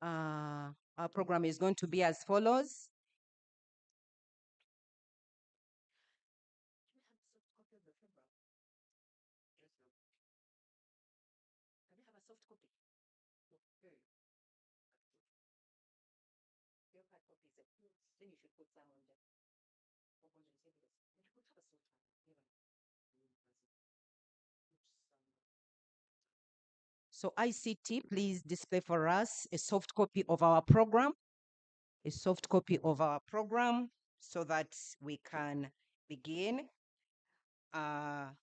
Our program is going to be as follows. So ICT, please display for us a soft copy of our program, so that we can begin. Our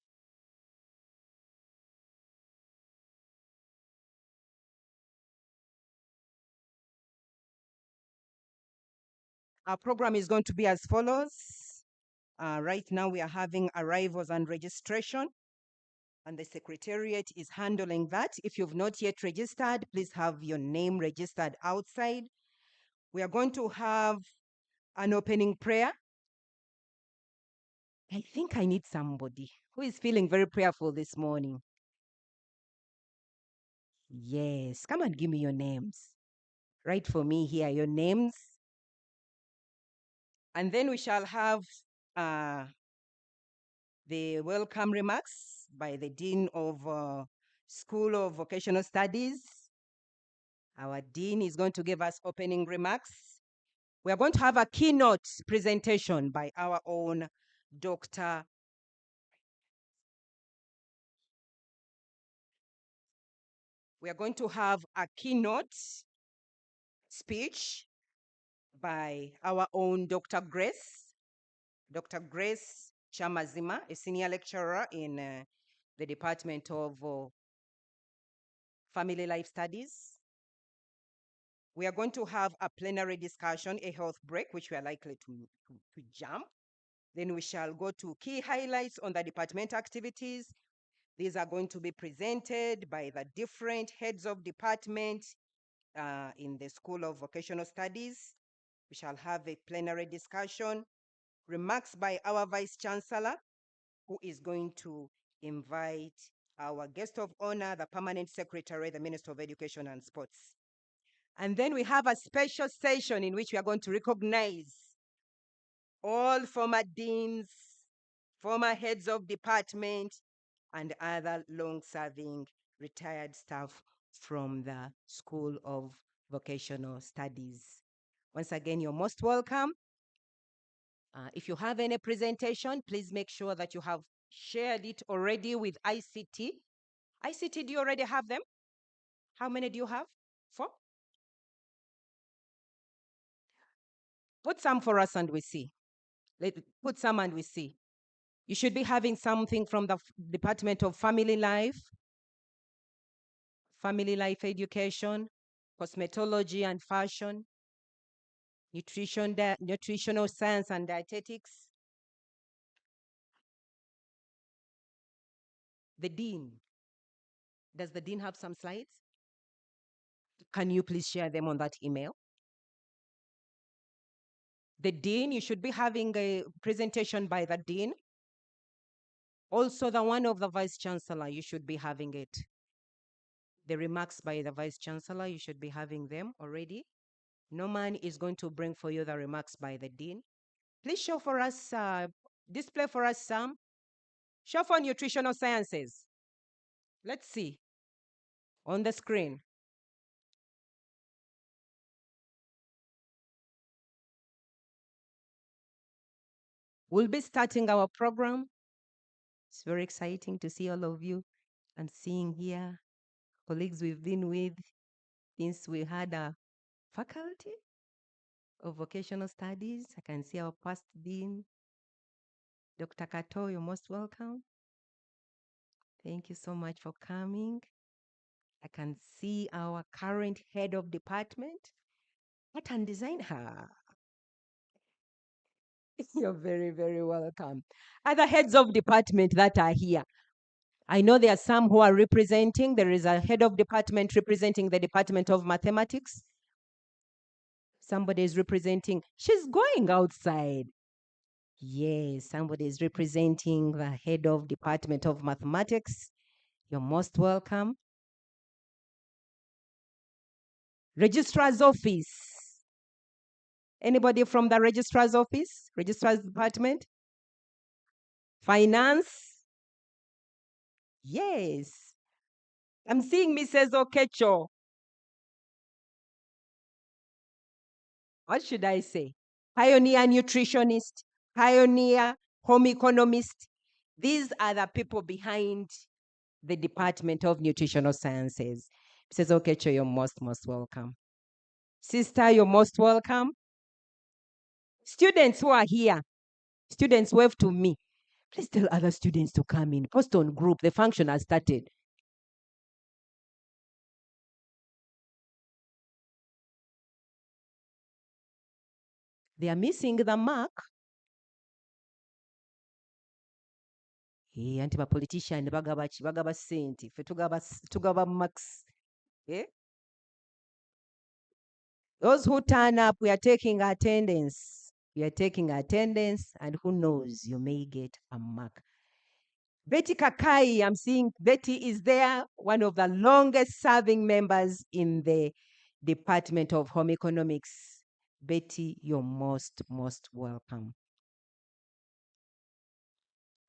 program is going to be as follows. Right now we are having arrivals and registration, and the Secretariat is handling that. If you've not yet registered, please have your name registered outside. We are going to have an opening prayer. I think I need somebody who is feeling very prayerful this morning. Yes, come and give me your names. Write for me here your names. And then we shall have the welcome remarks by the Dean of School of Vocational Studies. Our Dean is going to give us opening remarks. We are going to have a keynote presentation by our own Dr. We are going to have a keynote speech by our own Dr. Grace Chamazima, a senior lecturer in the Department of Family Life Studies. We are going to have a plenary discussion, a health break, which we are likely to jump. Then we shall go to key highlights on the department activities. These are going to be presented by the different heads of department in the School of Vocational Studies. We shall have a plenary discussion, remarks by our Vice Chancellor, who is going to invite our guest of honor, the Permanent Secretary, the Minister of Education and Sports. And then we have a special session in which we are going to recognize all former deans, former heads of department, and other long-serving retired staff from the School of Vocational Studies. Once again, you're most welcome. If you have any presentation, please make sure that you have shared it already with ICT. ICT, do you already have them? How many do you have? 4? Put some for us and we see. Put some and we see. You should be having something from the Department of Family Life Education, Cosmetology and Fashion, Nutritional Science and Dietetics. The Dean. Does the Dean have some slides? Can you please share them on that email? The Dean, you should be having a presentation by the Dean. Also, the one of the Vice Chancellor, you should be having it. The remarks by the Vice Chancellor, you should be having them already. Norman is going to bring for you the remarks by the Dean. Please show for us, display for us some. Show for Nutritional Sciences. Let's see on the screen. We'll be starting our program. It's very exciting to see all of you and seeing here colleagues we've been with since we had a faculty of vocational studies. I can see our past dean, Dr. Kato, you're most welcome. Thank you so much for coming. I can see our current head of department, art and design. You're very, very welcome. Other heads of department that are here. I know there are some who are representing. There is a head of department representing the Department of Mathematics. Somebody is representing. She's going outside. Yes, somebody is representing the head of Department of Mathematics. You're most welcome. Registrar's office. Anybody from the registrar's office? Registrar's department? Finance? Yes. I'm seeing Mrs. Okecho. What should I say? Pioneer nutritionist, pioneer home economist. These are the people behind the Department of Nutritional Sciences. Mrs. Okecho, you're most welcome. Sister, you're most welcome. Students who are here, students wave to me. Please tell other students to come in. Post on group. The function has started. They are missing the mark. Hey, anti politician bagaba senti. Fe tugaba max. Eh? Those who turn up, we are taking attendance. We are taking attendance, and who knows, you may get a mark. Betty Kakai, I'm seeing Betty is there, one of the longest serving members in the Department of Home Economics. Betty, you're most welcome.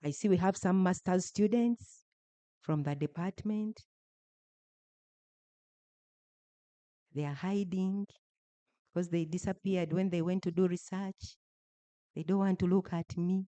I see we have some master's students from the department. They are hiding because they disappeared when they went to do research. They don't want to look at me.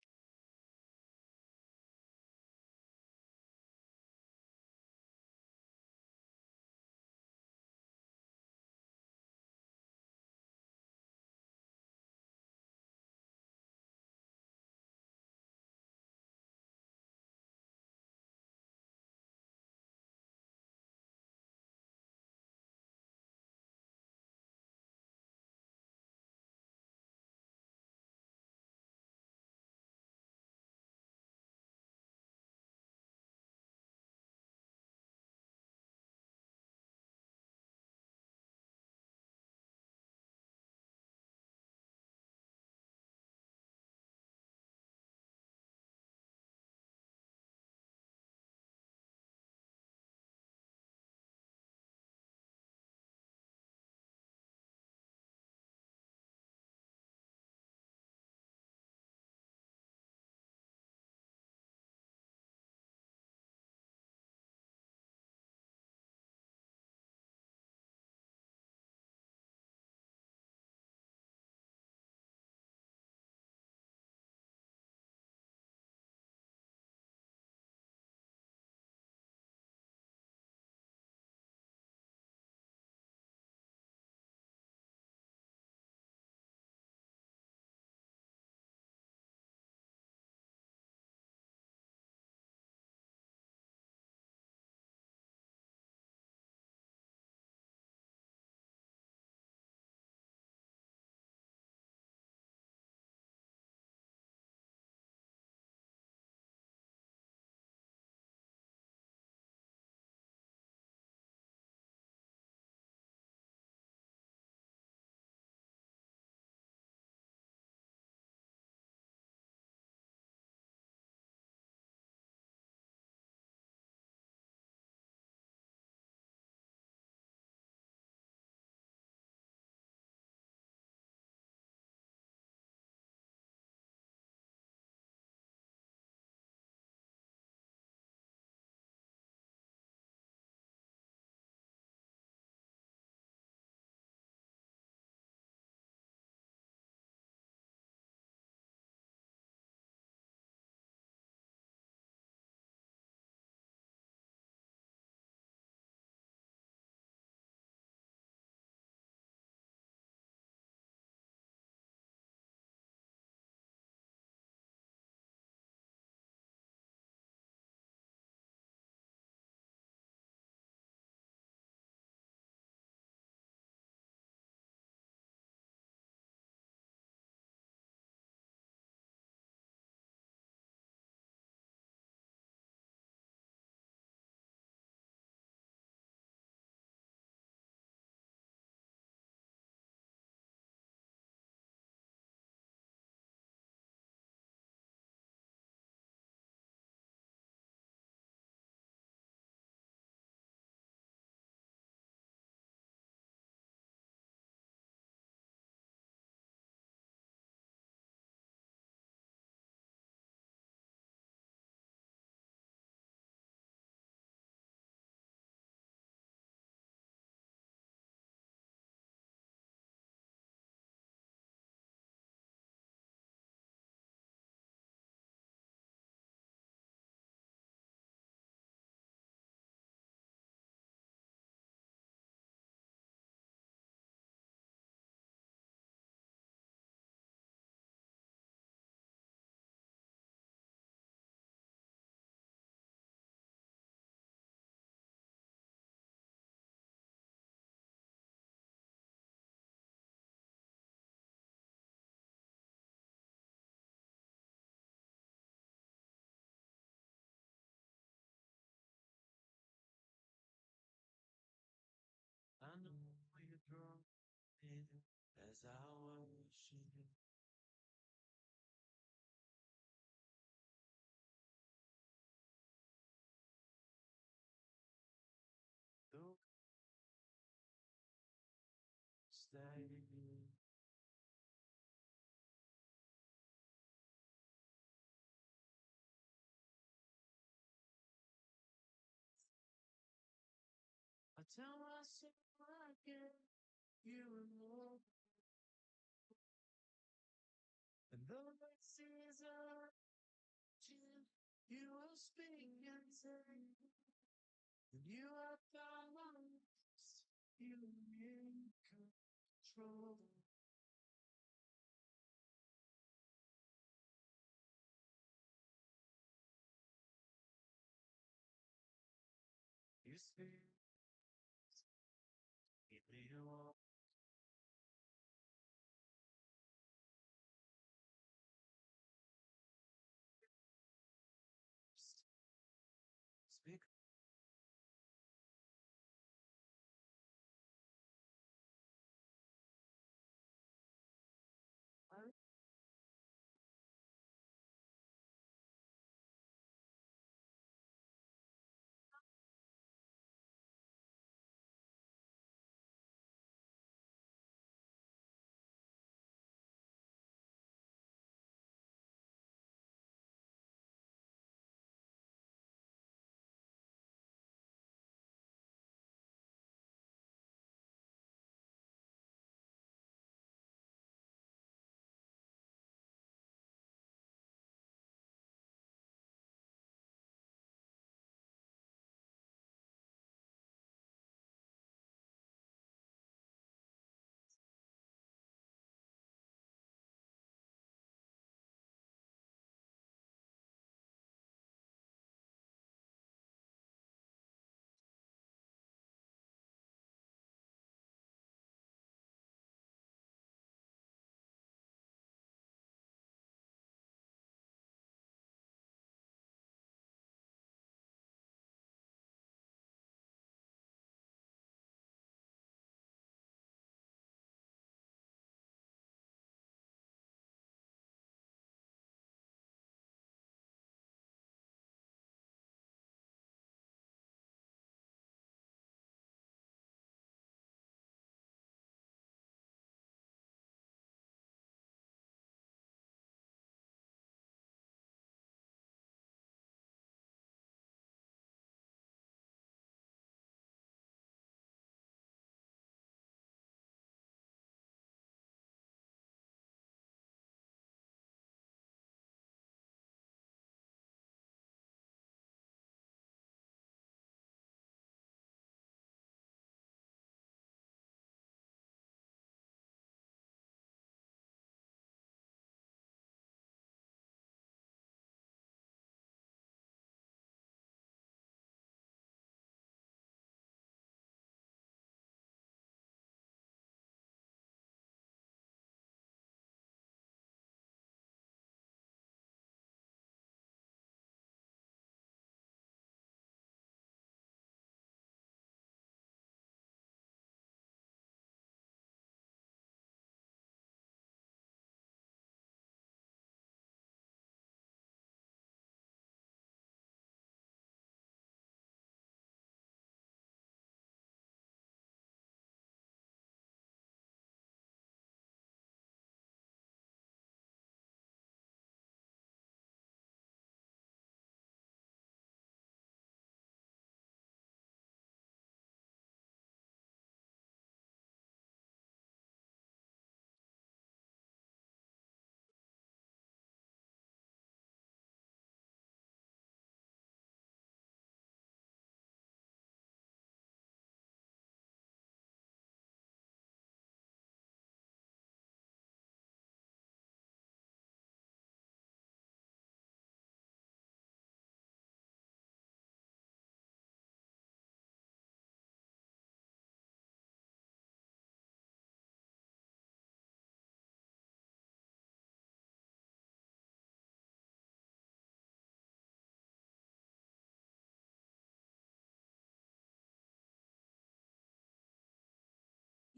as I worship you. Though stay, I tell myself I get you alone. And though it seems urgent, you will speak and say, and you are God, you in control. You speak, it me along. Speak,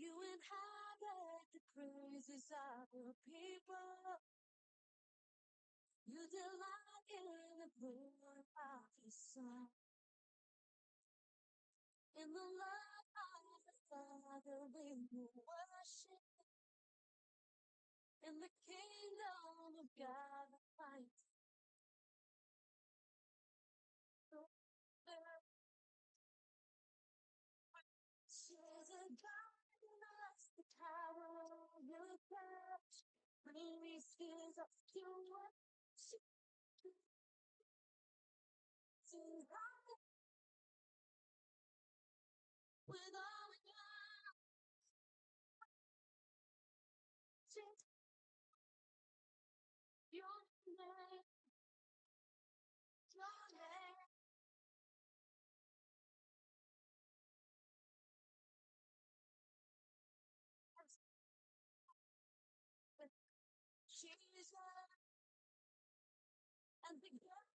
You inhabit the praises of your people. You delight in the glory of your Son. In the love of the Father, we will worship. In the kingdom of God, the fight. She's a God in us, the tower of your church. Bring these fears up to worship. Sing high with all we got. Your name, your name. Jesus and the God.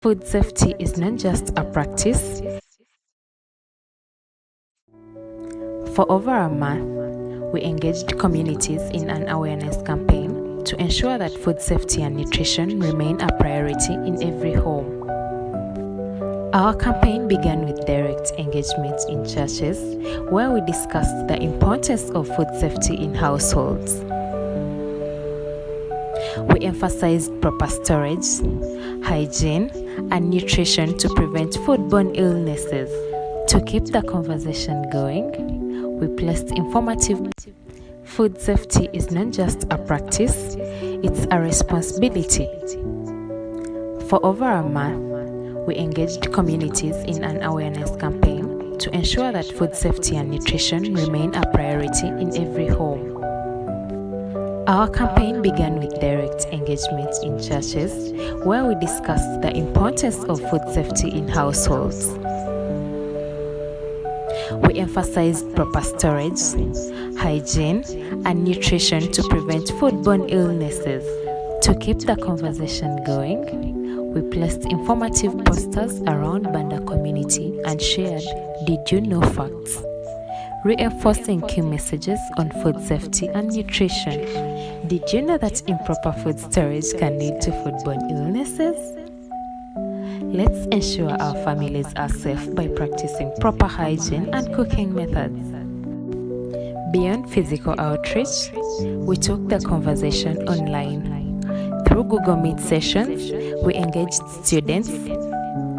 Food safety is not just a practice. For over a month, we engaged communities in an awareness campaign to ensure that food safety and nutrition remain a priority in every home. Our campaign began with direct engagement in churches, where we discussed the importance of food safety in households. We emphasized proper storage, hygiene, and nutrition to prevent foodborne illnesses. To keep the conversation going, we placed informative. Food safety is not just a practice, it's a responsibility. For over a month, we engaged communities in an awareness campaign to ensure that food safety and nutrition remain a priority in every home. Our campaign began with direct engagement in churches, where we discussed the importance of food safety in households. We emphasized proper storage, hygiene, and nutrition to prevent foodborne illnesses. To keep the conversation going, we placed informative posters around Banda community and shared "Did you know" facts, reinforcing key messages on food safety and nutrition. Did you know that improper food storage can lead to foodborne illnesses? Let's ensure our families are safe by practicing proper hygiene and cooking methods. Beyond physical outreach, we took the conversation online. Through Google Meet sessions, we engaged students,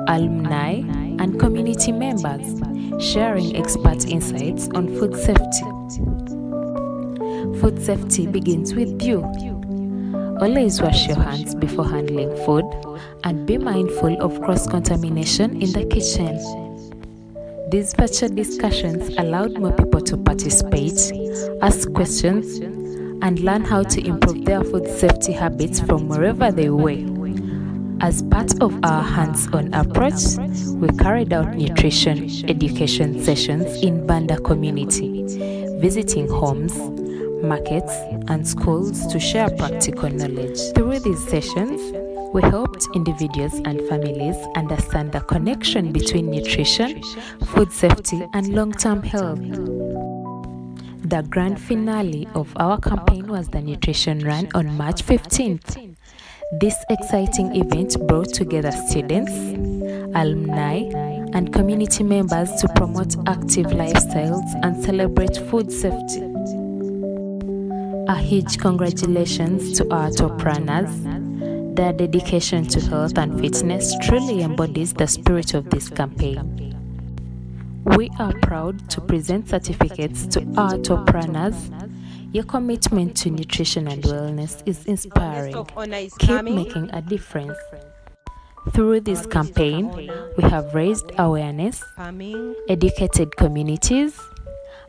alumni, and community members, sharing expert insights on food safety. Food safety begins with you. Always wash your hands before handling food and be mindful of cross-contamination in the kitchen. These virtual discussions allowed more people to participate, ask questions, and learn how to improve their food safety habits from wherever they were. As part of our hands-on approach, we carried out nutrition education sessions in Banda community, visiting homes, markets, and schools to share practical knowledge. Through these sessions, we helped individuals and families understand the connection between nutrition, food safety, and long-term health. The grand finale of our campaign was the nutrition run on March 15th. This exciting event brought together students, alumni, and community members to promote active lifestyles and celebrate food safety. A huge congratulations to our top runners. Their dedication to health and fitness truly embodies the spirit of this campaign. We are proud to present certificates to our top runners. Your commitment to nutrition and wellness is inspiring. Keep making a difference. Through this campaign, we have raised awareness, educated communities,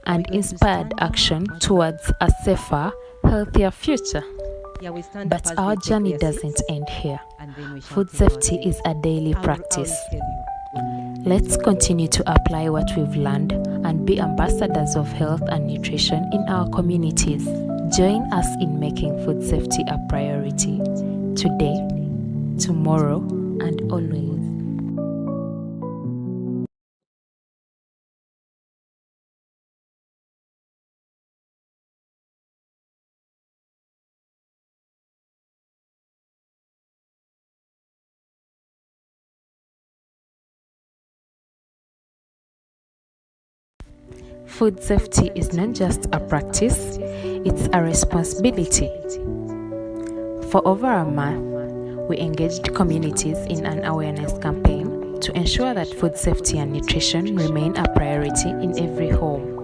and inspired action towards a safer, healthier future. But our journey doesn't end here. Food safety is a daily practice. Let's continue to apply what we've learned and be ambassadors of health and nutrition in our communities. Join us in making food safety a priority today, tomorrow, and always. Food safety is not just a practice, it's a responsibility. For over a month, we engaged communities in an awareness campaign to ensure that food safety and nutrition remain a priority in every home.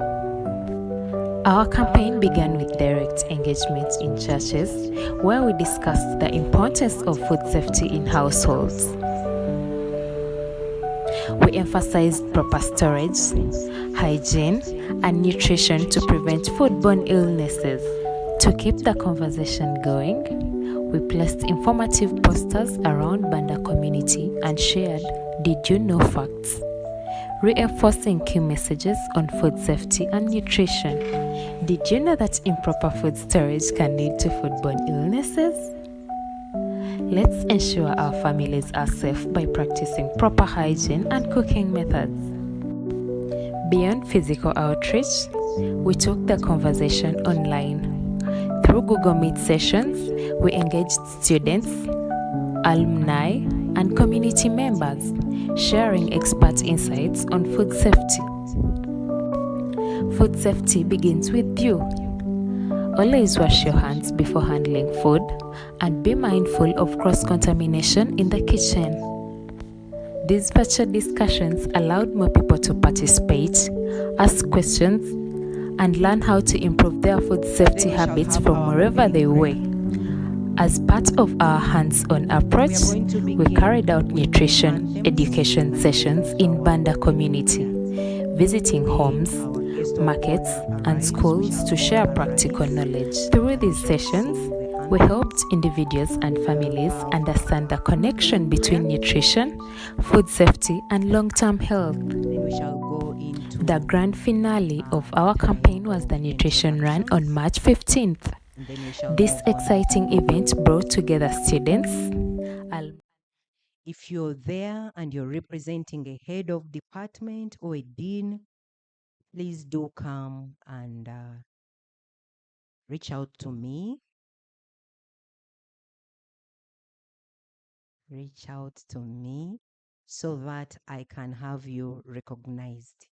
Our campaign began with direct engagement in churches, where we discussed the importance of food safety in households. We emphasized proper storage, hygiene, and nutrition to prevent foodborne illnesses. To keep the conversation going, we placed informative posters around Banda community and shared "Did you know" facts, reinforcing key messages on food safety and nutrition. Did you know that improper food storage can lead to foodborne illnesses? Let's ensure our families are safe by practicing proper hygiene and cooking methods. Beyond physical outreach, we took the conversation online. Through Google Meet sessions, we engaged students, alumni, and community members, sharing expert insights on food safety. Food safety begins with you. Always wash your hands before handling food and be mindful of cross-contamination in the kitchen. These virtual discussions allowed more people to participate, ask questions, and learn how to improve their food safety habits from wherever they were. As part of our hands-on approach, we carried out nutrition education sessions in Banda community, visiting homes, markets, and schools to share practical knowledge. Through these sessions, we helped individuals and families understand the connection between nutrition, food safety, and long-term health. The grand finale of our campaign was the nutrition run on March 15th. and then we shall This move on. exciting event brought together students, If you're there and you're representing a head of department or a dean, please do come and reach out to me. Reach out to me so that I can have you recognized.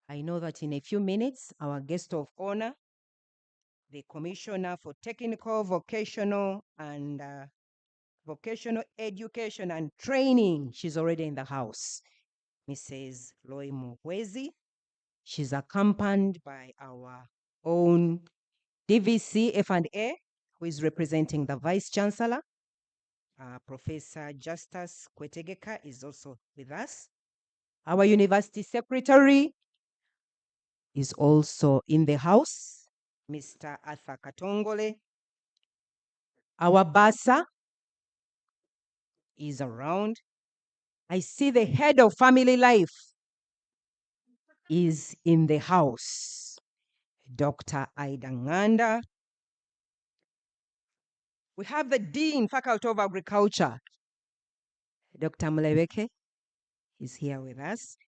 I know that in a few minutes, our guest of honor, the Commissioner for Technical, Vocational Education and Training, she's already in the house, Mrs. Loi Muhwezi. She's accompanied by our own DVC F&A, who is representing the Vice Chancellor. Professor Justus Kwetegeka is also with us. Our University Secretary is also in the house, Mr. Arthur Katongole. Our BASA is around. I see the head of family life is in the house, Dr. Aida Nganda. We have the Dean, Faculty of Agriculture, Dr. Mleweke is here with us.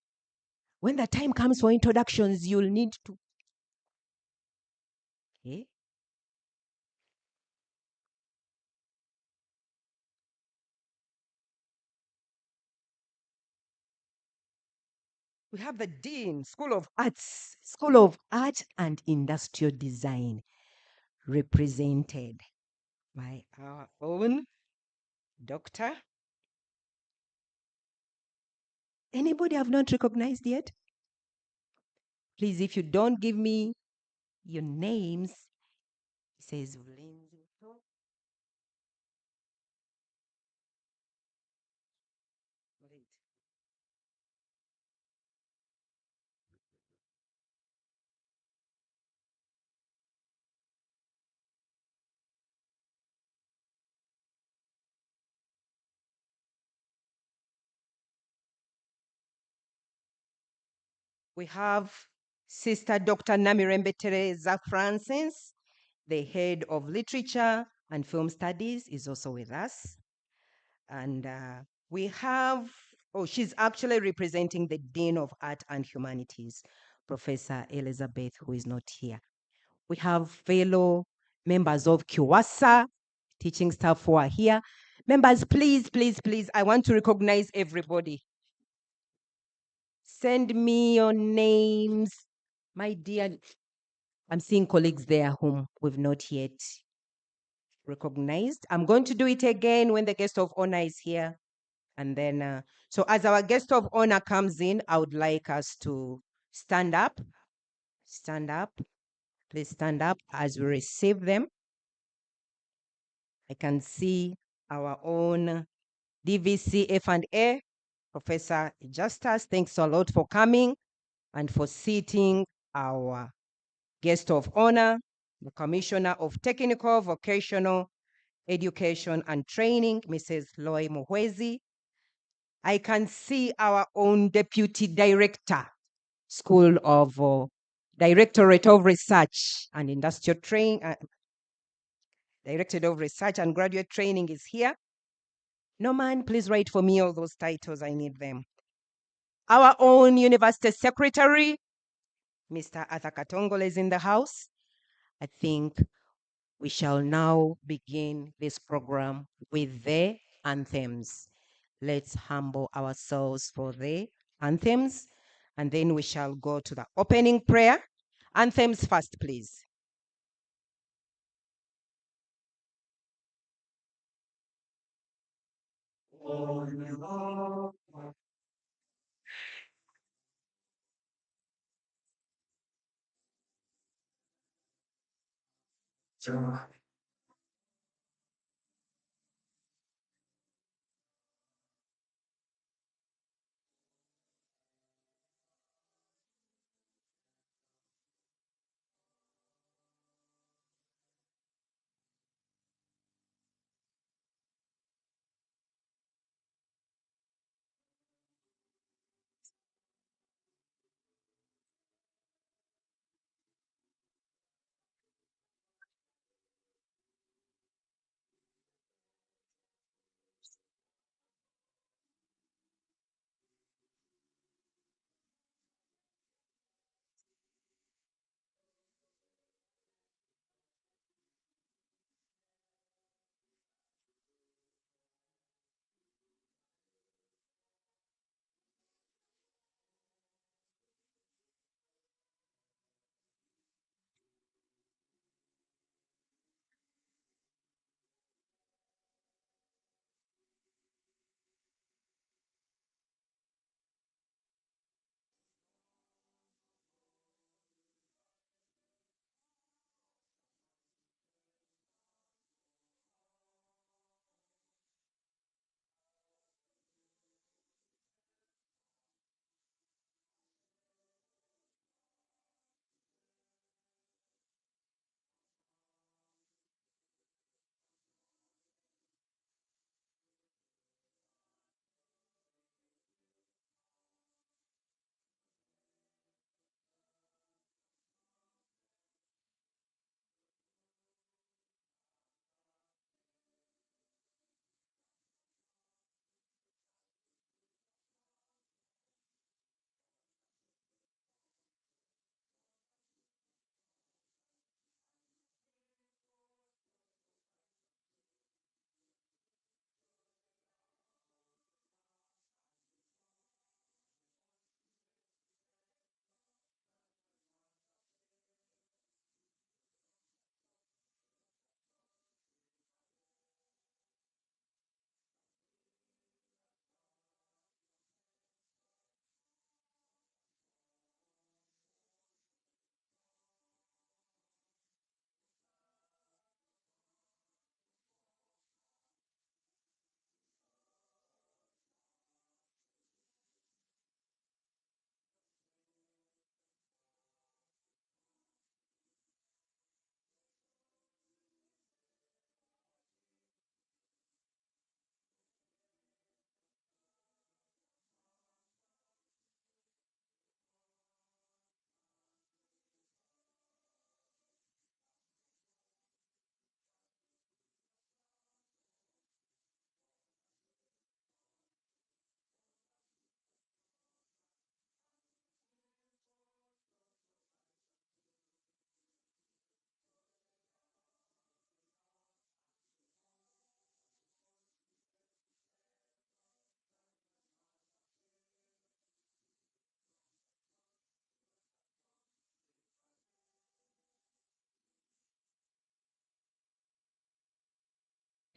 When the time comes for introductions, you'll need to. Okay. We have the Dean, School of Art and Industrial Design, represented by our own doctor. Anybody I've not recognized yet? Please, if you don't give me your names, it says we have Sister Dr. Namirembe Teresa Francis, the head of literature and film studies, is also with us. And we have, she's actually representing the Dean of Art and Humanities, Professor Elizabeth, who is not here. We have fellow members of KIWASA, teaching staff who are here. Members, please, please, please, I want to recognize everybody. Send me your names. My dear, I'm seeing colleagues there whom we've not yet recognized. I'm going to do it again when the guest of honor is here. And then, so as our guest of honor comes in, I would like us to stand up. Stand up. Please stand up as we receive them. I can see our own DVC F&A, Professor Justus. Thanks a lot for coming and for seating our guest of honor, the Commissioner of Technical, Vocational Education and Training, Mrs. Loi Muhwezi. I can see our own Deputy Director, School of Directorate of Research and Industrial Training, Directorate of Research and Graduate Training is here. Norman, please write for me all those titles, I need them. Our own University Secretary, Mr. Arthur Katongole, is in the house. I think we shall now begin this program with the anthems. Let's humble ourselves for the anthems, and then we shall go to the opening prayer. Anthems first, please.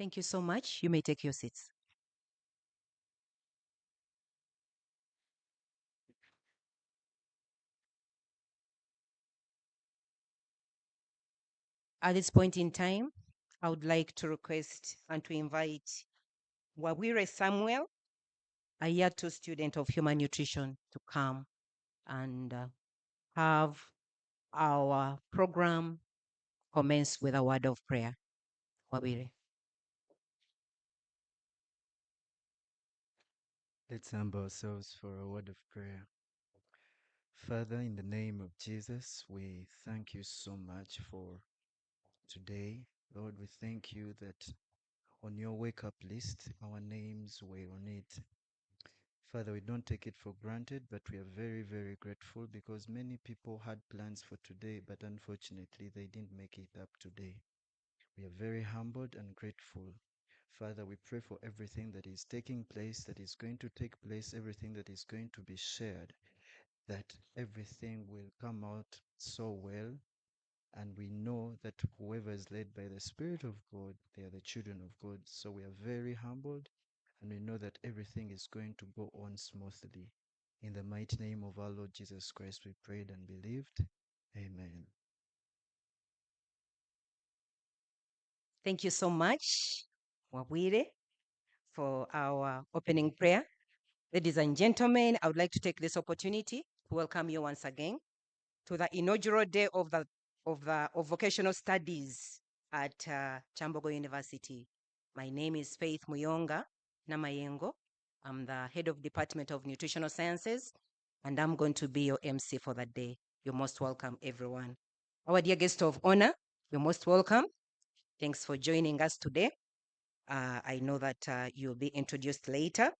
Thank you so much. You may take your seats. At this point in time, I would like to request and to invite Wawire Samuel, a year two student of human nutrition, to come and have our program commence with a word of prayer. Wawire. Let's humble ourselves for a word of prayer. Father, in the name of Jesus, we thank you so much for today. Lord, we thank you that on your wake up list, our names were on it. Father, we don't take it for granted, but we are very, very grateful because many people had plans for today, but unfortunately, they didn't make it up today. We are very humbled and grateful. Father, we pray for everything that is taking place, that is going to take place, everything that is going to be shared, that everything will come out so well. And we know that whoever is led by the Spirit of God, they are the children of God. So we are very humbled and we know that everything is going to go on smoothly. In the mighty name of our Lord Jesus Christ, we prayed and believed. Amen. Thank you so much, Wawire, for our opening prayer. Ladies and gentlemen, I would like to take this opportunity to welcome you once again to the inaugural day of vocational studies at Kyambogo University. My name is Faith Muyonga Namayengo. I'm the head of Department of Nutritional Sciences, and I'm going to be your MC for that day. You're most welcome, everyone. Our dear guest of honor, you're most welcome. Thanks for joining us today. I know that you'll be introduced later.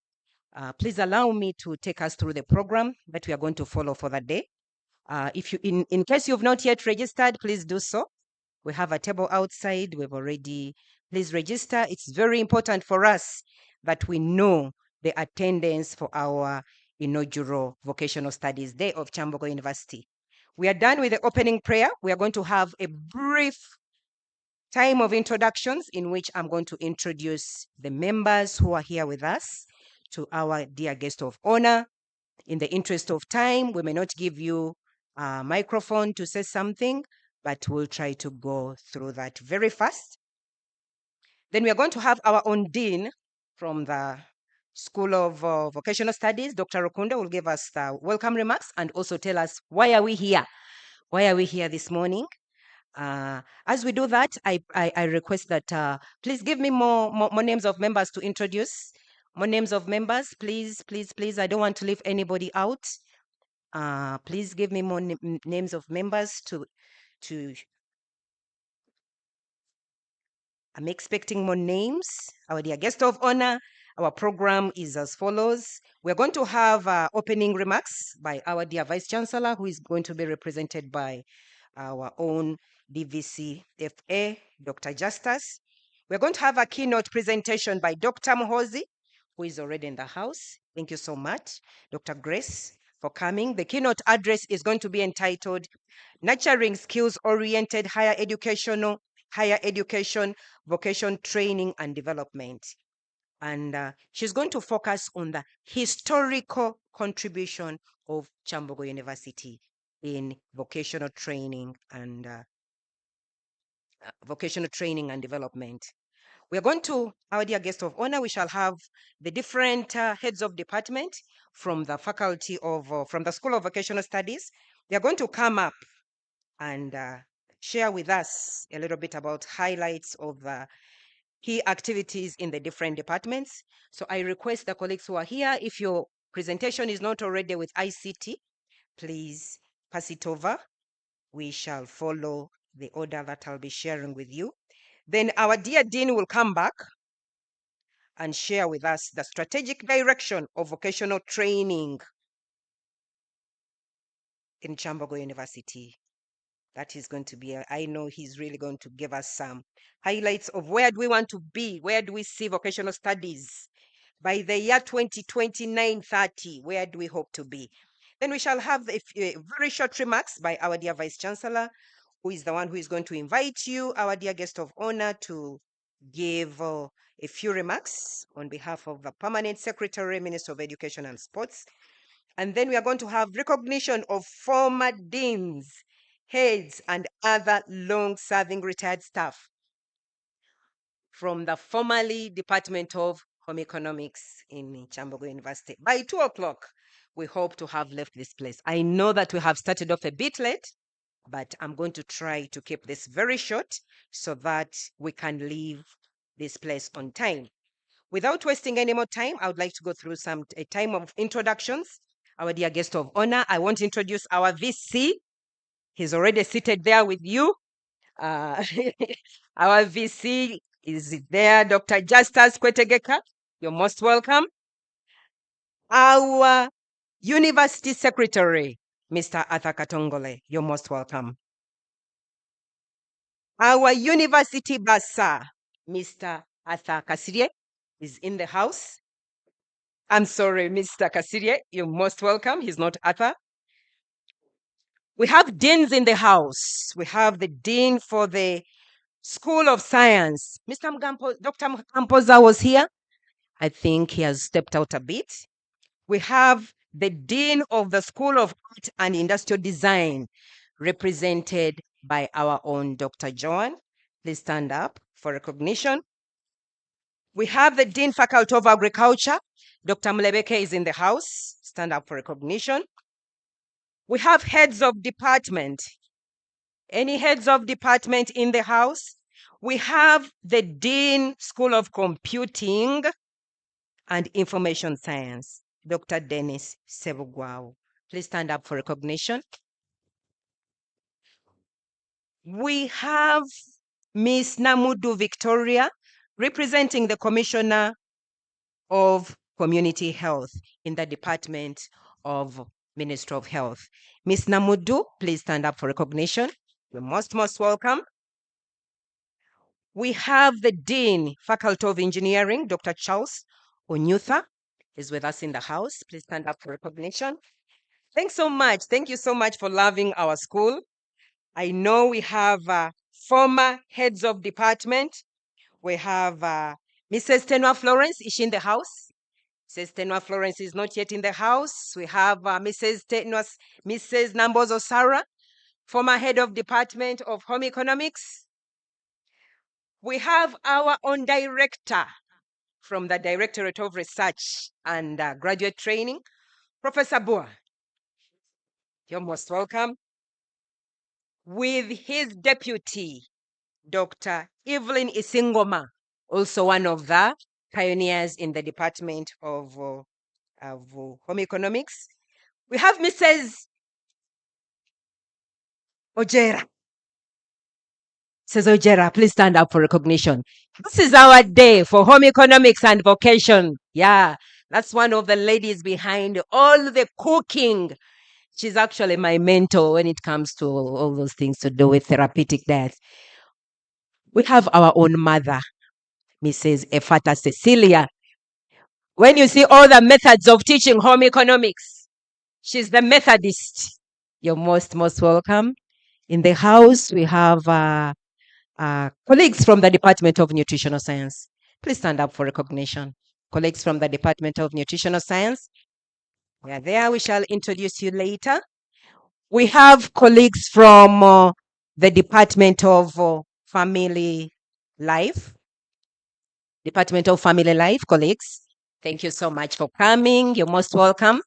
Please allow me to take us through the program that we are going to follow for that day. If you, in case you've not yet registered, please do so. We have a table outside. We've already, please register. It's very important for us that we know the attendance for our inaugural Vocational Studies Day of Kyambogo University. We are done with the opening prayer. We are going to have a brief time of introductions in which I'm going to introduce the members who are here with us to our dear guest of honor. In the interest of time, we may not give you a microphone to say something, but we'll try to go through that very fast. Then we are going to have our own dean from the School of Vocational Studies, Dr. Rukunda, will give us the welcome remarks and also tell us why are we here? Why are we here this morning? As we do that, I request that please give me more names of members to introduce. More names of members, please, please, please. I don't want to leave anybody out. Please give me more names of members to. I'm expecting more names. Our dear guest of honor, our program is as follows. We're going to have opening remarks by our dear Vice Chancellor, who is going to be represented by our own DVC-FA, Dr. Justus. We're going to have a keynote presentation by Dr. Mohozi, who is already in the house. Thank you so much, Dr. Grace, for coming. The keynote address is going to be entitled Nurturing Skills-Oriented Higher Education, Vocation Training and Development. And she's going to focus on the historical contribution of Kyambogo University in vocational training and development. We are going to, our dear guest of honor, we shall have the different heads of department from the faculty of, from the School of Vocational Studies. They are going to come up and share with us a little bit about highlights of the key activities in the different departments. So I request the colleagues who are here, if your presentation is not already with ICT, please pass it over. We shall follow the order that I'll be sharing with you. Then our dear Dean will come back and share with us the strategic direction of vocational training in Kyambogo University. That is going to be, I know he's really going to give us some highlights of where do we want to be, where do we see vocational studies by the year 2029-30, where do we hope to be? Then we shall have a very short remarks by our dear Vice Chancellor, who is the one who is going to invite you, our dear guest of honor, to give a few remarks on behalf of the Permanent Secretary, Minister of Education and Sports. And then we are going to have recognition of former deans, heads, and other long-serving retired staff from the formerly Department of Home Economics in Kyambogo University. By 2 o'clock, we hope to have left this place. I know that we have started off a bit late, but I'm going to try to keep this very short so that we can leave this place on time. Without wasting any more time, I would like to go through a time of introductions. Our dear guest of honor, I want to introduce our VC. He's already seated there with you. Our VC is there, Dr. Justus Kwetegeka. You're most welcome. Our University Secretary, Mr. Arthur Katongole. You're most welcome. Our University Bursar, Mr. Arthur Kasirye, is in the house. I'm sorry, Mr. Kasirye, you're most welcome. He's not Arthur. We have deans in the house. We have the dean for the School of Science. Dr. Mgampoza was here. I think he has stepped out a bit. We have the dean of the School of Art and Industrial Design, represented by our own Dr. Joan. Please stand up for recognition. We have the Dean Faculty of Agriculture. Dr. Mlebeke is in the house. Stand up for recognition. We have heads of department. Any heads of department in the house? We have the Dean School of Computing and Information Science, Dr. Dennis Sebugwao. Please stand up for recognition. We have Miss Namudu Victoria, representing the Commissioner of Community Health in the Department of Ministry of Health. Miss Namudu, please stand up for recognition. You're most welcome. We have the Dean, Faculty of Engineering, Dr. Charles Onyutha is with us in the house. Please stand up for recognition. Thanks so much. Thank you so much for loving our school. I know we have former heads of department. We have Mrs. Tenwa Florence. Is she in the house? Mrs. Tenwa Florence is not yet in the house. We have Mrs. Nambozo Sarah, former head of Department of Home Economics. We have our own director from the Directorate of Research and Graduate Training, Professor Bua. You're most welcome. With his deputy, Dr. Evelyn Isingoma, also one of the pioneers in the Department of Home Economics. We have Mrs. Ojera. Mrs. Ojera, please stand up for recognition. This is our day for Home Economics and Vocation. Yeah, that's one of the ladies behind all the cooking. She's actually my mentor when it comes to all those things to do with therapeutic diets. We have our own mother, Mrs. Efata Cecilia. When you see all the methods of teaching home economics, she's the Methodist. You're most welcome. In the house, we have colleagues from the Department of Nutritional Science. Please stand up for recognition. Colleagues from the Department of Nutritional Science. We are there. We shall introduce you later. We have colleagues from the Department of Family Life. Department of Family Life, colleagues. Thank you so much for coming. You're most welcome.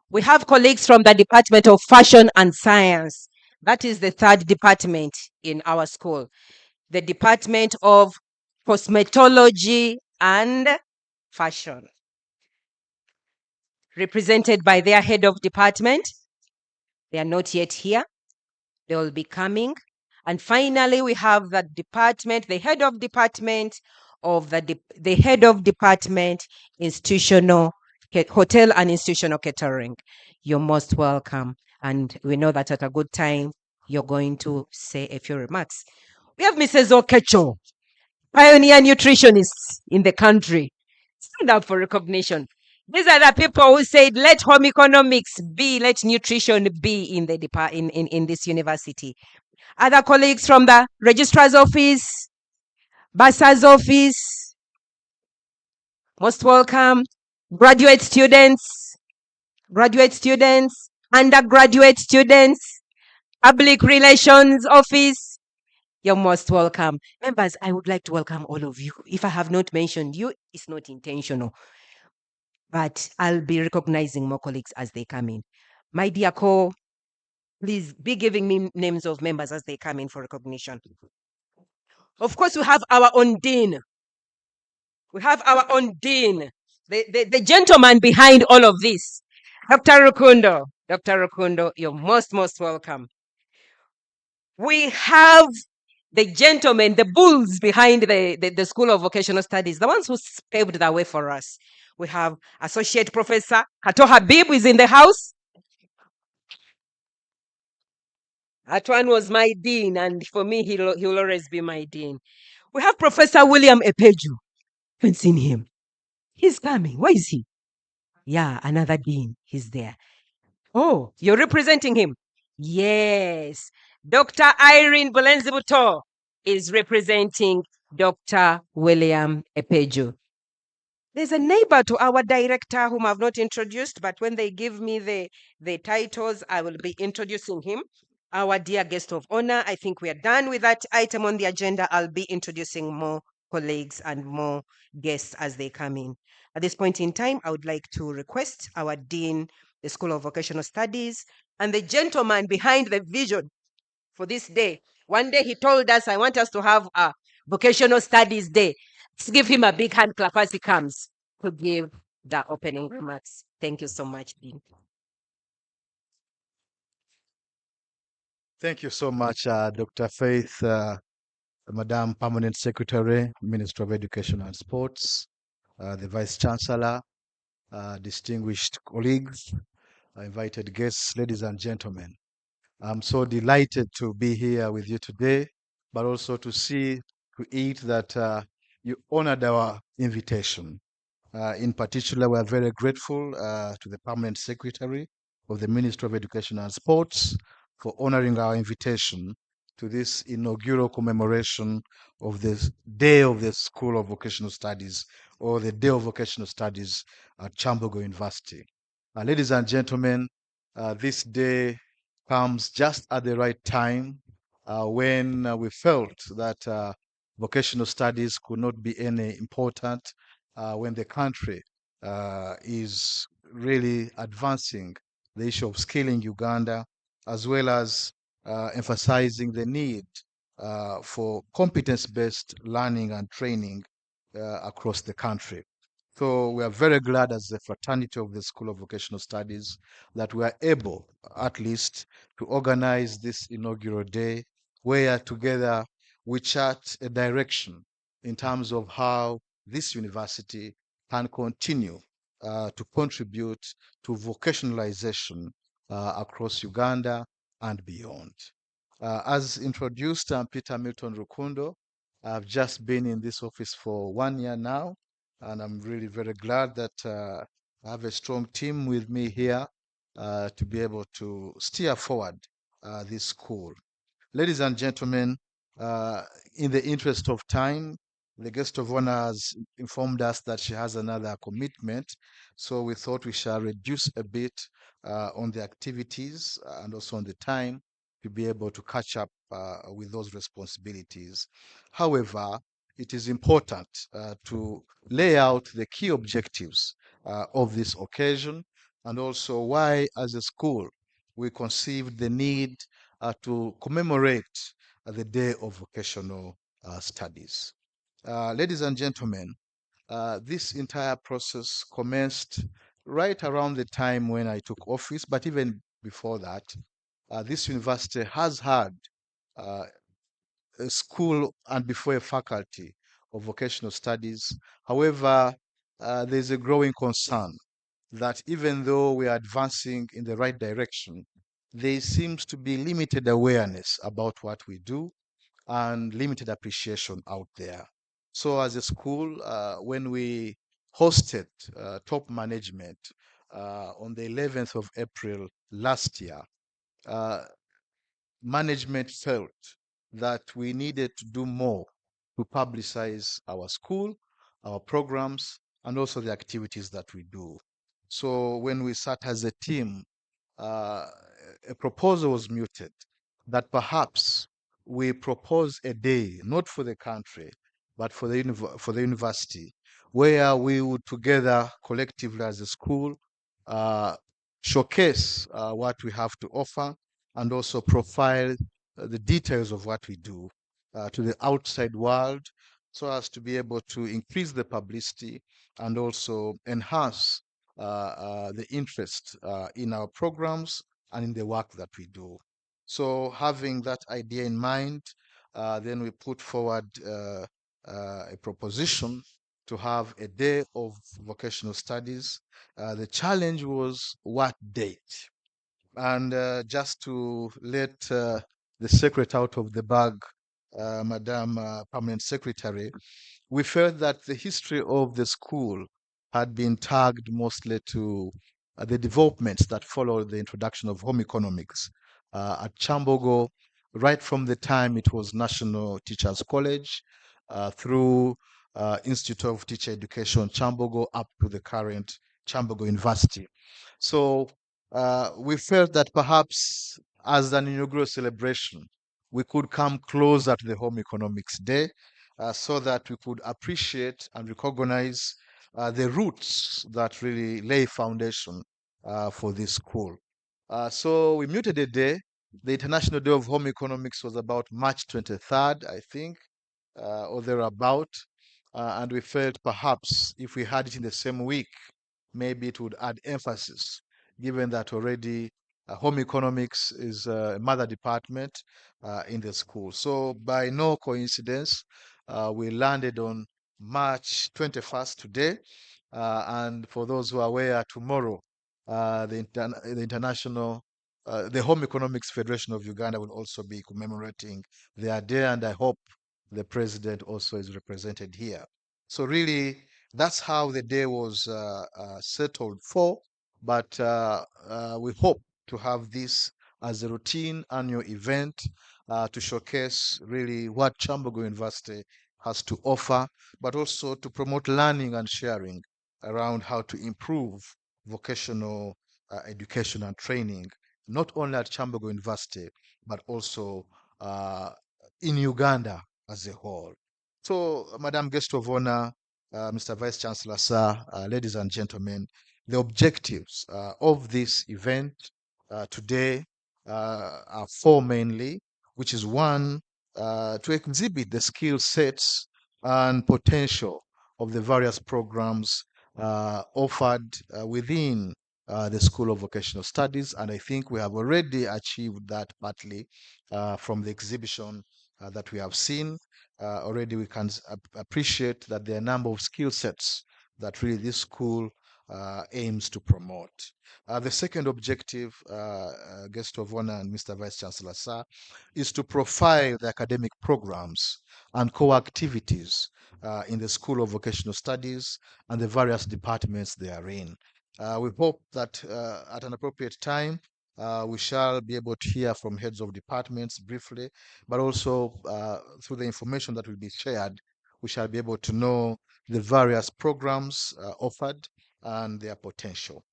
We have colleagues from the Department of Fashion and Science. That is the third department in our school. The Department of Cosmetology and Fashion, represented by their head of department. They are not yet here. They will be coming. And finally, we have the department, the head of department of the head of department, institutional hotel and institutional catering. You're most welcome. And we know that at a good time, you're going to say a few remarks. We have Mrs. Okecho, pioneer nutritionist in the country. Stand up for recognition. These are the people who said, let home economics be, let nutrition be in the in this university. Other colleagues from the registrar's office, Bursar's office, most welcome. Graduate students, undergraduate students, public relations office, you're most welcome. Members, I would like to welcome all of you. If I have not mentioned you, it's not intentional, but I'll be recognizing more colleagues as they come in. My dear co, please be giving me names of members as they come in for recognition. Of course, we have our own dean. We have our own dean, the gentleman behind all of this, Dr. Rukundo. Dr. Rukundo, you're most welcome. We have the gentlemen, the bulls behind the School of Vocational Studies, the ones who paved the way for us. We have Associate Professor Kato Habib is in the house. That one was my dean, and for me, he will always be my dean. We have Professor William Epeju. Haven't seen him. He's coming. Where is he? Yeah, another dean. He's there. Oh, you're representing him? Yes. Dr. Irene Bolenzibuto is representing Dr. William Epeju. There's a neighbor to our director whom I've not introduced, but when they give me the titles, I will be introducing him. Our dear guest of honor, I think we are done with that item on the agenda. I'll be introducing more colleagues and more guests as they come in. At this point in time, I would like to request our Dean, the School of Vocational Studies, and the gentleman behind the vision for this day. One day he told us, I want us to have a Vocational Studies Day. Let's give him a big hand clap as he comes to give the opening remarks. Thank you so much, Dean. Thank you so much, Dr. Faith, Madam Permanent Secretary, Minister of Education and Sports, the Vice Chancellor, distinguished colleagues, invited guests, ladies and gentlemen. I'm so delighted to be here with you today, but also to eat that you honored our invitation. In particular, we are very grateful to the Permanent Secretary of the Ministry of Education and Sports for honoring our invitation to this inaugural commemoration of the Day of the School of Vocational Studies, or the Day of Vocational Studies at Kyambogo University. Ladies and gentlemen, this day comes just at the right time when we felt that vocational studies could not be any important when the country is really advancing the issue of skilling Uganda, as well as emphasizing the need for competence-based learning and training across the country. So we are very glad as the fraternity of the School of Vocational Studies that we are able, at least, to organize this inaugural day where together we chart a direction in terms of how this university can continue to contribute to vocationalization across Uganda and beyond. As introduced, I'm Peter Milton Rukundo. I've just been in this office for 1 year now, and I'm really very glad that I have a strong team with me here to be able to steer forward this school. Ladies and gentlemen, in the interest of time, the guest of honor has informed us that she has another commitment, so we thought we shall reduce a bit on the activities and also on the time to be able to catch up with those responsibilities. However, it is important to lay out the key objectives of this occasion and also why, as a school, we conceived the need to commemorate the Day of Vocational Studies. Ladies and gentlemen, this entire process commenced right around the time when I took office, but even before that, this university has had a school and before a faculty of vocational studies. However, there's a growing concern that even though we are advancing in the right direction, there seems to be limited awareness about what we do and limited appreciation out there. So as a school, when we hosted top management on the 11th of April last year, uh, management felt that we needed to do more to publicize our school, our programs, and also the activities that we do. So when we sat as a team, uh, a proposal was muted that perhaps we propose a day, not for the country, but for the university, where we would together collectively as a school uh, showcase what we have to offer and also profile the details of what we do to the outside world so as to be able to increase the publicity and also enhance the interest in our programs and in the work that we do. So having that idea in mind, then we put forward a proposition to have a day of vocational studies. The challenge was what date? And just to let the secret out of the bag, Madam Permanent Secretary, we felt that the history of the school had been tagged mostly to the developments that followed the introduction of home economics at Kyambogo, right from the time it was National Teachers College through Institute of Teacher Education, Kyambogo, up to the current Kyambogo University. So we felt that perhaps as an inaugural celebration, we could come closer to the Home Economics Day so that we could appreciate and recognize the roots that really lay foundation for this school. So we muted a day. The International Day of Home Economics was about March 23rd, I think, or thereabout. And we felt perhaps if we had it in the same week, maybe it would add emphasis, given that already home economics is a mother department in the school. So by no coincidence, we landed on March 21st today. And for those who are aware, tomorrow, the international, the Home Economics Federation of Uganda will also be commemorating their day, and I hope the president also is represented here. So really, that's how the day was settled for. But we hope to have this as a routine annual event to showcase really what Kyambogo University has to offer, but also to promote learning and sharing around how to improve vocational education and training, not only at Kyambogo University, but also in Uganda as a whole. So, Madam Guest of Honor, Mr. Vice Chancellor, sir, ladies and gentlemen, the objectives of this event today are four mainly, which is one, to exhibit the skill sets and potential of the various programs offered within the School of Vocational Studies. And I think we have already achieved that partly from the exhibition that we have seen. Already we can appreciate that there are a number of skill sets that really this school aims to promote. The second objective, Guest of Honor and Mr. Vice Chancellor, sir, is to profile the academic programs and core activities in the School of Vocational Studies and the various departments they are in. We hope that at an appropriate time, we shall be able to hear from heads of departments briefly, but also through the information that will be shared, we shall be able to know the various programs offered and their potential.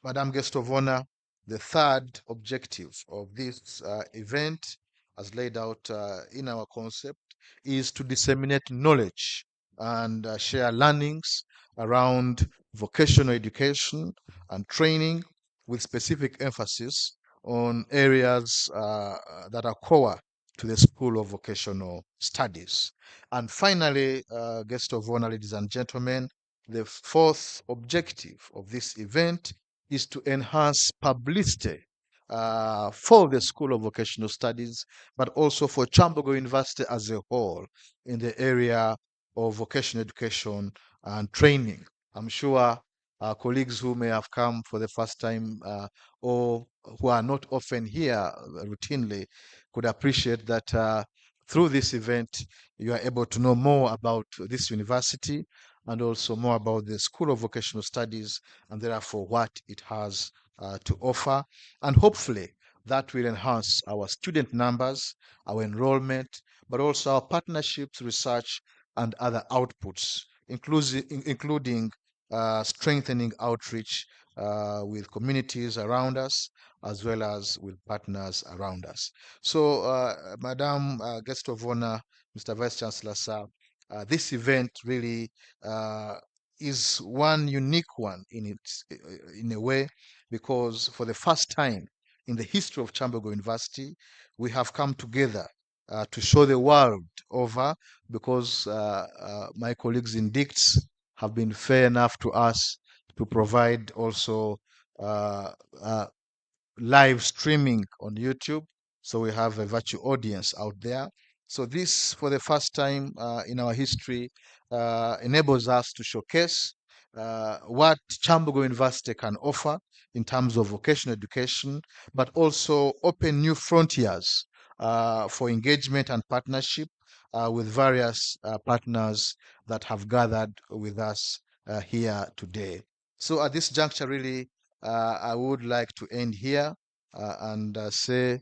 Madam Guest of Honor, the third objective of this event, as laid out in our concept, is to disseminate knowledge and share learnings around vocational education and training with specific emphasis on areas that are core to the School of Vocational Studies. And finally, Guest of Honor, ladies and gentlemen, the fourth objective of this event is to enhance publicity for the School of Vocational Studies, but also for Kyambogo University as a whole in the area of vocational education and training. I'm sure colleagues who may have come for the first time or who are not often here routinely could appreciate that through this event, you are able to know more about this university and also more about the School of Vocational Studies and therefore what it has to offer. And hopefully, that will enhance our student numbers, our enrollment, but also our partnerships, research, and other outputs, including strengthening outreach with communities around us, as well as with partners around us. So, Madam Guest of Honor, Mr. Vice Chancellor, sir, this event really is one unique one in a way, because for the first time in the history of Kyambogo University, we have come together to show the world over, because my colleagues in DICTS have been fair enough to us to provide also uh, uh, live streaming on YouTube. So we have a virtual audience out there. So this, for the first time in our history, enables us to showcase what Kyambogo University can offer in terms of vocational education, but also open new frontiers for engagement and partnership with various partners that have gathered with us here today. So at this juncture, really, I would like to end here and say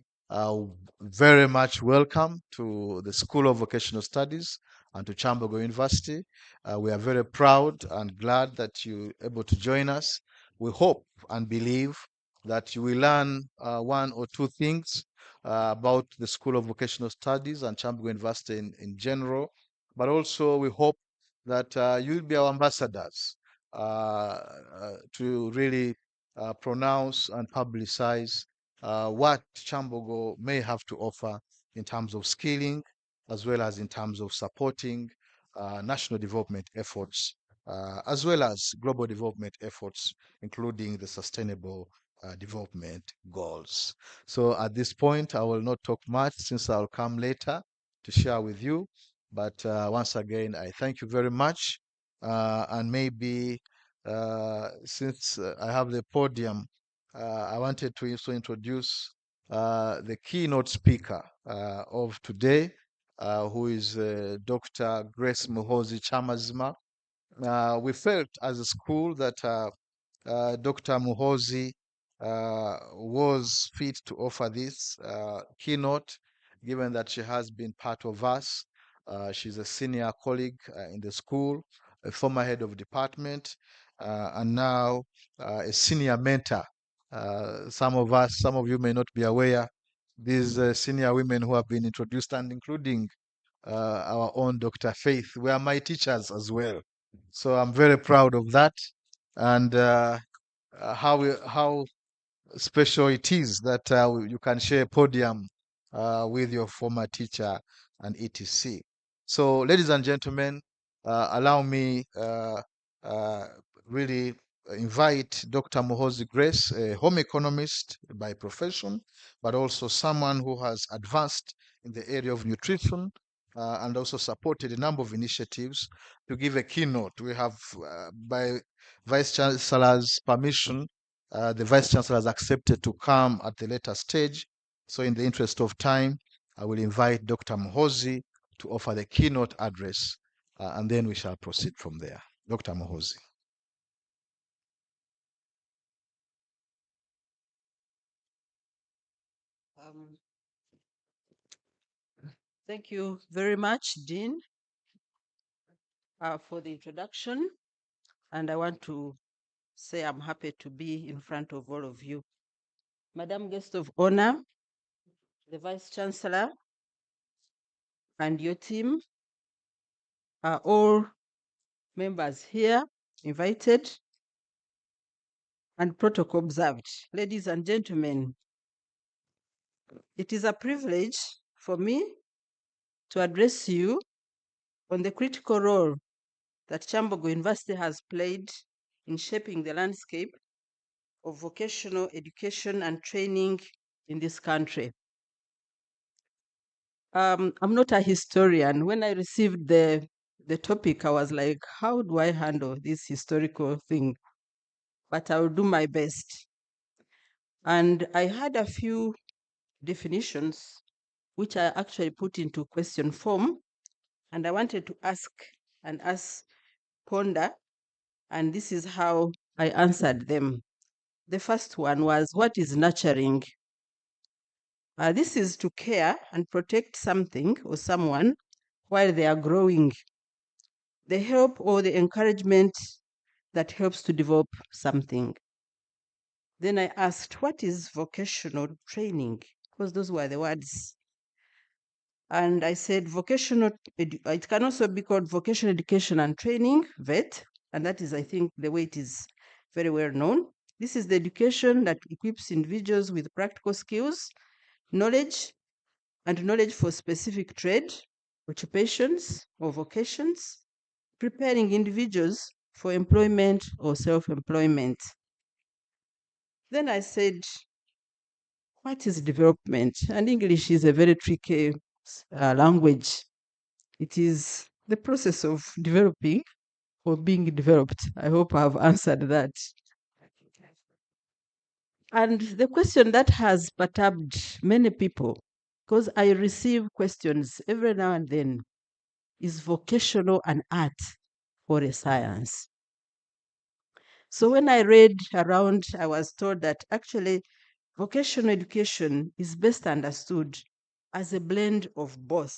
very much welcome to the School of Vocational Studies and to Kyambogo University. We are very proud and glad that you're able to join us. We hope and believe that you will learn one or two things about the School of Vocational Studies and Kyambogo University in general, but also we hope that you'll be our ambassadors to really pronounce and publicize what Kyambogo may have to offer in terms of skilling, as well as in terms of supporting national development efforts, as well as global development efforts, including the sustainable development goals. So at this point, I will not talk much since I'll come later to share with you. But once again, I thank you very much. And maybe since I have the podium, I wanted to also introduce the keynote speaker of today, who is Dr. Grace Muhozi Chamazima. We felt as a school that Dr. Muhozi was fit to offer this keynote, given that she has been part of us. She's a senior colleague in the school, a former head of department, and now a senior mentor. Some of you may not be aware, these senior women who have been introduced, and including our own Dr. Faith, were my teachers as well. So I'm very proud of that, and how special it is that you can share a podium with your former teacher and etc. So, ladies and gentlemen, allow me uh, really invite Dr. Muhozi Grace, a home economist by profession, but also someone who has advanced in the area of nutrition and also supported a number of initiatives to give a keynote. We have, by Vice Chancellor's permission, the Vice Chancellor has accepted to come at the later stage. So in the interest of time, I will invite Dr. Muhozi to offer the keynote address, and then we shall proceed from there. Dr. Muhozi. Thank you very much, Dean, for the introduction. And I want to say I'm happy to be in front of all of you. Madam Guest of Honor, the Vice Chancellor, and your team are all members here invited and protocol observed. Ladies and gentlemen, it is a privilege for me to address you on the critical role that Kyambogo University has played in shaping the landscape of vocational education and training in this country. I'm not a historian. When I received the topic, I was like, how do I handle this historical thing? But I will do my best. And I had a few definitions, which I actually put into question form. And I wanted to ask and ponder, and this is how I answered them. The first one was, what is nurturing? This is to care and protect something or someone while they are growing. The help or the encouragement that helps to develop something. Then I asked, what is vocational training? Because those were the words. And I said, it can also be called vocational education and training, VET. And that is, I think, the way it is very well known. This is the education that equips individuals with practical skills, knowledge, and knowledge for specific trade, occupations, or vocations, preparing individuals for employment or self-employment. Then I said, what is development? And English is a very tricky language. It is the process of developing or being developed. I hope I've answered that. And the question that has perturbed many people, because I receive questions every now and then, is vocational an art or a science? So when I read around, I was told that actually vocational education is best understood as a blend of both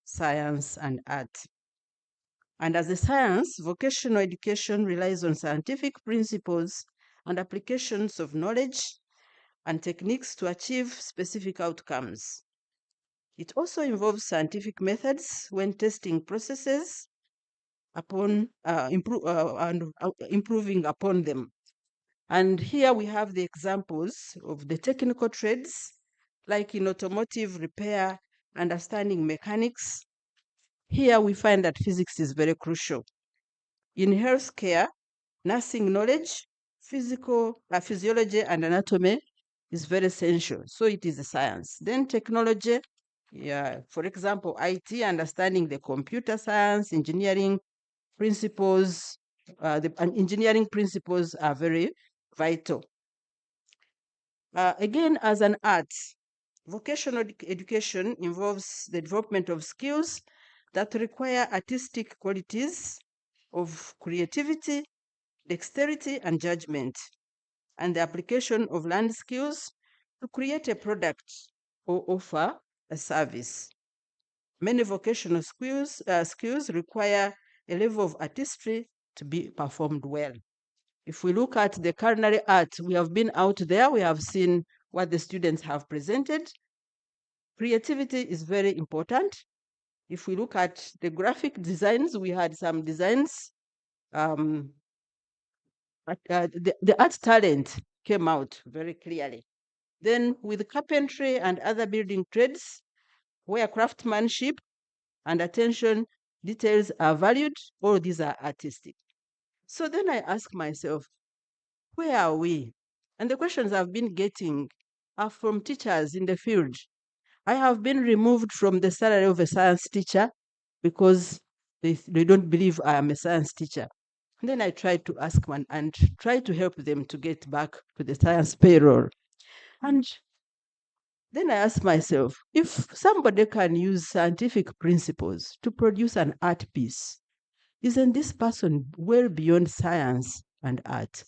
science and art. And as a science, vocational education relies on scientific principles and applications of knowledge and techniques to achieve specific outcomes. It also involves scientific methods when testing processes upon improving upon them. And here we have the examples of the technical trades, like in automotive repair, understanding mechanics. Here we find that physics is very crucial. In healthcare, nursing knowledge, physiology and anatomy is very essential. So it is a science. Then technology, for example, IT, understanding the computer science, engineering principles, and engineering principles are very vital. Again, as an art, vocational education involves the development of skills that require artistic qualities of creativity, dexterity, and judgment, and the application of learned skills to create a product or offer a service. Many vocational skills require a level of artistry to be performed well. If we look at the culinary art, we have been out there, we have seen what the students have presented. Creativity is very important. If we look at the graphic designs, we had some designs. The art talent came out very clearly. Then with carpentry and other building trades, where craftsmanship and attention details are valued, all these are artistic. So then I ask myself, where are we? And the questions I've been getting are from teachers in the field. I have been removed from the salary of a science teacher because they don't believe I am a science teacher. And then I try to ask one and try to help them to get back to the science payroll. And then I ask myself, if somebody can use scientific principles to produce an art piece, isn't this person well beyond science and art?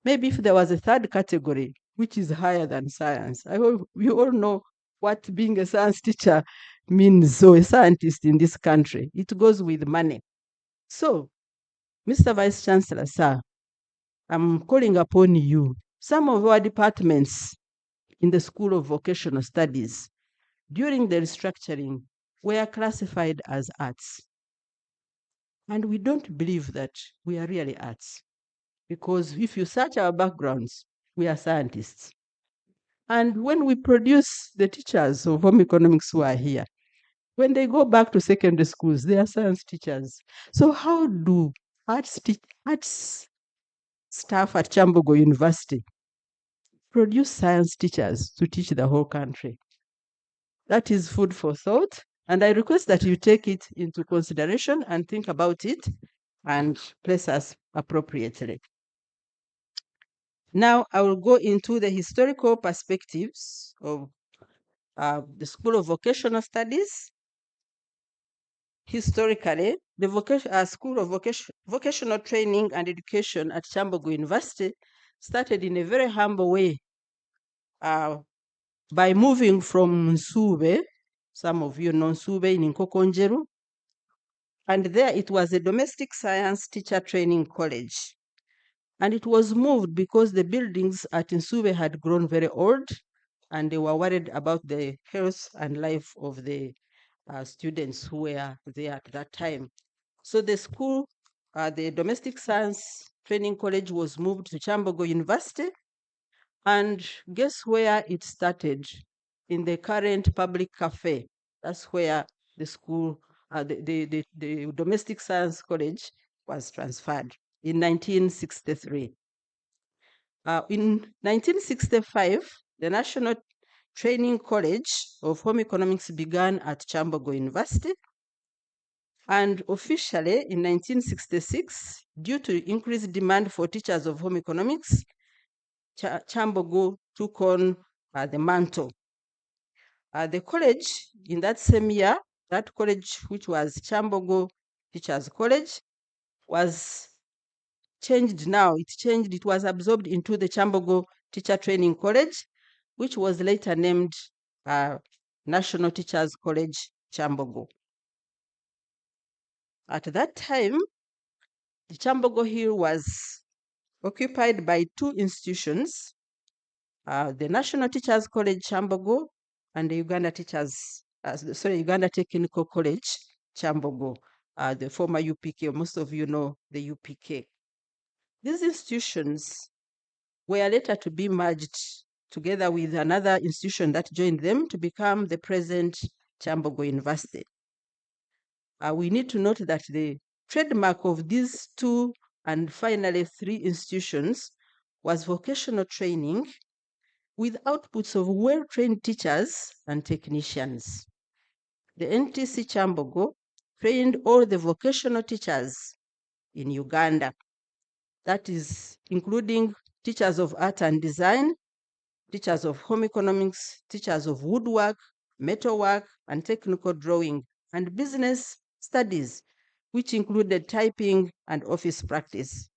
Maybe if there was a third category, which is higher than science, I hope we all know what being a science teacher means, so a scientist in this country. It goes with money. So, Mr. Vice Chancellor, sir, I'm calling upon you. Some of our departments in the School of Vocational Studies during the restructuring were classified as arts. And we don't believe that we are really arts. Because if you search our backgrounds, we are scientists. And when we produce the teachers of home economics who are here, when they go back to secondary schools, they are science teachers. So how do arts staff at Kyambogo University produce science teachers to teach the whole country? That is food for thought. And I request that you take it into consideration and think about it and place us appropriately. Now I will go into the historical perspectives of the School of Vocational Studies. Historically, the School of Vocational Training and Education at Kyambogo University started in a very humble way by moving from Nsube, some of you know Nsube in Nkokonjeru, and there it was a domestic science teacher training college. And it was moved because the buildings at Nsube had grown very old and they were worried about the health and life of the students who were there at that time. So the school, the domestic science training college was moved to Kyambogo University. And guess where it started? In the current public cafe. That's where the school, the domestic science college was transferred in 1963. In 1965, the National Training College of Home Economics began at Kyambogo University. And officially in 1966, due to increased demand for teachers of home economics, Kyambogo took on the mantle. The college in that same year, that college, which was Kyambogo Teachers College, was changed now. It changed, it was absorbed into the Kyambogo Teacher Training College, which was later named National Teachers College, Kyambogo. At that time, the Kyambogo Hill was occupied by two institutions, the National Teachers College, Kyambogo, and the Uganda Uganda Technical College, Kyambogo, the former UPK. Most of you know the UPK. These institutions were later to be merged together with another institution that joined them to become the present Kyambogo University. We need to note that the trademark of these two and finally three institutions was vocational training with outputs of well-trained teachers and technicians. The NTC Kyambogo trained all the vocational teachers in Uganda. That is including teachers of art and design, teachers of home economics, teachers of woodwork, metalwork, and technical drawing, and business studies, which included typing and office practice,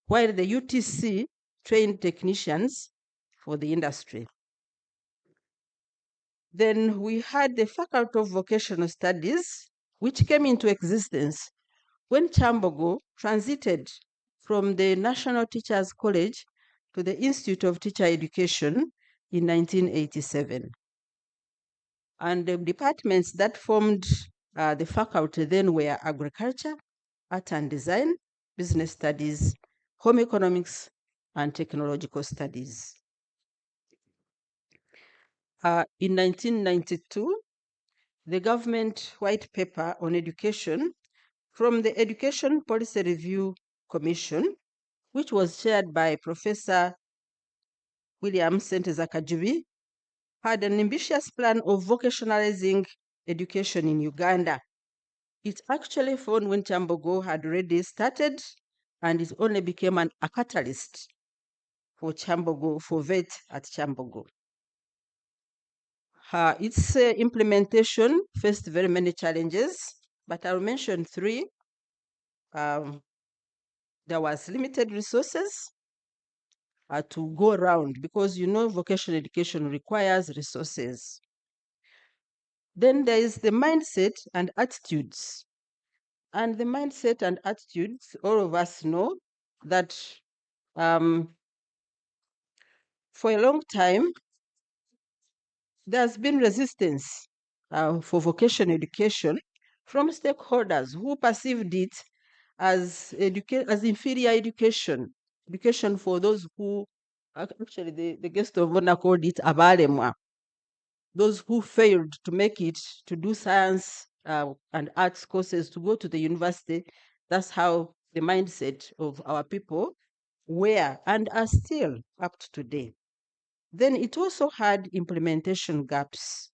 while the UTC trained technicians for the industry. Then we had the Faculty of Vocational Studies, which came into existence when Kyambogo transited from the National Teachers College to the Institute of Teacher Education in 1987. And the departments that formed the faculty then were agriculture, art and design, business studies, home economics, and technological studies. In 1992, the government white paper on education from the Education Policy Review Commission, which was chaired by Professor William Senteza Kajubi, had an ambitious plan of vocationalizing education in Uganda. It actually found when Kyambogo had already started, and it only became a catalyst for Kyambogo, for VET at Kyambogo. Its implementation faced very many challenges, but I'll mention three. There was limited resources to go around because vocational education requires resources. Then there is the mindset and attitudes. And the mindset and attitudes, all of us know that for a long time, there's been resistance for vocational education from stakeholders who perceived it as inferior education for those who, actually the guest of honor called it abalemwa, those who failed to make it to do science and arts courses to go to the university. That's how the mindset of our people were and are still up to today. Then it also had implementation gaps.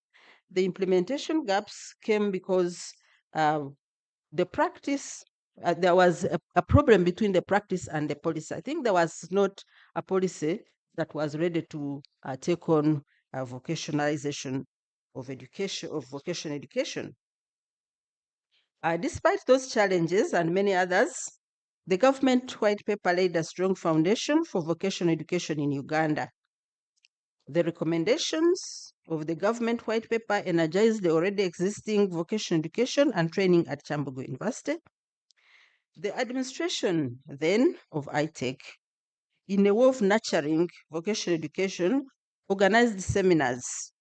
The implementation gaps came because the practice, there was a problem between the practice and the policy. I think there was not a policy that was ready to take on vocationalization of education, of vocational education. Despite those challenges and many others, the government white paper laid a strong foundation for vocational education in Uganda. The recommendations of the government white paper energize the already existing vocational education and training at Kyambogo University. The administration then of ITEC, in a way of nurturing vocational education, organized seminars.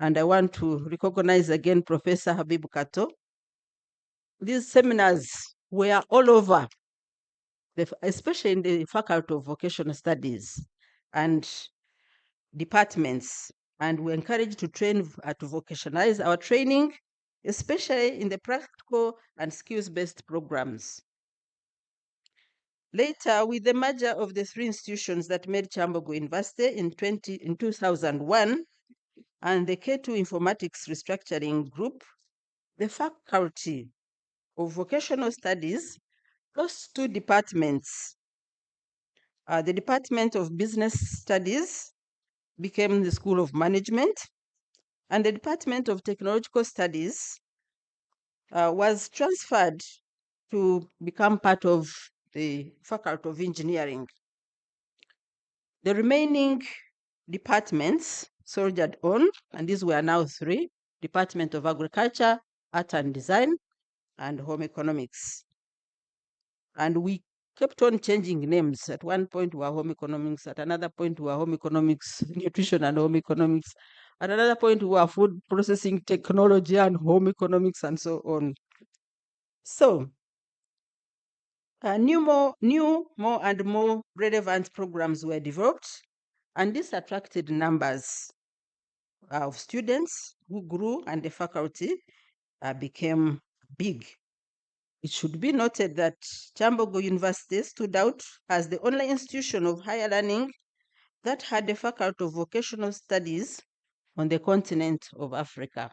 And I want to recognize again Professor Habib Kato. These seminars were all over, especially in the Faculty of Vocational Studies and departments. And we encourage to train, to vocationalize our training, especially in the practical and skills-based programs. Later, with the merger of the three institutions that made Kyambogo University in 2001 and the K2 Informatics Restructuring Group, the Faculty of Vocational Studies lost two departments. The Department of Business Studies became the School of Management, and the Department of Technological Studies was transferred to become part of the Faculty of Engineering. The remaining departments soldiered on, and these were now three: Department of Agriculture, Art and Design, and Home Economics. And we kept on changing names. At one point, we were Home Economics. At another point, we were Home Economics, Nutrition and Home Economics. At another point, we were Food Processing Technology and Home Economics, and so on. So, new, more and more relevant programs were developed, and this attracted numbers of students who grew, and the faculty became big. It should be noted that Kyambogo University stood out as the only institution of higher learning that had a faculty of vocational studies on the continent of Africa.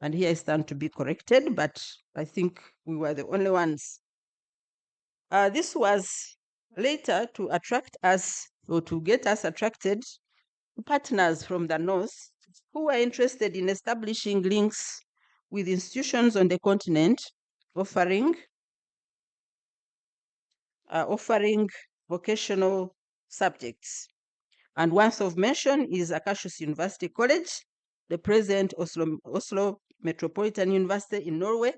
And here I stand to be corrected, but I think we were the only ones. This was later to attract us, or to get us attracted to partners from the North who were interested in establishing links with institutions on the continent offering vocational subjects. And one of mention is Akershus University College, the present Oslo Metropolitan University in Norway,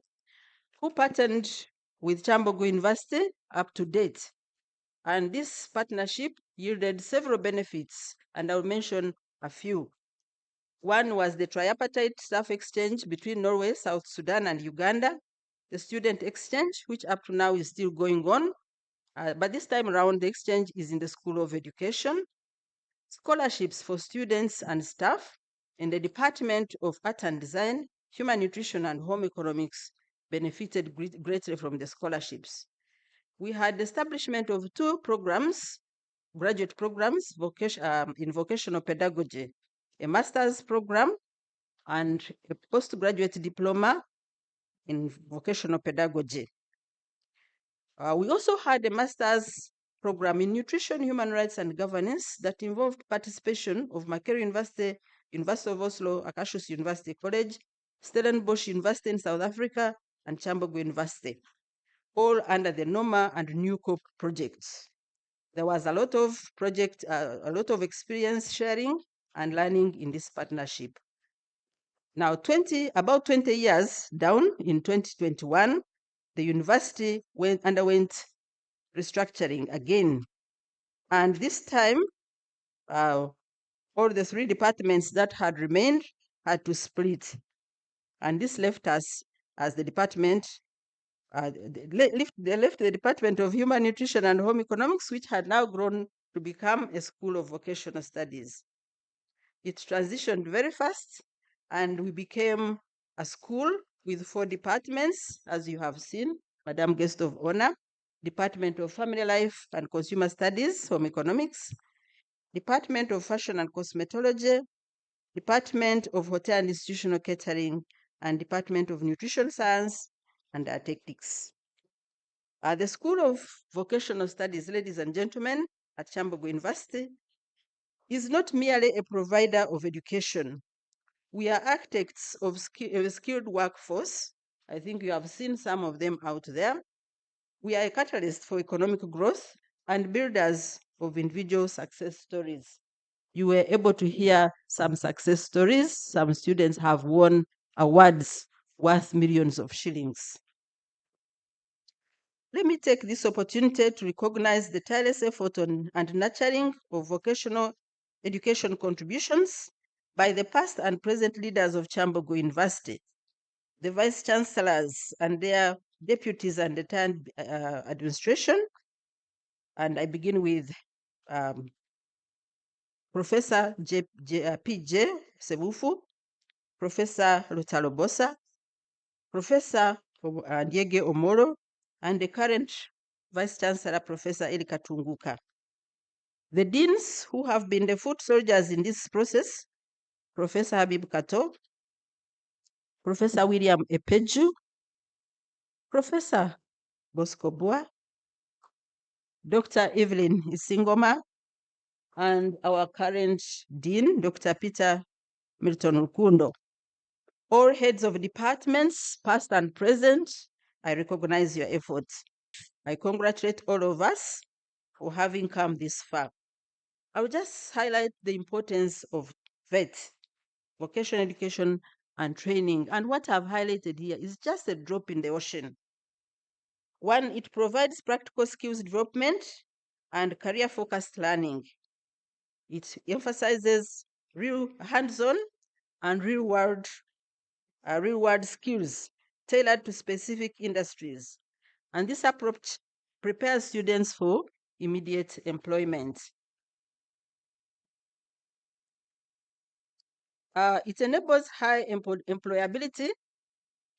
who partnered with Kyambogo University up to date. And this partnership yielded several benefits, and I'll mention a few. One was the tripartite staff exchange between Norway, South Sudan, and Uganda, the student exchange, which up to now is still going on. But this time around, the exchange is in the School of Education. Scholarships for students and staff in the Department of Art and Design, Human Nutrition, and Home Economics benefited greatly from the scholarships. We had the establishment of two programs, graduate programs in vocational pedagogy, a master's program and a postgraduate diploma in vocational pedagogy. We also had a master's program in nutrition, human rights, and governance that involved participation of Makerere University, University of Oslo, Akershus University College, Stellenbosch University in South Africa, and Kyambogo University, all under the NOMA and NUCO projects. There was a lot of experience sharing and learning in this partnership. Now, about 20 years down, in 2021, the university underwent restructuring again. And this time, all the three departments that had remained had to split. And this left us as the department, they left the Department of Human Nutrition and Home Economics, which had now grown to become a School of Vocational Studies. It transitioned very fast, and we became a school with 4 departments, as you have seen, Madam Guest of Honor, Department of Family Life and Consumer Studies, Home Economics, Department of Fashion and Cosmetology, Department of Hotel and Institutional Catering, and Department of Nutrition Science and Dietetics. The School of Vocational Studies, ladies and gentlemen, at Kyambogo University is not merely a provider of education. We are architects of a skilled workforce. I think you have seen some of them out there. We are a catalyst for economic growth and builders of individual success stories. You were able to hear some success stories. Some students have won awards worth millions of shillings. Let me take this opportunity to recognize the tireless effort and nurturing of vocational education contributions by the past and present leaders of Kyambogo University, the vice chancellors and their deputies and the administration. And I begin with Professor P.J. Sebufu, Professor Lutalobosa, Professor Ndiege Omoro, and the current Vice Chancellor, Professor Elika Tunguka. The deans who have been the foot soldiers in this process, Professor Habib Kato, Professor William Epeju, Professor Bosco Bua, Dr. Evelyn Isingoma, and our current Dean, Dr. Peter Milton Rukundo. All heads of departments, past and present, I recognize your efforts. I congratulate all of us for having come this far. I will just highlight the importance of VET, vocational education and training. And what I've highlighted here is just a drop in the ocean. One, it provides practical skills development and career-focused learning. It emphasizes real hands-on and real-world skills tailored to specific industries. And this approach prepares students for immediate employment. It enables high employability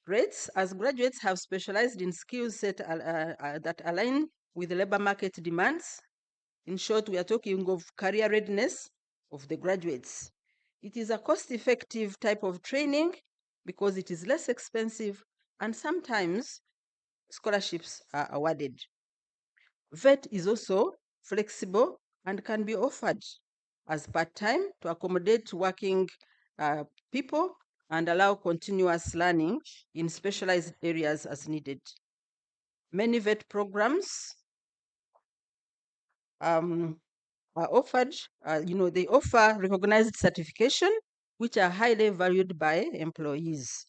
rates as graduates have specialized in skills set that align with the labor market demands. In short, we are talking of career readiness of the graduates. It is a cost-effective type of training because it is less expensive and sometimes scholarships are awarded. VET is also flexible and can be offered as part-time to accommodate working people and allow continuous learning in specialized areas as needed. Many VET programs are offered, they offer recognized certification, which are highly valued by employees.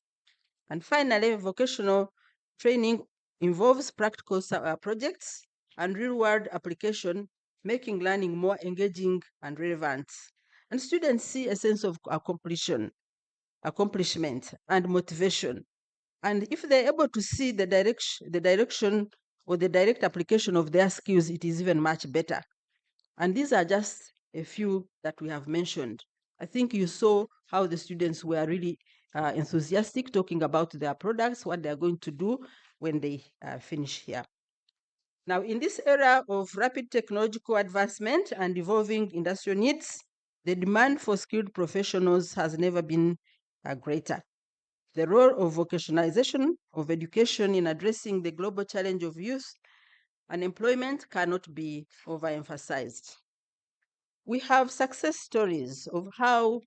And finally, vocational training involves practical projects and real-world application, making learning more engaging and relevant. And students see a sense of accomplishment and motivation. And if they're able to see the direction or the direct application of their skills, it is even much better. And these are just a few that we have mentioned. I think you saw how the students were really enthusiastic talking about their products, what they're going to do when they finish here. Now, in this era of rapid technological advancement and evolving industrial needs, the demand for skilled professionals has never been greater. The role of vocationalization of education in addressing the global challenge of youth unemployment cannot be overemphasized. We have success stories of how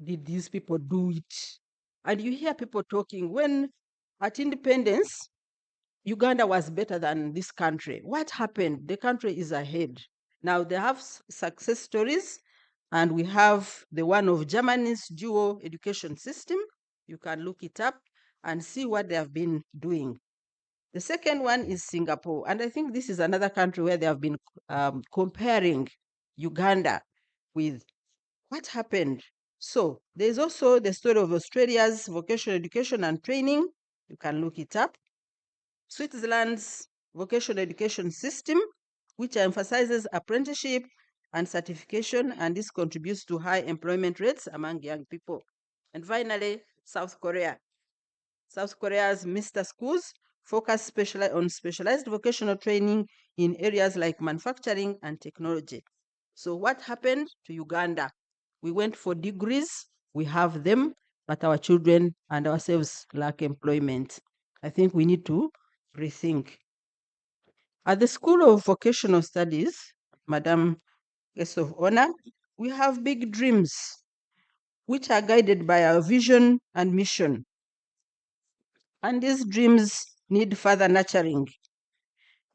did these people do it. And you hear people talking when at independence, Uganda was better than this country. What happened? The country is ahead. Now they have success stories, and we have the one of Germany's dual education system. You can look it up and see what they have been doing. The second one is Singapore. And I think this is another country where they have been comparing Uganda with what happened. So there's also the story of Australia's vocational education and training. You can look it up. Switzerland's vocational education system, which emphasizes apprenticeship and certification, and this contributes to high employment rates among young people. And finally, South Korea. South Korea's Mr. Schools focus on specialized vocational training in areas like manufacturing and technology. So what happened to Uganda? We went for degrees, we have them, but our children and ourselves lack employment. I think we need to rethink. At the School of Vocational Studies, Madam Guest of Honor, we have big dreams, which are guided by our vision and mission. And these dreams need further nurturing.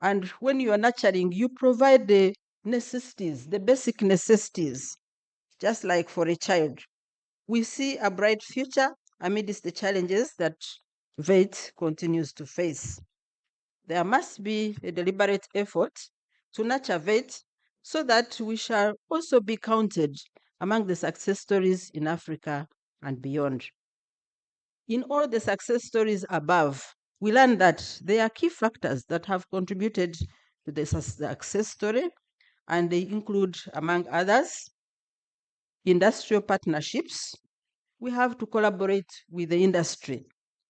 And when you are nurturing, you provide the necessities, the basic necessities. just like for a child. We see a bright future amidst the challenges that VET continues to face. There must be a deliberate effort to nurture VET so that we shall also be counted among the success stories in Africa and beyond. In all the success stories above, we learn that there are key factors that have contributed to the success story, and they include, among others, industrial partnerships. We have to collaborate with the industry.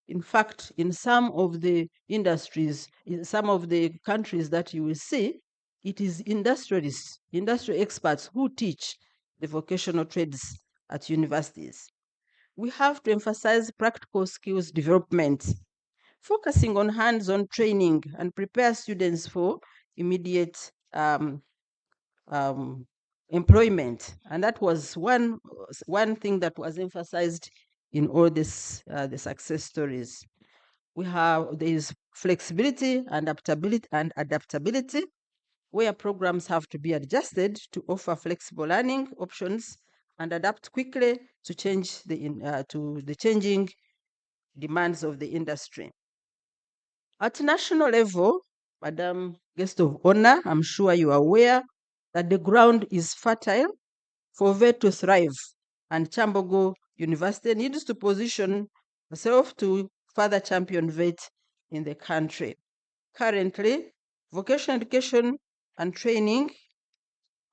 In fact, in some of the industries, in some of the countries that you will see, it is industrialists, industrial experts who teach the vocational trades at universities. We have to emphasize practical skills development, focusing on hands-on training and prepare students for immediate employment. And that was one thing that was emphasized in all this, the success stories. There is flexibility and adaptability, where programs have to be adjusted to offer flexible learning options and adapt quickly to the changing demands of the industry. At national level, Madam Guest of Honor, I'm sure you are aware that the ground is fertile for VET to thrive, and Kyambogo University needs to position herself to further champion VET in the country. Currently, vocational education and training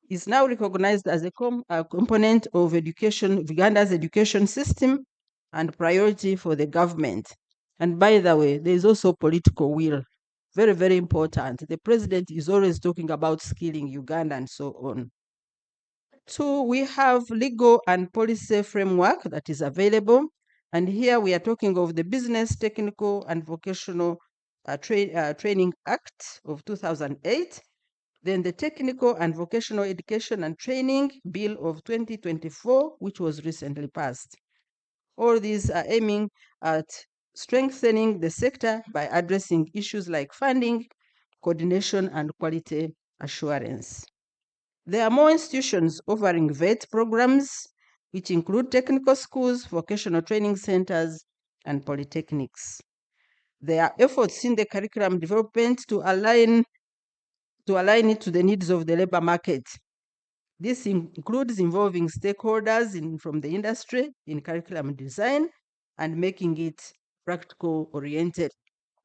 is now recognized as a component of Uganda's education system and priority for the government. And by the way, there is also political will. Very, very important. The president is always talking about skilling Uganda and so on. Two, we have legal and policy framework that is available. And here we are talking of the Business, Technical and Vocational Training Act of 2008, then the Technical and Vocational Education and Training Bill of 2024, which was recently passed. All these are aiming at strengthening the sector by addressing issues like funding, coordination, and quality assurance. There are more institutions offering VET programs, which include technical schools, vocational training centers, and polytechnics. There are efforts in the curriculum development to align it to the needs of the labor market. This includes involving stakeholders from the industry in curriculum design and making it practical oriented.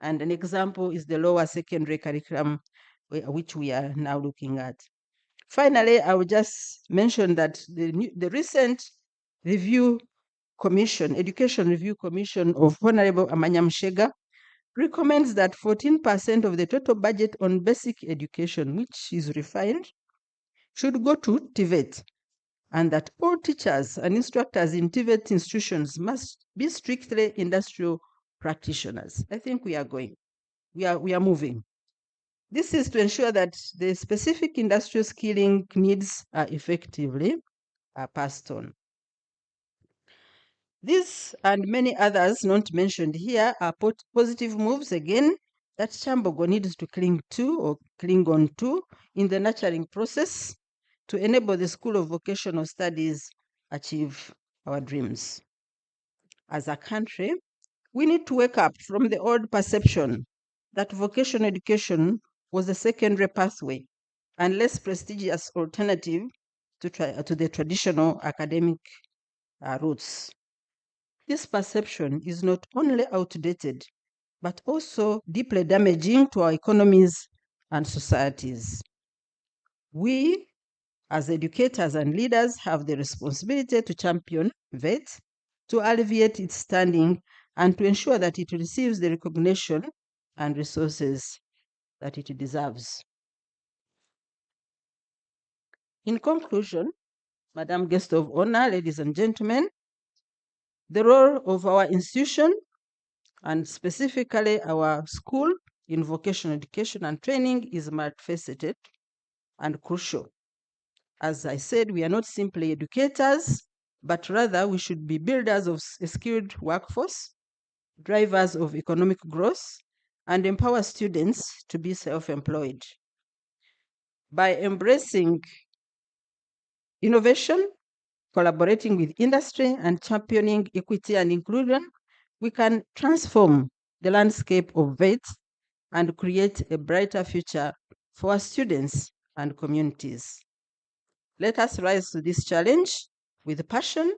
And an example is the lower secondary curriculum, which we are now looking at. Finally, I will just mention that the recent Education Review Commission of Honorable Amanyam Shega recommends that 14% of the total budget on basic education, which is refined, should go to TVET, and that all teachers and instructors in TVET institutions must be strictly industrial practitioners. I think we are moving. This is to ensure that the specific industrial skilling needs are effectively passed on. These and many others not mentioned here are positive moves, again, that Kyambogo needs to cling to or cling on to in the nurturing process to enable the School of Vocational Studies achieve our dreams. As a country, we need to wake up from the old perception that vocational education was a secondary pathway and less prestigious alternative to the traditional academic routes. This perception is not only outdated, but also deeply damaging to our economies and societies. We, as educators and leaders, have the responsibility to champion VET, to alleviate its standing, and to ensure that it receives the recognition and resources that it deserves. In conclusion, Madam Guest of Honor, ladies and gentlemen, the role of our institution, and specifically our school in vocational education and training, is multifaceted and crucial. As I said, we are not simply educators, but rather we should be builders of a skilled workforce, drivers of economic growth, and empower students to be self-employed. By embracing innovation, collaborating with industry and championing equity and inclusion, we can transform the landscape of VET and create a brighter future for our students and communities. Let us rise to this challenge with passion,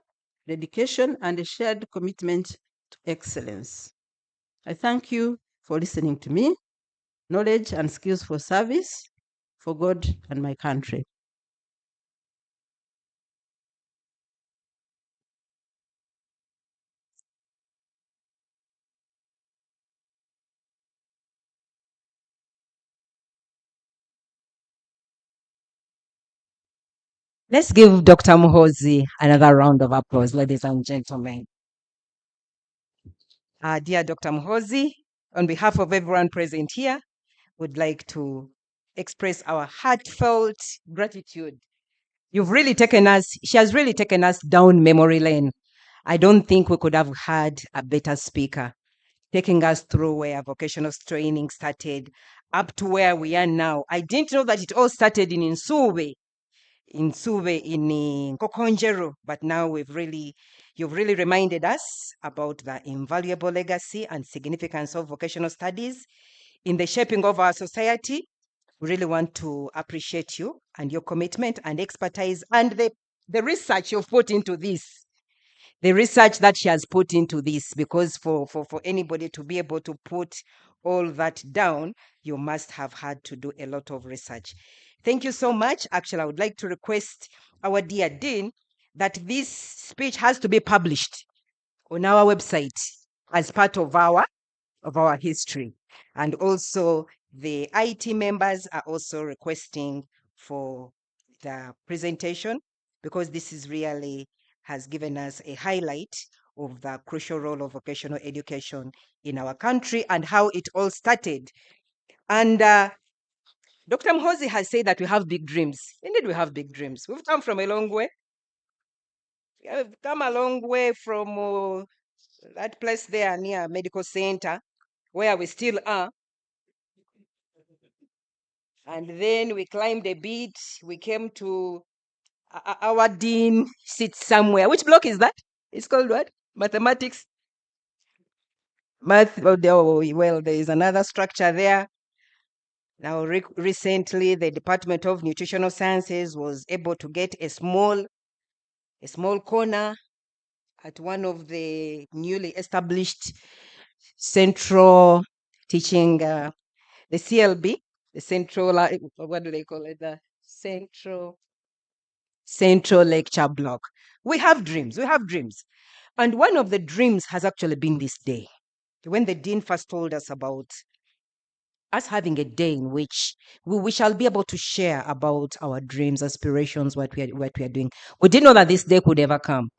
dedication, and a shared commitment to excellence. I thank you for listening to me. Knowledge and skills for service, for God and my country. Let's give Dr. Muhozi another round of applause, ladies and gentlemen. Dear Dr. Muhozi, on behalf of everyone present here, would like to express our heartfelt gratitude. She has really taken us down memory lane. I don't think we could have had a better speaker taking us through where vocational training started up to where we are now. I didn't know that it all started in Nsuve in Kokonjeru, but now you've really reminded us about the invaluable legacy and significance of vocational studies in the shaping of our society. We really want to appreciate you and your commitment and expertise and the research you've put into this. The research that she has put into this, because for anybody to be able to put all that down, you must have had to do a lot of research. Thank you so much. Actually, I would like to request our dear Dean that this speech has to be published on our website as part of our history. And also the IT members are also requesting for the presentation, because this is really has given us a highlight of the crucial role of vocational education in our country and how it all started. And Dr. Mhozi has said that we have big dreams. Indeed, we have big dreams. We've come from a long way. We've come a long way from that place there near Medical Center, where we still are. And then we climbed a bit. We came to our dean sits somewhere. Which block is that? It's called what? Mathematics. Math. Well, there is another structure there. Now, recently, the Department of Nutritional Sciences was able to get a small corner at one of the newly established central teaching, the CLB, the central, what do they call it? The central lecture block. We have dreams. And one of the dreams has actually been this day. When the dean first told us about us having a day in which we shall be able to share about our dreams, aspirations, what we are doing. We didn't know that this day could ever come.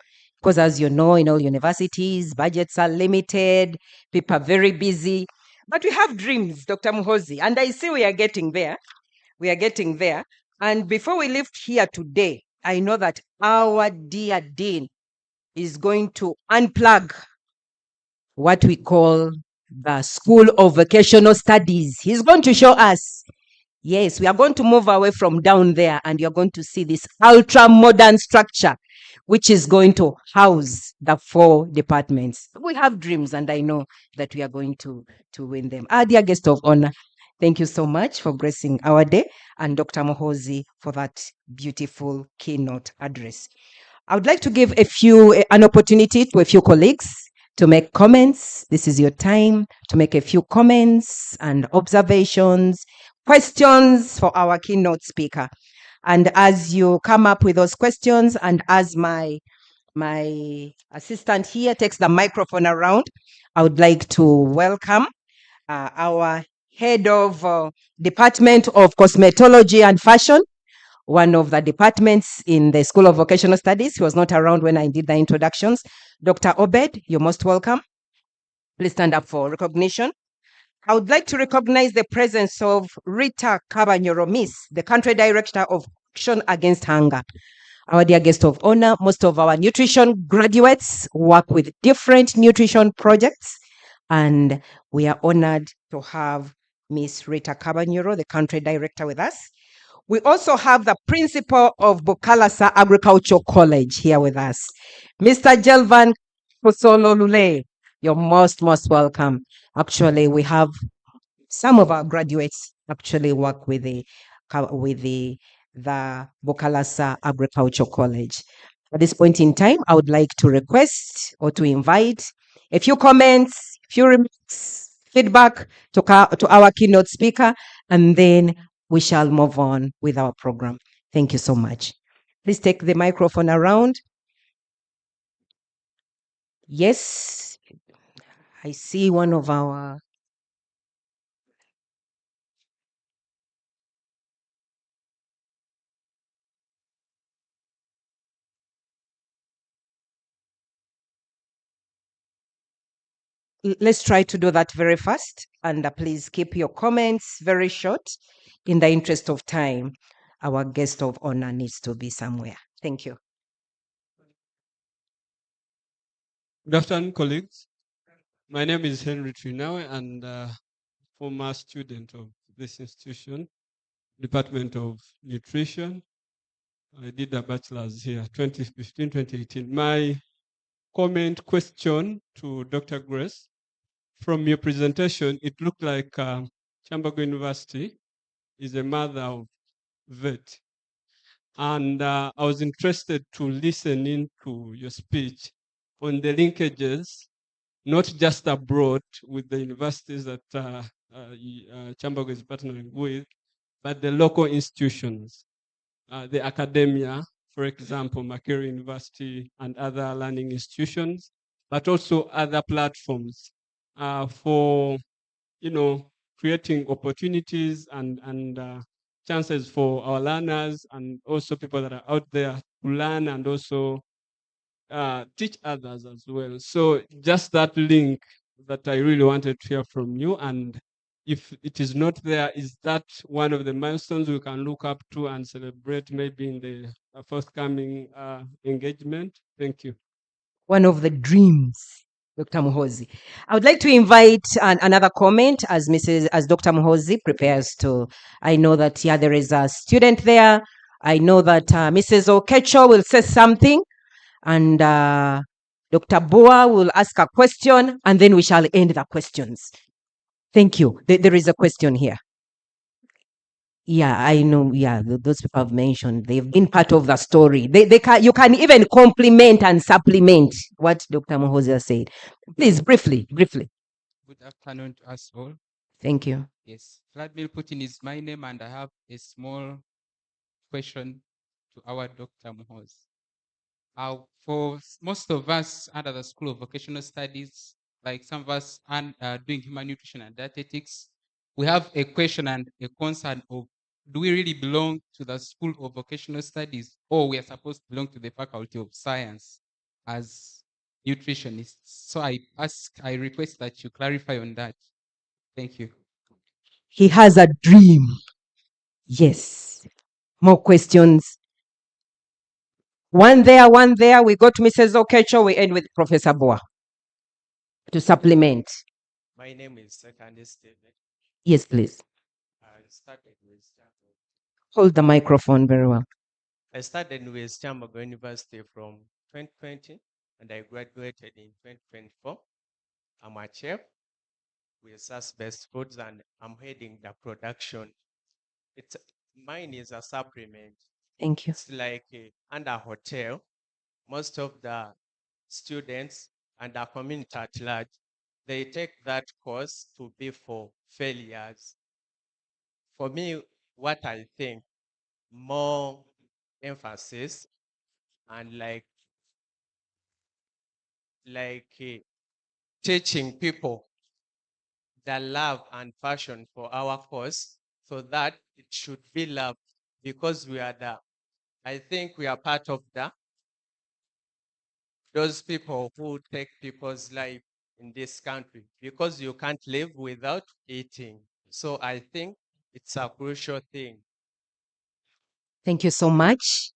Because as you know, in all universities, budgets are limited, people are very busy. But we have dreams, Dr. Muhozi, and I see we are getting there. And before we leave here today, I know that our dear dean is going to unplug what we call the School of Vocational Studies. He's going to show us. Yes, we are going to move away from down there, and you're going to see this ultra modern structure, which is going to house the 4 departments. We have dreams, and I know that we are going to win them. Our dear guest of honor, thank you so much for gracing our day, and Dr. Muhozi for that beautiful keynote address. I would like to give an opportunity to a few colleagues to make comments. This is your time to make a few comments and observations, questions for our keynote speaker. And as you come up with those questions, and as my assistant here takes the microphone around, I would like to welcome our head of Department of Cosmetology and Fashion, one of the departments in the School of Vocational Studies. He was not around when I did the introductions. Dr. Obed, you're most welcome. Please stand up for recognition. I would like to recognize the presence of Rita Kabanyoro Miss, the Country Director of Action Against Hunger. Our dear guest of honor, most of our nutrition graduates work with different nutrition projects, and we are honored to have Miss Rita Kabanyoro, the Country Director, with us. We also have the principal of Bokalasa Agricultural College here with us, Mr. Jelvan Kosololule. You're most welcome. Actually, we have some of our graduates actually work with the Bokalasa Agricultural College. At this point in time, I would like to request or to invite a few comments, few remarks, feedback to our keynote speaker, and then we shall move on with our program. Thank you so much. Please take the microphone around. Yes, I see one of our let's try to do that very fast. And please keep your comments very short in the interest of time. Our guest of honor needs to be somewhere. Thank you. Good afternoon, colleagues. My name is Henry Trinawe, and former student of this institution, Department of Nutrition. I did a bachelor's here, 2015, 2018. My comment question to Dr. Grace, from your presentation, it looked like Kyambogo University is a mother of vet. And I was interested to listen into your speech on the linkages, not just abroad with the universities that Kyambogo is partnering with, but the local institutions, the academia, for example, Makerere University and other learning institutions, but also other platforms for, creating opportunities and chances for our learners and also people that are out there to learn and also teach others as well. So just that link that I really wanted to hear from you. And if it is not there, is that one of the milestones we can look up to and celebrate maybe in the forthcoming engagement? Thank you. One of the dreams, Dr. Muhozi. I would like to invite another comment as Dr. Muhozi prepares to. I know that there is a student there. I know that Mrs. Okecho will say something, and Dr. Bua will ask a question, and then we shall end the questions. Thank you. There is a question here. Yeah, I know. Yeah, those people have mentioned they've been part of the story. You can even complement and supplement what Dr. Mohoza said. Please, briefly. Good afternoon to us all. Thank you. Yes, Vladimir Putin is my name, and I have a small question to our Dr. Mohoz. For most of us under the School of Vocational Studies, like some of us doing human nutrition and dietetics, we have a question and a concern of, do we really belong to the School of Vocational Studies, or we are supposed to belong to the Faculty of Science as nutritionists? So I request that you clarify on that. Thank you. He has a dream. Yes. More questions? One there. We go to Mrs. Okecho. We end with Professor Boa to supplement. My name is Secondary David. Yes, please. I started with Hold the microphone very well. I started with Kyambogo University from 2020, and I graduated in 2024. I'm a chef with SAS-based foods, and I'm heading the production. Mine is a supplement. Thank you. It's like under hotel. Most of the students and the community at large, they take that course to be for failures. For me, what I think, more emphasis and like teaching people the love and passion for our cause, so that it should be loved, because I think we are part of those people who take people's life in this country, because you can't live without eating. So I think it's a crucial thing. Thank you so much.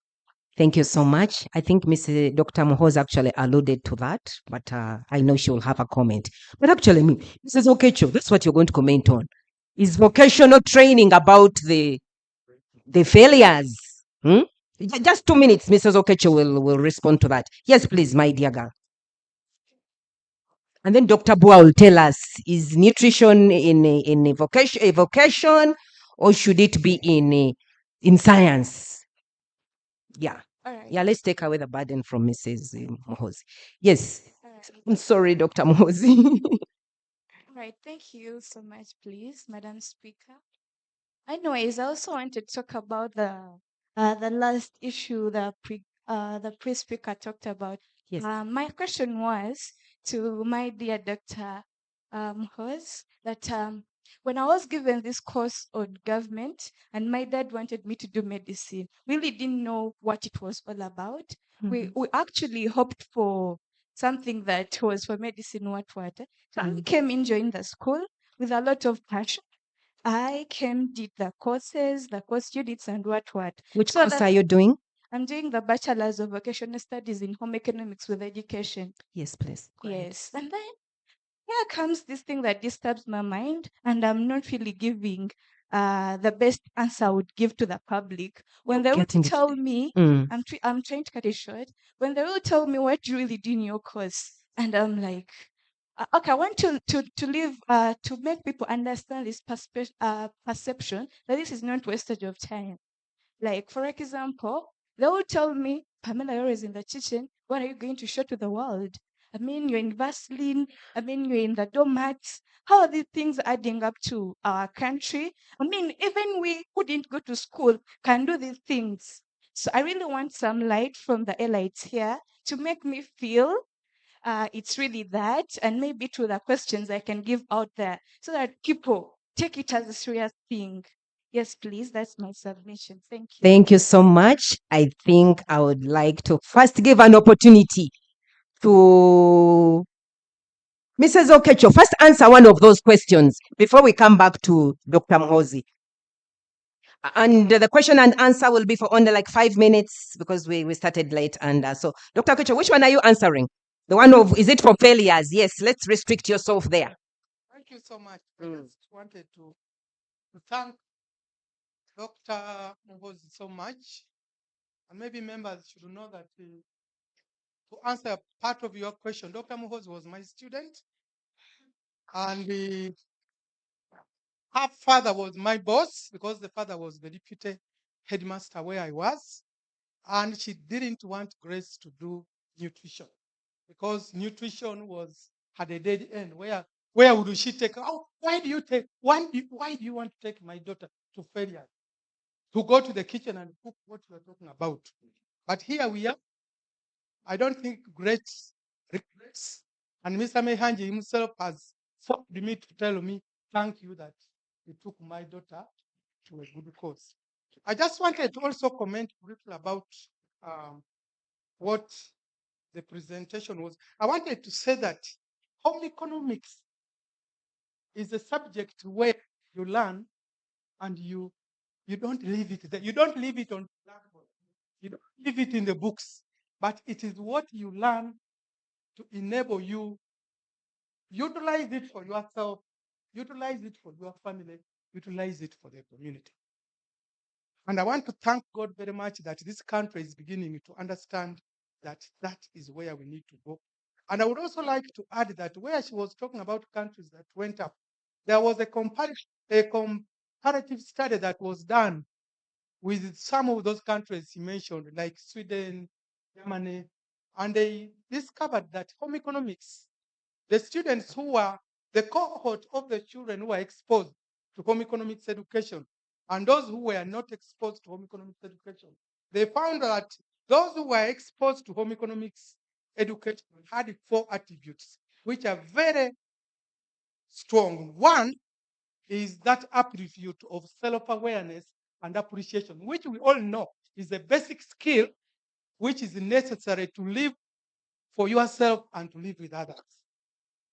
Thank you so much. I think Dr. Mohoz actually alluded to that, but I know she will have a comment. But actually, Mrs. Okecho, that's what you're going to comment on. Is vocational training about the The failures. Just 2 minutes, Mrs. Okecho will respond to that. Yes, please, my dear girl. And then Dr. Bua will tell us, is nutrition in a vocation or should it be in science? Yeah. All right. Yeah, let's take away the burden from Mrs. Mohozi. Yes. All right. I'm sorry, Dr. Mohozi. All right. Thank you so much, please, Madam Speaker. Anyways, I also want to talk about the last issue the pre-speaker talked about. Yes. My question was to my dear Dr. Hos that when I was given this course on government and my dad wanted me to do medicine, really didn't know what it was all about. We actually hoped for something that was for medicine, what. So I came in, joined the school with a lot of passion. I came, did the courses, the course units, and what. Which So course that are you doing? I'm doing the Bachelor's of Vocational Studies in Home Economics with Education. Yes, please. Go ahead. Yes. And then here comes this thing that disturbs my mind, and I'm not really giving the best answer I would give to the public. When they will Getting it. tell me, Mm. I'm trying to cut it short. When they will tell me what you really do in your course, and I'm like, okay, I want to live to make people understand this perception that this is not wastage of time. Like, for example, they will tell me, Pamela, you're always in the kitchen. What are you going to show to the world? I mean, you're in Vaseline. I mean, you're in the doormats. How are these things adding up to our country? I mean, even we who didn't go to school can do these things. So I really want some light from the elites here to make me feel it's really that, and maybe to the questions I can give out there so that people take it as a serious thing. Yes, please. That's my submission. Thank you. Thank you so much. I think I would like to first give an opportunity to Mrs. Okecho. First answer one of those questions before we come back to Dr. Mhozi. And the question and answer will be for only like 5 minutes because we started late. And so, Dr. Okecho, which one are you answering? The one of, is it for failures? Yes, let's restrict yourself there. Thank you so much. I just wanted to thank Dr. Mhozi so much. And maybe members should know that to answer part of your question, Dr. Mhozi was my student. And her father was my boss because the father was the deputy headmaster where I was. And she didn't want Grace to do nutrition because nutrition had a dead end. Where would she take? Oh, why do you want to take my daughter to failure? To go to the kitchen and cook what you are talking about. But here we are. I don't think Grace regrets. And Mr. Mehanji himself has forced me to tell me, thank you that you took my daughter to a good cause. I just wanted to also comment briefly about what the presentation was. I wanted to say that home economics is a subject where you learn and you don't leave it there. You don't leave it on blackboard. You don't leave it in the books. But it is what you learn to enable you utilize it for yourself, utilize it for your family, utilize it for the community. And I want to thank God very much that this country is beginning to understand that that is where we need to go. And I would also like to add that where she was talking about countries that went up, there was a comparative study that was done with some of those countries he mentioned, like Sweden, Germany, and they discovered that home economics, the students who were the cohort of the children who were exposed to home economics education and those who were not exposed to home economics education, they found that those who were exposed to home economics education had 4 attributes, which are very strong. One is that aptitude of self-awareness and appreciation, which we all know is a basic skill which is necessary to live for yourself and to live with others.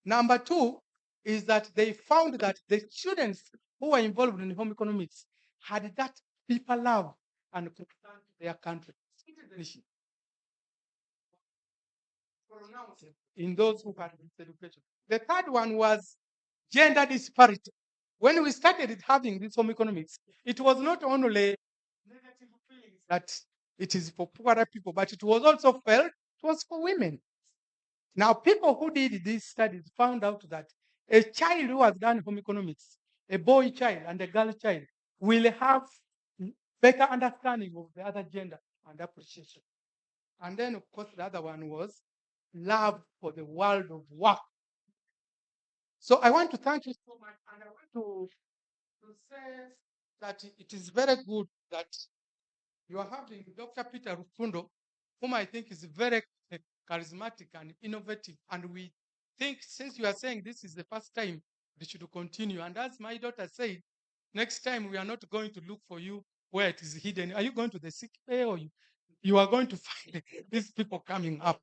Number 2 is that they found that the students who were involved in home economics had that people love and concern to their country. In those who had this education. The third one was gender disparity. When we started having this home economics, it was not only that it is for poorer people, but it was also felt it was for women. Now, people who did these studies found out that a child who has done home economics, a boy child and a girl child, will have better understanding of the other gender and appreciation. And then, of course, the other one was love for the world of work. So I want to thank you so much, and I want to say that it is very good that you are having Dr. Peter Rufundo, whom I think is very charismatic and innovative. And we think, since you are saying this is the first time, we should continue. And as my daughter said, next time we are not going to look for you where it is hidden. Are you going to the sick bay, or you are going to find these people coming up?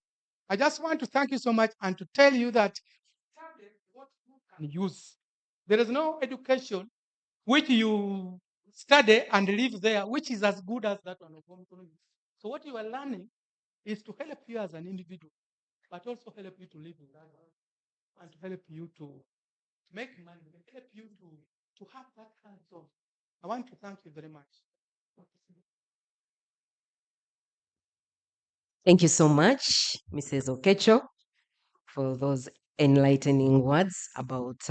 I just want to thank you so much and to tell you that study what you can use. There is no education which you study and live there, which is as good as that one of home economics. So what you are learning is to help you as an individual, but also help you to live in that world and to help you to make money, help you to have that hands-on. I want to thank you very much. Thank you so much, Mrs. Okecho, for those enlightening words about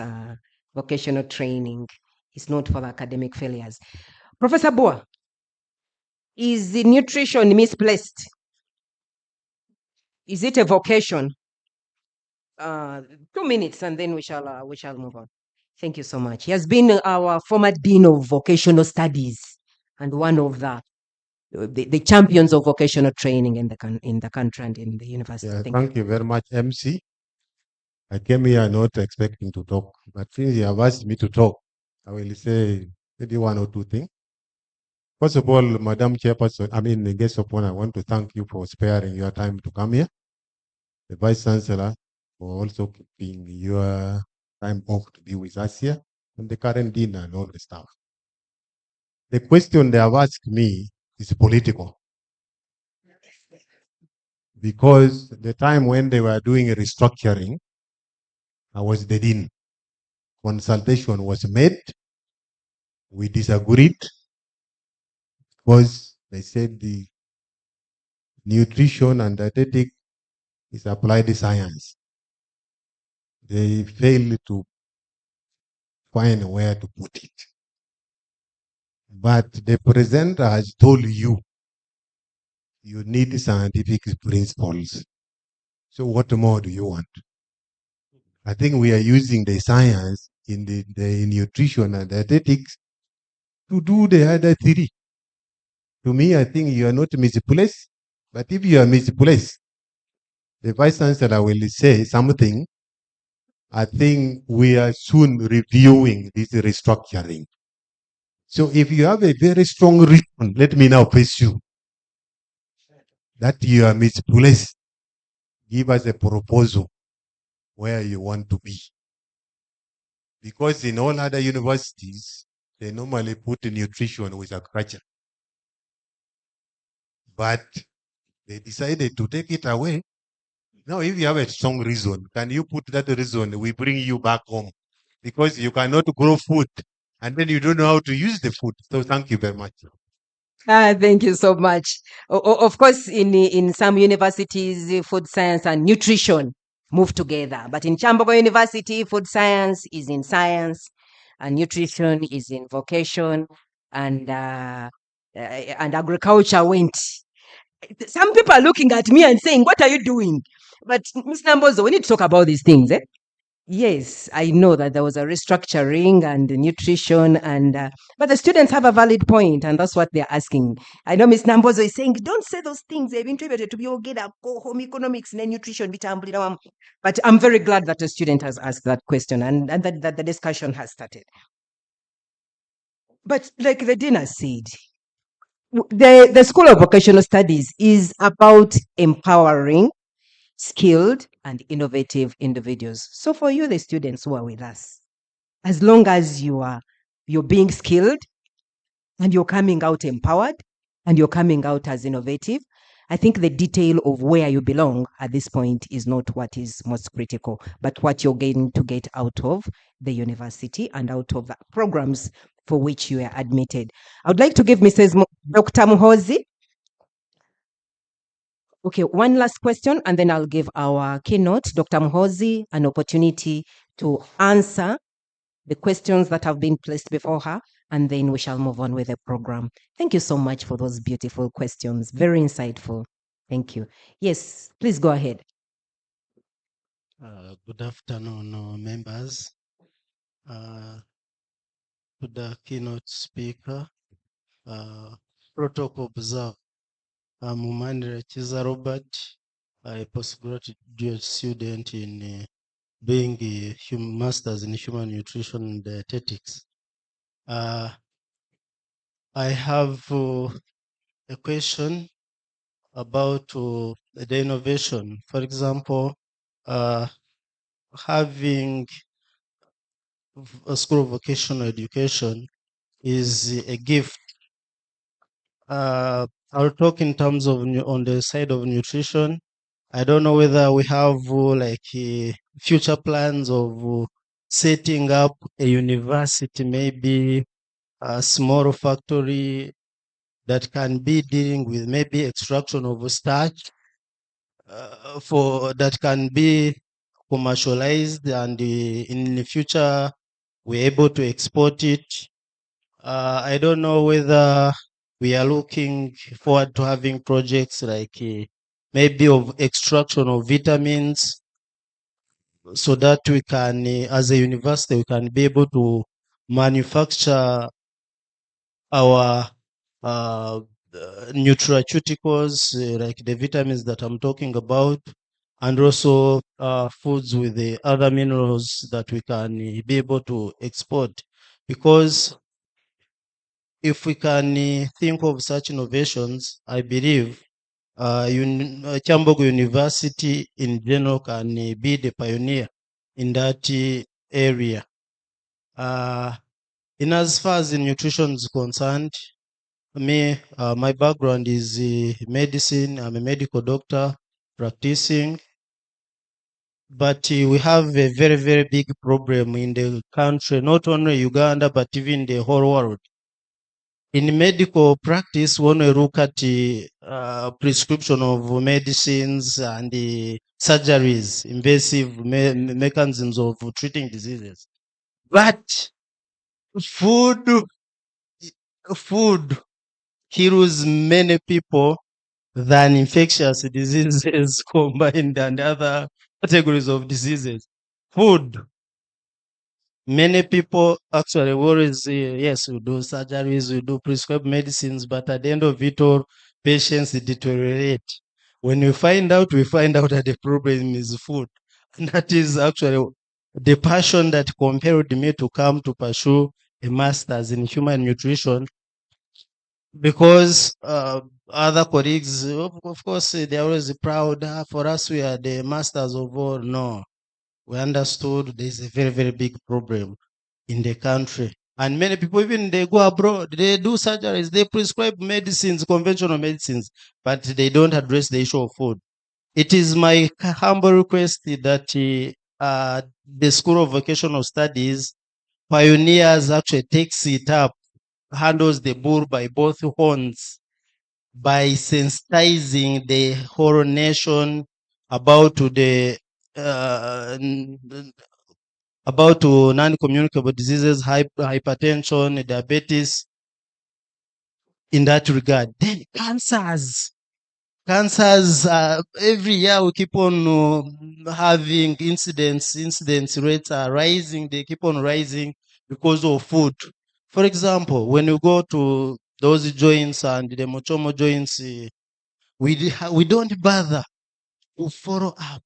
vocational training. It's not for academic failures. Professor Boa, is the nutrition misplaced? Is it a vocation? 2 minutes, and then we shall move on. Thank you so much. He has been our former dean of vocational studies and one of the champions of vocational training in the country and in the university. Yeah, Thank you very much, MC. I came here not expecting to talk, but since you have asked me to talk, I will say maybe one or two things. First of all, Madam Chairperson, the guest of honor, I want to thank you for sparing your time to come here. The Vice Chancellor for also keeping your time off to be with us here, and the current Dean and all the staff. The question they have asked me is political. Because the time when they were doing a restructuring, I was the Dean. Consultation was made. We disagreed because they said the nutrition and dietetics is applied science. They failed to find where to put it. But the presenter has told you, you need scientific principles. So what more do you want? I think we are using the science in the nutrition and dietetics to do the other three. To me, I think you are not misplaced. But if you are misplaced, the Vice Chancellor will say something. I think we are soon reviewing this restructuring. So if you have a very strong reason, let me now face you that you are misplaced. Give us a proposal where you want to be. Because in all other universities, they normally put nutrition with agriculture. But they decided to take it away. Now, if you have a strong reason, can you put that reason? We bring you back home because you cannot grow food and then you don't know how to use the food. So thank you very much. Thank you so much. Of course, in some universities, food science and nutrition move together. But in Kyambogo University, food science is in science, and nutrition is in vocation, and agriculture went. Some people are looking at me and saying, "What are you doing?" But Ms. Nambozo, we need to talk about these things. Yes, I know that there was a restructuring and nutrition, but the students have a valid point, and that's what they're asking. I know Ms. Nambozo is saying, don't say those things. They've been to be all get up, home economics and nutrition. But I'm very glad that a student has asked that question and that the discussion has started. But like the dean has said, the School of Vocational Studies is about empowering skilled and innovative individuals. So for you, the students who are with us, as long as you're being skilled and you're coming out empowered and you're coming out as innovative, I think the detail of where you belong at this point is not what is most critical, but what you're going to get out of the university and out of the programs for which you are admitted. I would like to give Dr. Muhozi Okay, one last question, and then I'll give our keynote, Dr. Muhozi, an opportunity to answer the questions that have been placed before her, and then we shall move on with the program. Thank you so much for those beautiful questions. Very insightful. Thank you. Yes, please go ahead. Good afternoon, members. To the keynote speaker, protocol observe. I'm Umanire Chiza Robert, a postgraduate student in doing a master's in human nutrition and dietetics. I have a question about the innovation. For example, having a school of vocational education is a gift. I'll talk in terms of on the side of nutrition. I don't know whether we have future plans of setting up a university, maybe a small factory that can be dealing with maybe extraction of starch for that can be commercialized, and in the future we're able to export it. I don't know whether we are looking forward to having projects like maybe of extraction of vitamins, so that we can, as a university, we can be able to manufacture our uh, nutraceuticals, like the vitamins that I'm talking about, and also foods with the other minerals that we can be able to export. Because if we can think of such innovations, I believe Kyambogo University in general can be the pioneer in that area. In as far as the nutrition is concerned, my background is medicine. I'm a medical doctor practicing, but we have a very, very big problem in the country, not only Uganda, but even the whole world. In medical practice, when we look at the prescription of medicines and the surgeries, invasive mechanisms of treating diseases, but food kills many people than infectious diseases combined and other categories of diseases. Food. Many people actually always say, yes, we do surgeries, we do prescribe medicines, but at the end of it all, patients deteriorate. When we find out that the problem is food. And that is actually the passion that compelled me to come to pursue a master's in human nutrition, because other colleagues, of course, they're always proud. For us, we are the masters of all. No, we understood there's a very, very big problem in the country. And many people, even they go abroad, they do surgeries, they prescribe medicines, conventional medicines, but they don't address the issue of food. It is my humble request that the School of Vocational Studies pioneers actually takes it up, handles the bull by both horns, by sensitizing the whole nation about the about non-communicable diseases, hypertension, diabetes, in that regard. Then cancers. Cancers, every year we keep on having incidents. Incidence rates are rising. They keep on rising because of food. For example, when you go to those joints and the mochomo joints, we don't bother to follow up.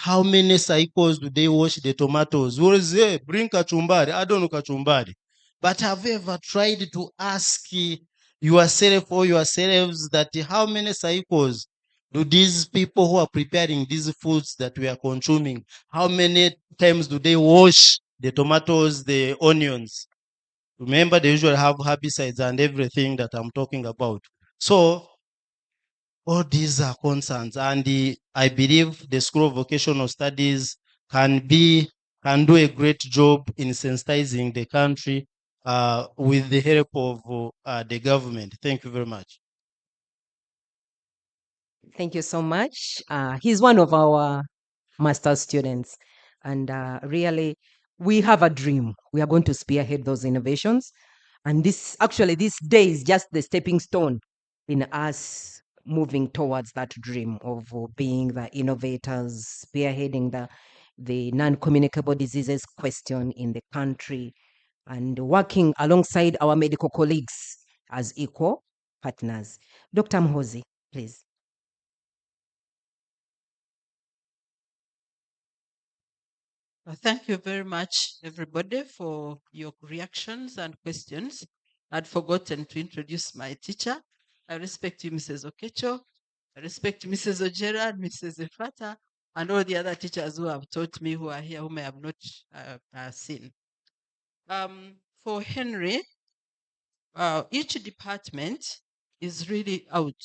How many cycles do they wash the tomatoes? What is it? Bring kachumbari. I don't know kachumbari. But have you ever tried to ask yourself or yourselves that how many cycles do these people who are preparing these foods that we are consuming, how many times do they wash the tomatoes, the onions? Remember, they usually have herbicides and everything that I'm talking about. So all these are concerns, and I believe the School of Vocational Studies can do a great job in sensitizing the country with the help of the government. Thank you very much. Thank you so much. He's one of our master's students. And really, we have a dream. We are going to spearhead those innovations. And this day is just the stepping stone in us moving towards that dream of being the innovators, spearheading the non-communicable diseases question in the country, and working alongside our medical colleagues as equal partners. Dr. Mhozi, please. Thank you very much, everybody, for your reactions and questions. I'd forgotten to introduce my teacher. I respect you, Mrs. Okecho. I respect Mrs. Ojera, Mrs. Efata, and all the other teachers who have taught me who are here, whom I have not seen. For Henry, each department is really out.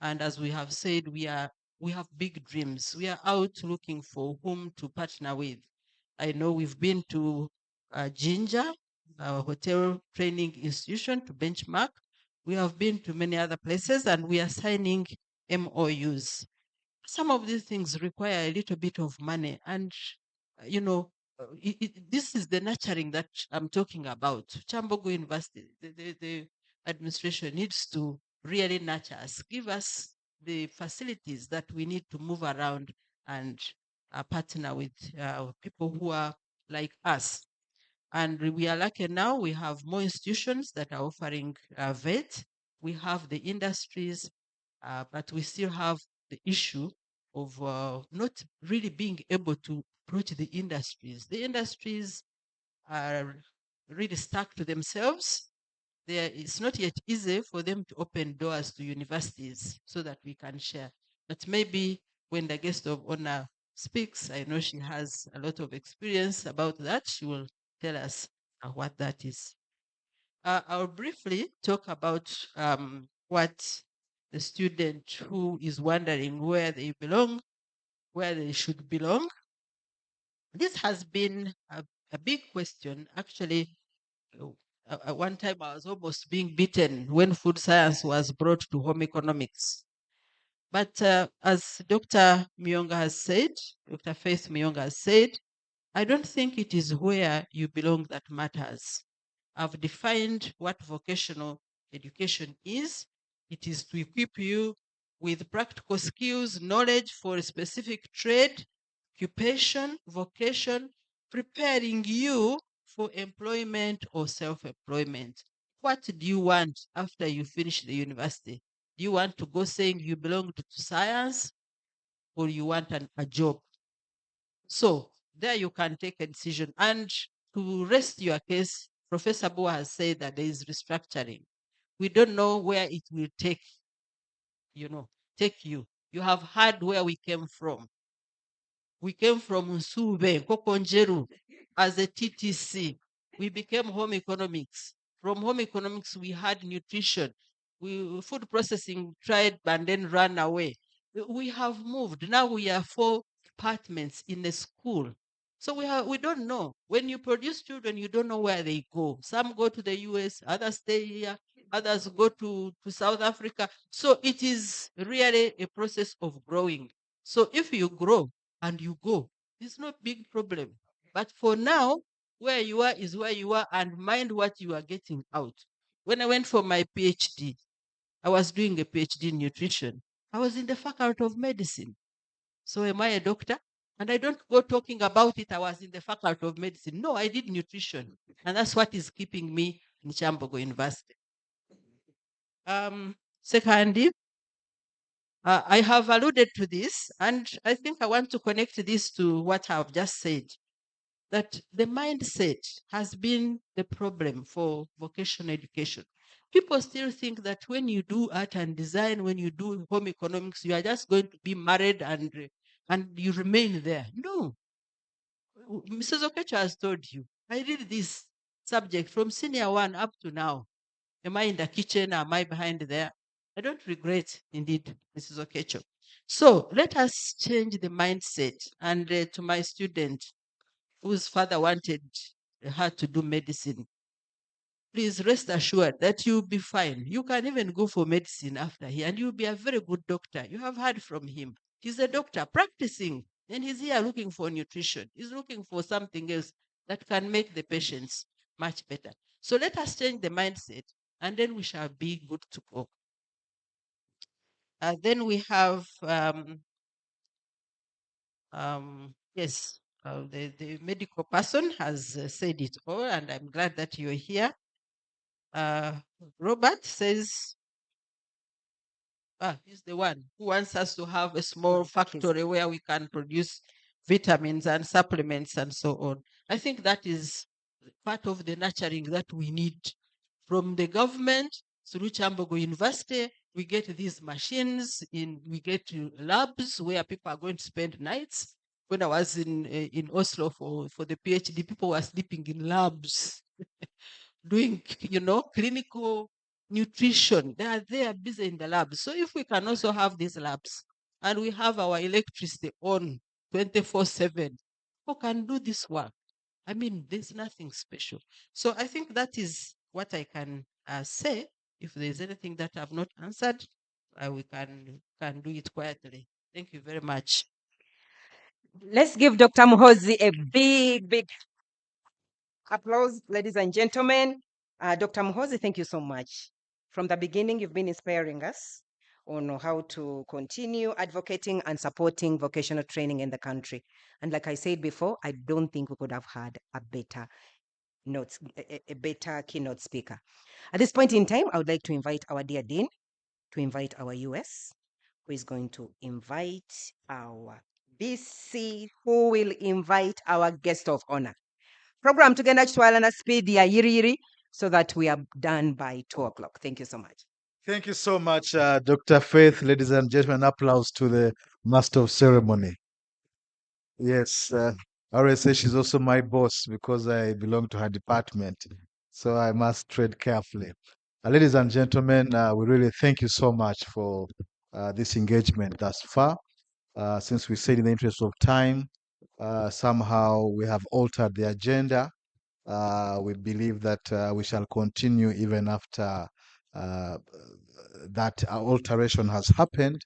And as we have said, we have big dreams. We are out looking for whom to partner with. I know we've been to Ginger, our hotel training institution, to benchmark. We have been to many other places, and we are signing MOUs. Some of these things require a little bit of money, and you know, this is the nurturing that I'm talking about. Kyambogo University, the administration needs to really nurture us, give us the facilities that we need to move around and partner with people who are like us. And we are lucky now, we have more institutions that are offering VET. We have the industries, but we still have the issue of not really being able to approach the industries. The industries are really stuck to themselves. It's not yet easy for them to open doors to universities so that we can share. But maybe when the guest of honor speaks, I know she has a lot of experience about that. She will tell us what that is. I'll briefly talk about what the student who is wondering where they belong, where they should belong. This has been a big question. Actually, at one time I was almost being beaten when food science was brought to home economics. But as Dr. Myonga has said, Dr. Faith Myonga has said, I don't think it is where you belong that matters. I've defined what vocational education is. It is to equip you with practical skills, knowledge for a specific trade, occupation, vocation, preparing you for employment or self-employment. What do you want after you finish the university? Do you want to go saying you belong to science, or you want a job? So there you can take a decision. And to rest your case, Professor Boa has said that there is restructuring. We don't know where it will take you. You have heard where we came from. We came from Nsube, Kokonjeru, as a TTC. We became home economics. From home economics, we had nutrition. Food processing tried and then ran away. We have moved. Now we are 4 departments in a school. So we don't know. When you produce children, you don't know where they go. Some go to the US, others stay here, others go to South Africa. So it is really a process of growing. So if you grow and you go, it's no big problem. But for now, where you are is where you are, and mind what you are getting out. When I went for my PhD, I was doing a PhD in nutrition. I was in the faculty of medicine. So am I a doctor? And I don't go talking about it. I was in the faculty of medicine. No, I did nutrition. And that's what is keeping me in Kyambogo University. Secondly, I have alluded to this, and I think I want to connect this to what I've just said, that the mindset has been the problem for vocational education. People still think that when you do art and design, when you do home economics, you are just going to be married and you remain there. No. Mrs. Okecha has told you, I did this subject from senior 1 up to now. Am I in the kitchen? Am I behind there? I don't regret, indeed, Mrs. Okecho. So let us change the mindset. And to my student whose father wanted her to do medicine, please rest assured that you'll be fine. You can even go for medicine after here, and you'll be a very good doctor. You have heard from him. He's a doctor practicing, and he's here looking for nutrition. He's looking for something else that can make the patients much better. So let us change the mindset, and then we shall be good to go. Then we have, yes, the medical person has said it all, and I'm glad that you're here. Robert says, he's the one who wants us to have a small factory where we can produce vitamins and supplements and so on. I think that is part of the nurturing that we need from the government through Kyambogo University. We get these machines we get labs where people are going to spend nights. When I was in Oslo for the PhD, people were sleeping in labs doing, clinical nutrition. They are there busy in the labs. So if we can also have these labs and we have our electricity on 24/7, who can do this work? I mean, there's nothing special. So I think that is what I can say. If there's anything that I've not answered, we can do it quietly. Thank you very much. Let's give Dr. Muhozi a big applause, ladies and gentlemen. Dr. Muhozi, thank you so much. From the beginning, you've been inspiring us on how to continue advocating and supporting vocational training in the country. And like I said before, I don't think we could have had a better keynote speaker. At this point in time, I would like to invite our dear Dean to invite our US, who is going to invite our BC, who will invite our guest of honor. Program tugenda kitwalana speed ya yiri so that we are done by 2:00. Thank you so much. Thank you so much, Dr. Faith. Ladies and gentlemen, applause to the Master of Ceremony. Yes, RSA, she's also my boss because I belong to her department. So I must tread carefully. Ladies and gentlemen, we really thank you so much for this engagement thus far. Since we said in the interest of time, somehow we have altered the agenda. We believe that we shall continue even after that alteration has happened.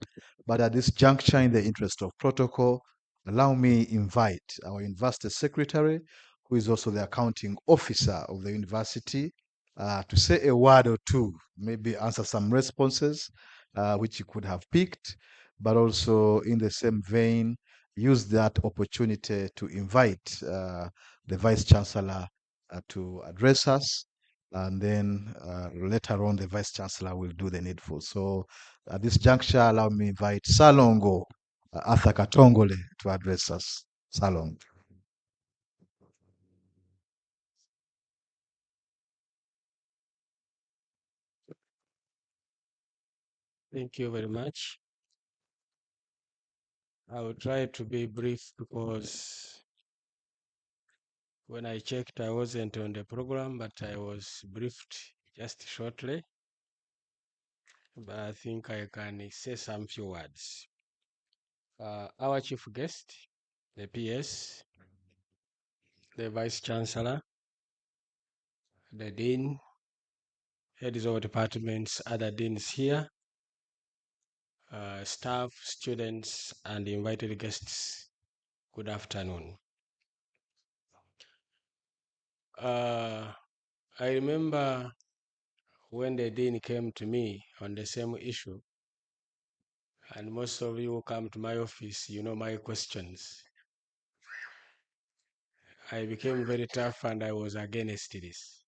But at this juncture, in the interest of protocol, allow me invite our university secretary, who is also the accounting officer of the university, to say a word or two, maybe answer some responses which you could have picked, but also in the same vein, use that opportunity to invite the Vice Chancellor to address us. And then later on, the Vice Chancellor will do the needful. So at this juncture, allow me invite Salongo Arthur Katongole to address us. Salong. Thank you very much. I will try to be brief because when I checked, I wasn't on the program, but I was briefed just shortly. But I think I can say some few words. Our chief guest, the PS, the Vice Chancellor, the Dean, heads of departments, other deans here, staff, students, and invited guests, good afternoon. I remember when the Dean came to me on the same issue, and most of you who come to my office, you know my questions. I became very tough and I was against this.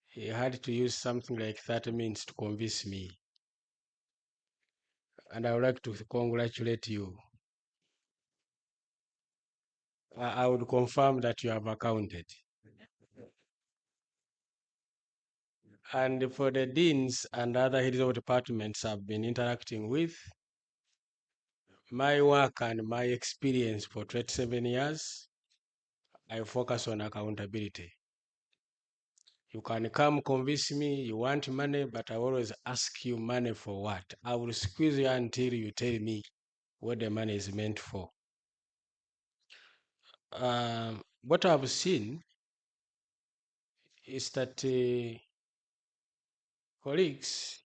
He had to use something like 30 minutes to convince me. And I would like to congratulate you. I would confirm that you have accounted. And for the deans and other heads of departments I've been interacting with, my work and my experience for 27 years, I focus on accountability. You can come convince me you want money, but I always ask you money for what? I will squeeze you until you tell me what the money is meant for. What I've seen is that colleagues,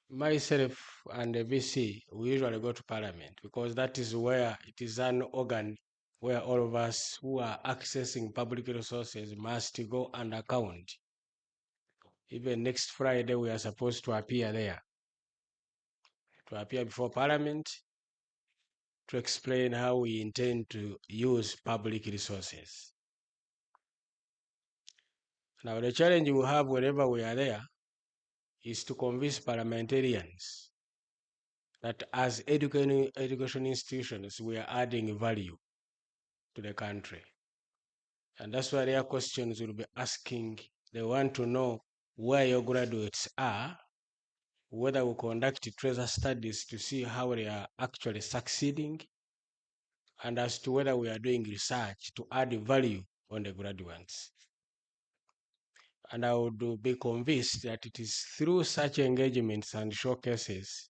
myself and the VC, we usually go to Parliament because that is where it is an organ where all of us who are accessing public resources must go and account. Even next Friday, we are supposed to appear there, to appear before Parliament to explain how we intend to use public resources. Now, the challenge we have wherever we are there is to convince parliamentarians that as education institutions, we are adding value to the country. And that's why their questions will be asking. They want to know where your graduates are, whether we conduct tracer studies to see how they are actually succeeding, and as to whether we are doing research to add value on the graduates. And I would be convinced that it is through such engagements and showcases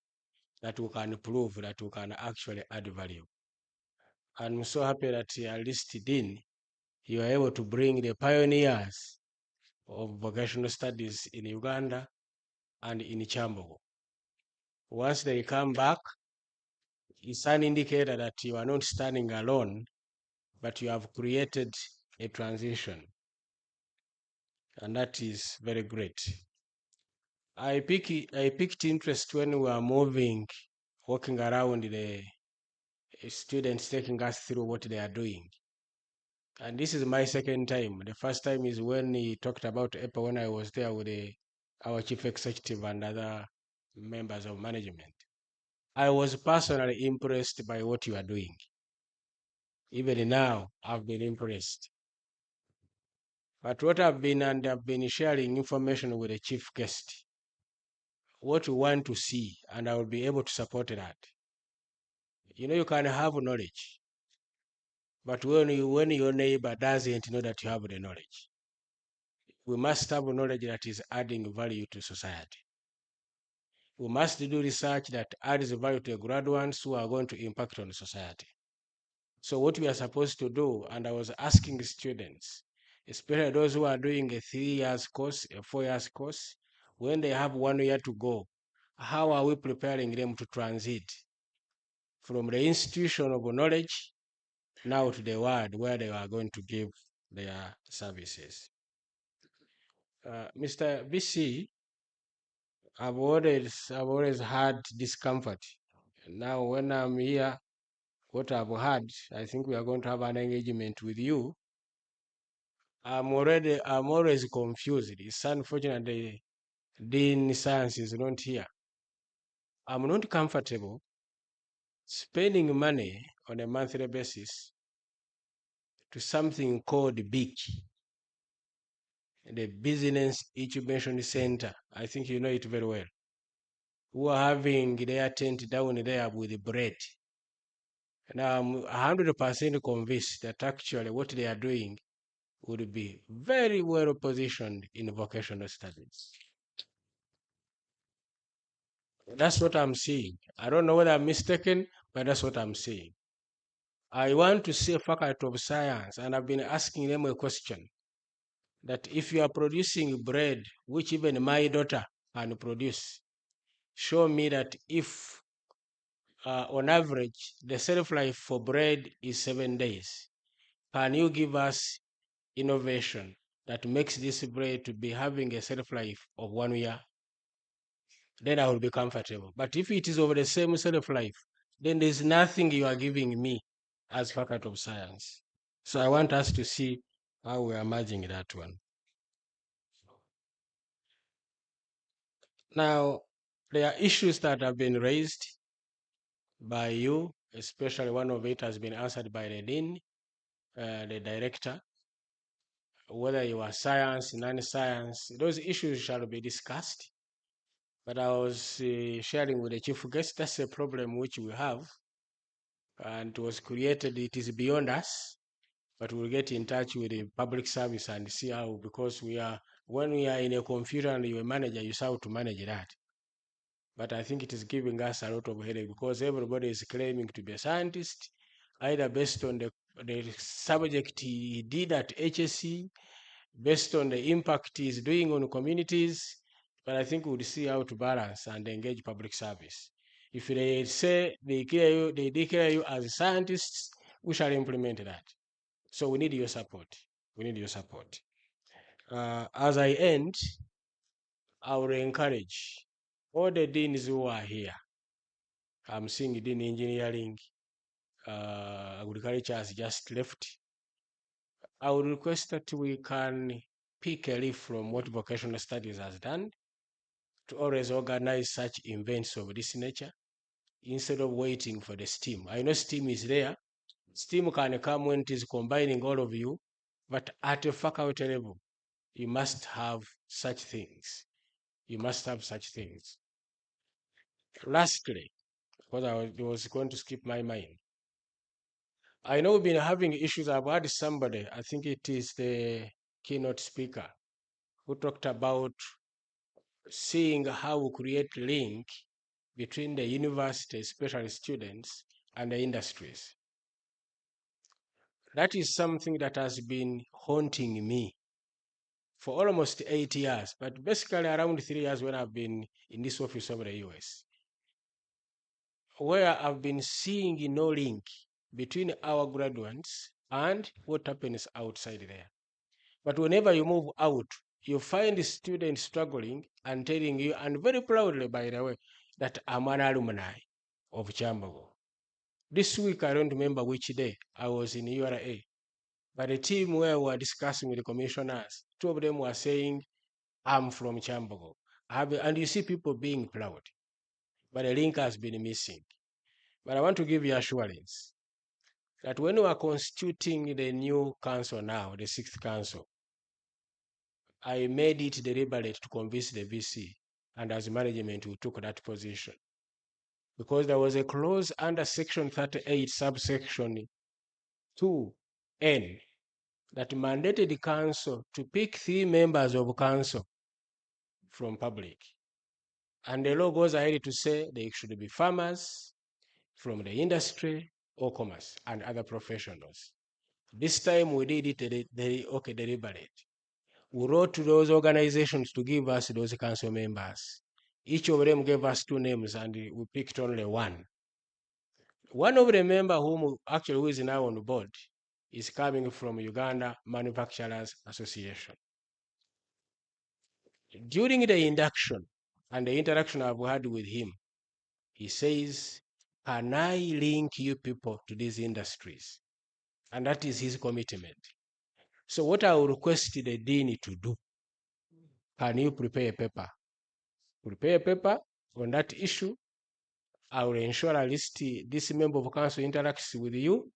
that we can prove that we can actually add value. I'm so happy that at least Dean, you are able to bring the pioneers of vocational studies in Uganda and in Kyambogo. Once they come back, it's an indicator that you are not standing alone, but you have created a transition. And that is very great. I picked interest when we were walking around the students taking us through what they are doing. And this is my second time. The first time is when he talked about EPA when I was there with our chief executive and other members of management. I was personally impressed by what you are doing. Even now, I've been impressed. But what I've been sharing information with the chief guest, what we want to see, and I will be able to support that. You know, you can have knowledge, but when your neighbor doesn't know that you have the knowledge, we must have knowledge that is adding value to society. We must do research that adds value to the graduates who are going to impact on society. So what we are supposed to do, and I was asking students, especially those who are doing a 3 years course, a 4 years course, when they have 1 year to go, how are we preparing them to transit from the institution of knowledge now to the world where they are going to give their services? Mr. BC, I've always had discomfort. Now when I'm here, what I've had, I think we are going to have an engagement with you. I'm always confused. It's unfortunate the Dean Science is not here. I'm not comfortable spending money on a monthly basis to something called BIC, the Business Incubation Center. I think you know it very well. Who are having their tent down there with bread. Now I'm 100% convinced that actually what they are doing would be very well positioned in vocational studies. That's what I'm seeing. I don't know whether I'm mistaken, but that's what I'm seeing. I want to see a faculty of science, and I've been asking them a question, that if you are producing bread, which even my daughter can produce, show me that if on average the shelf life for bread is 7 days, can you give us innovation that makes this bread to be having a shelf life of 1 year? Then I will be comfortable. But if it is over the same shelf life, then there's nothing you are giving me as faculty of science. So I want us to see how we are merging that one. Now, there are issues that have been raised by you, especially one of it has been answered by the dean, the director, whether you are science, non-science, those issues shall be discussed. But I was sharing with the chief guest, that's a problem which we have, and it was created, it is beyond us, but we'll get in touch with the public service and see how, because when we are in a computer and you're a manager, you how to manage that. But I think it is giving us a lot of headache because everybody is claiming to be a scientist, either based on the subject he did at HSC, based on the impact he's doing on communities. But I think we'll see how to balance and engage public service. If they say they declare you as scientists, we shall implement that. So we need your support. We need your support. As I end, I will encourage all the deans who are here. I'm seeing Dean Engineering, Agriculture has just left. I would request that we can pick a leaf from what vocational studies has done to always organize such events of this nature instead of waiting for the STEAM. I know STEAM is there. STEAM can come when it is combining all of you, but at a faculty level, you must have such things. You must have such things. Lastly, because I was going to skip my mind, I know we've been having issues. I've had somebody, I think it is the keynote speaker, who talked about seeing how we create link between the university, especially students, and the industries. That is something that has been haunting me for almost 8 years, but basically around 3 years when I've been in this office over the US, where I've been seeing no link between our graduates and what happens outside there. But whenever you move out, you find students struggling and telling you, and very proudly, by the way, that I'm an alumni of Kyambogo. This week, I don't remember which day, I was in URA, but the team where we were discussing with the commissioners, 2 of them were saying, I'm from Kyambogo. And you see people being proud, but the link has been missing. But I want to give you assurance that when we are constituting the new council now, the 6th council, I made it deliberate to convince the VC, and as management, we took that position. Because there was a clause under section 38, subsection 2N, that mandated the council to pick 3 members of council from public. And the law goes ahead to say they should be farmers, from the industry, or commerce, and other professionals. This time we did it deliberate. We wrote to those organizations to give us those council members. Each of them gave us 2 names, and we picked only 1. One of the members who is now on the board is coming from Uganda Manufacturers Association. During the induction and the interaction I've had with him, he says, can I link you people to these industries? And that is his commitment. So what I will request the dean to do, can you prepare a paper? Prepare a paper on that issue. I will ensure at least this member of council interacts with you.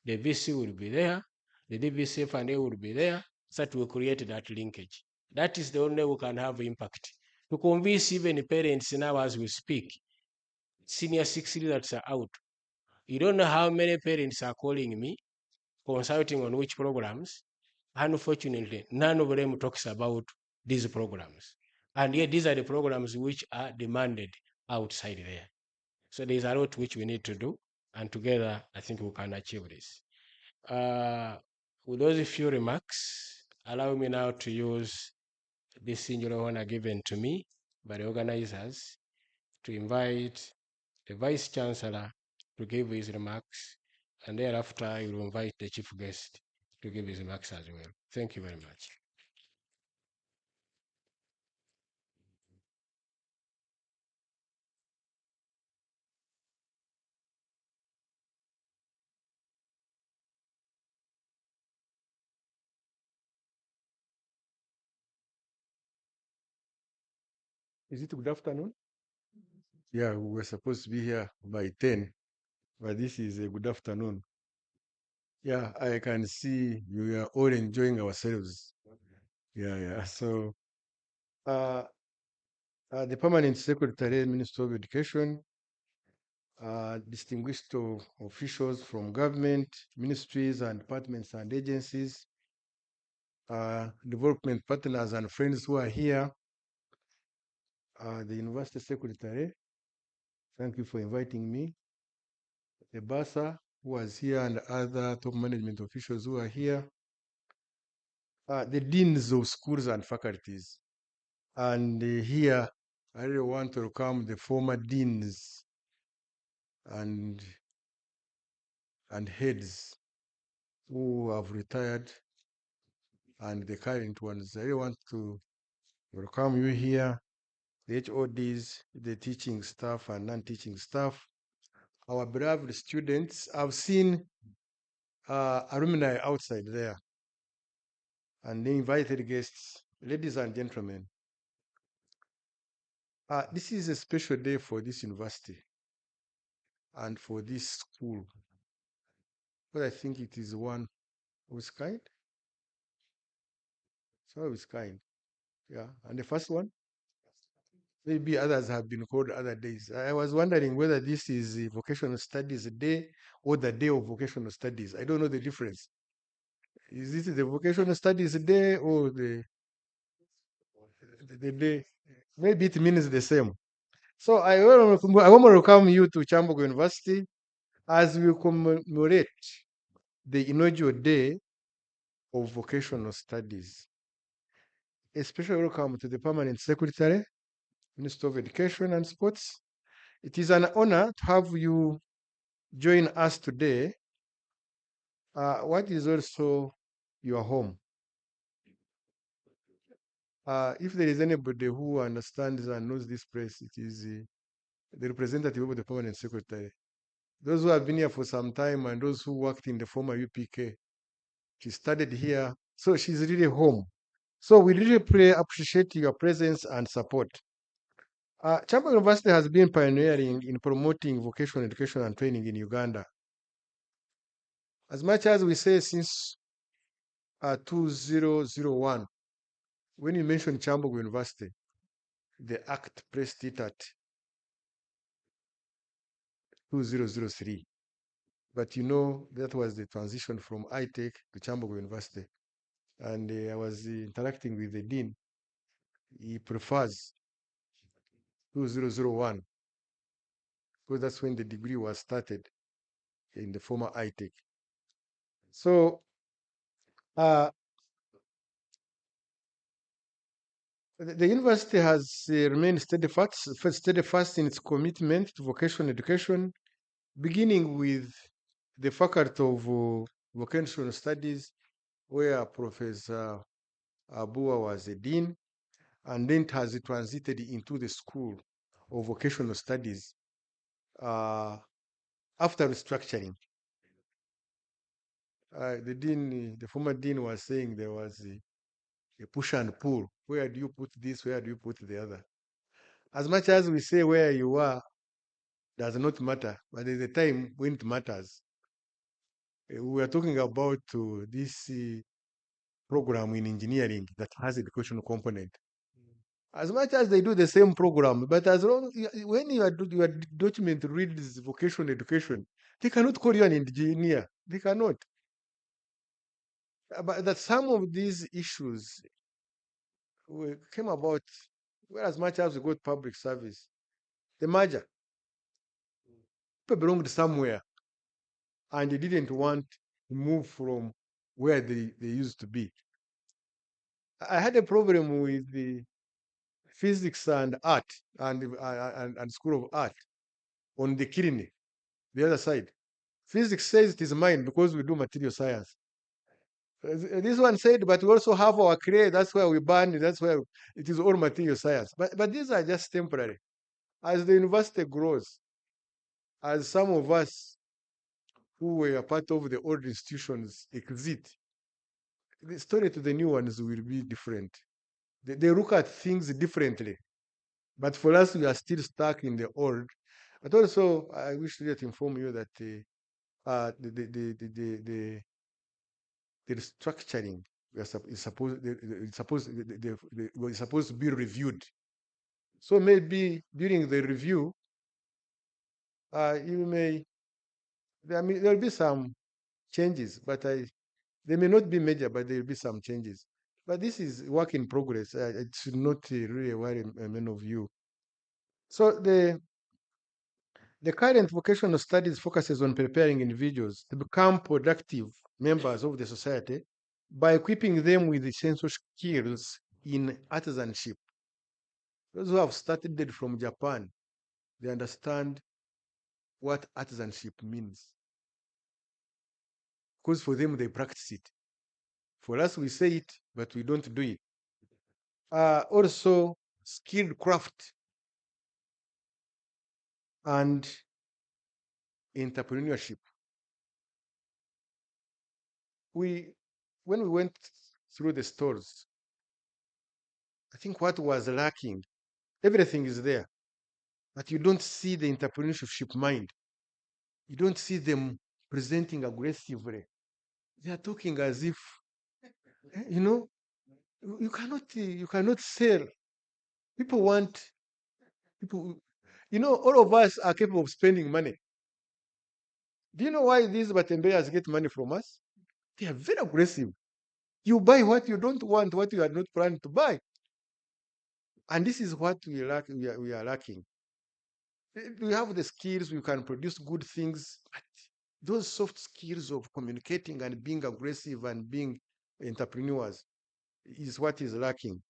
The VC will be there. The DVCF and A will be there. So that will create that linkage. That is the only way we can have impact. To convince even parents now as we speak, senior 6 leaders are out. You don't know how many parents are calling me, consulting on which programs. Unfortunately, none of them talks about these programs. And yet these are the programs which are demanded outside there. So there's a lot which we need to do. And together, I think we can achieve this. With those few remarks, allow me now to use this singular honor given to me by the organizers to invite the Vice Chancellor to give his remarks, and thereafter I will invite the Chief Guest to give his remarks as well. Thank you very much. Is it good afternoon? Yeah, we were supposed to be here by 10, but this is a good afternoon. Yeah, I can see you are all enjoying ourselves. Yeah. So, the Permanent Secretary, Minister of Education, distinguished officials from government, ministries and departments and agencies, development partners and friends who are here, the University Secretary, thank you for inviting me, the BASA who was here and other top management officials who are here, the deans of schools and faculties. And here, I really want to welcome the former deans and heads who have retired and the current ones. I really want to welcome you here, the HODs, the teaching staff and non-teaching staff, our beloved students. I've seen alumni outside there and the invited guests, ladies and gentlemen. This is a special day for this university and for this school, but I think it is one of its kind. So of its kind, yeah. And the first one, maybe others have been called other days. I was wondering whether this is the vocational studies day or the day of vocational studies. I don't know the difference. Is this the vocational studies day or the day? Maybe it means the same. So I want to welcome you to Kyambogo University as we commemorate the inaugural day of vocational studies. A special welcome to the Permanent Secretary, Minister of Education and Sports. It is an honor to have you join us today. What is also your home? If there is anybody who understands and knows this place, it is the representative of the Permanent Secretary. Those who have been here for some time and those who worked in the former UPK, she studied here, so she's really home. So we really appreciate your presence and support. Kyambogo University has been pioneering in promoting vocational education and training in Uganda. As much as we say since 2001, when you mention Kyambogo University, the Act pressed it at 2003. But you know, that was the transition from ITech to Kyambogo University. And I was interacting with the dean. He prefers 2001 because that's when the degree was started in the former ITech. So the university has remained steadfast in its commitment to vocational education, beginning with the faculty of vocational studies, where Professor Abua was a dean, and then it has transited into the School of Vocational Studies after restructuring. The former dean was saying there was a push and pull. Where do you put this? Where do you put the other? As much as we say where you are does not matter, but there's a time when it matters. We are talking about this program in engineering that has educational component. As much as they do the same program, but as long when your document reads vocational education, they cannot call you an engineer. They cannot. But that some of these issues came about, well, as much as we got public service, the merger. People belonged somewhere, and they didn't want to move from where they used to be. I had a problem with the physics and art and School of Art on the Kirini, the other side. Physics says it is mine because we do material science. This one said, but we also have our clay, that's where we burn, that's where it is all material science. But these are just temporary. As the university grows, as some of us who were part of the old institutions exit, the story to the new ones will be different. They look at things differently. But for us, we are still stuck in the old. But also, I wish to inform you that the restructuring is supposed to be reviewed. So maybe during the review, there will be some changes, but they may not be major, but there will be some changes. But this is work in progress. It should not really worry many of you. So the current vocational studies focuses on preparing individuals to become productive members of the society by equipping them with essential skills in artisanship. Those who have started from Japan, they understand what artisanship means. Because for them, they practice it. For us, we say it, but we don't do it. Also, skilled craft and entrepreneurship. When we went through the stores, I think what was lacking, everything is there, but you don't see the entrepreneurship mind. You don't see them presenting aggressively. They are talking as if, you know, you cannot sell. People want people. You know, all of us are capable of spending money. Do you know why these Batembeyas get money from us? They are very aggressive. You buy what you don't want, what you are not planning to buy. And this is what we lack. We are lacking. We have the skills. We can produce good things. But those soft skills of communicating and being aggressive and being entrepreneurs is what is lacking.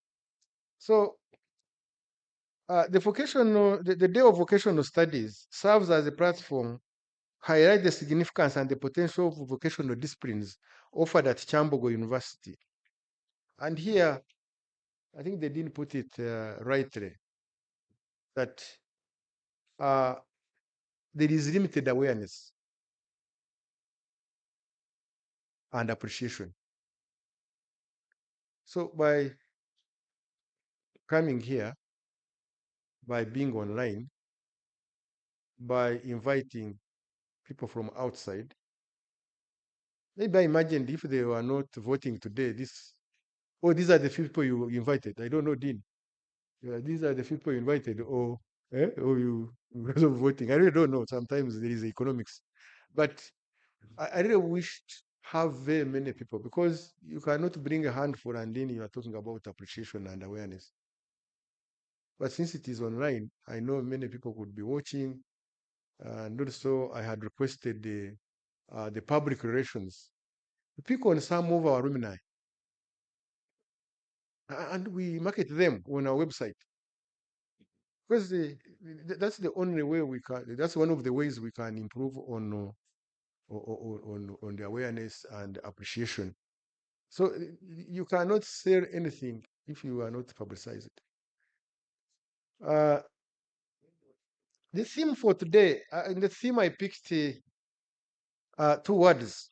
So the Day of Vocational Studies serves as a platform highlight the significance and the potential of vocational disciplines offered at Kyambogo University. And here, I think they didn't put it rightly, that there is limited awareness and appreciation. So by coming here, by being online, by inviting people from outside, maybe I imagined if they were not voting today, these are the people you invited. I don't know, Dean. These are the people you invited, or you because of voting. I really don't know. Sometimes there is economics, but I really wish to have very many people, because you cannot bring a handful and then you are talking about appreciation and awareness. But since it is online, I know many people could be watching, and also I had requested the public relations to pick on some of our alumni, and we market them on our website, because that's the only way we can. That's one of the ways we can improve on the awareness and appreciation. So you cannot sell anything if you are not publicized. The theme for today, in the theme I picked two words: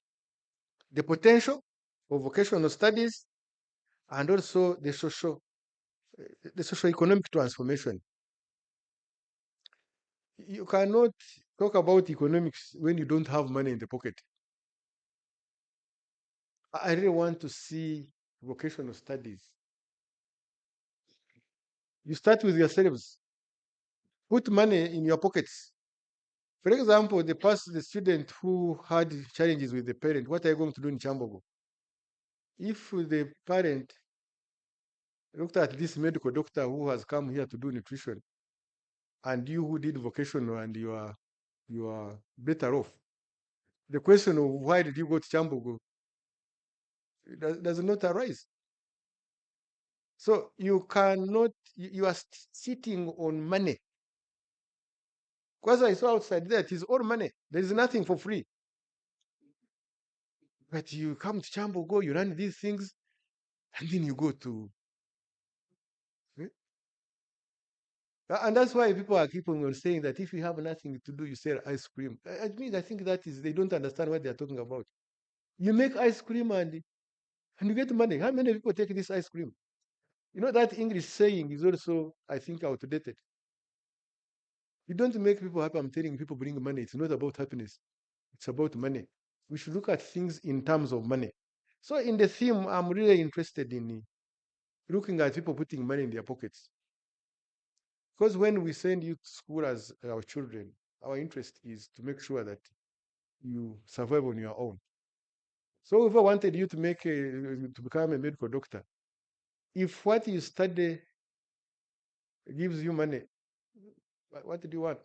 the potential of vocational studies, and also the socio-economic transformation. You cannot talk about economics when you don't have money in the pocket. I really want to see vocational studies. You start with yourselves. Put money in your pockets. For example, the student who had challenges with the parent, what are you going to do in Kyambogo? If the parent looked at this medical doctor who has come here to do nutrition, and you who did vocational, and you are better off, the question of why did you go to Kyambogo does not arise. So you cannot, you are sitting on money. Because I saw outside there, it is all money. There is nothing for free. But you come to Kyambogo, you learn these things, and then you go to. And that's why people are keeping on saying that if you have nothing to do, you sell ice cream. I mean, I think that is, they don't understand what they're talking about. You make ice cream and you get money. How many people take this ice cream? You know, that English saying is also, I think, outdated. You don't make people happy. I'm telling people bring money. It's not about happiness. It's about money. We should look at things in terms of money. So in the theme, I'm really interested in looking at people putting money in their pockets. Because when we send you to school as our children, our interest is to make sure that you survive on your own. So if I wanted you to become a medical doctor, if what you study gives you money, what do you want?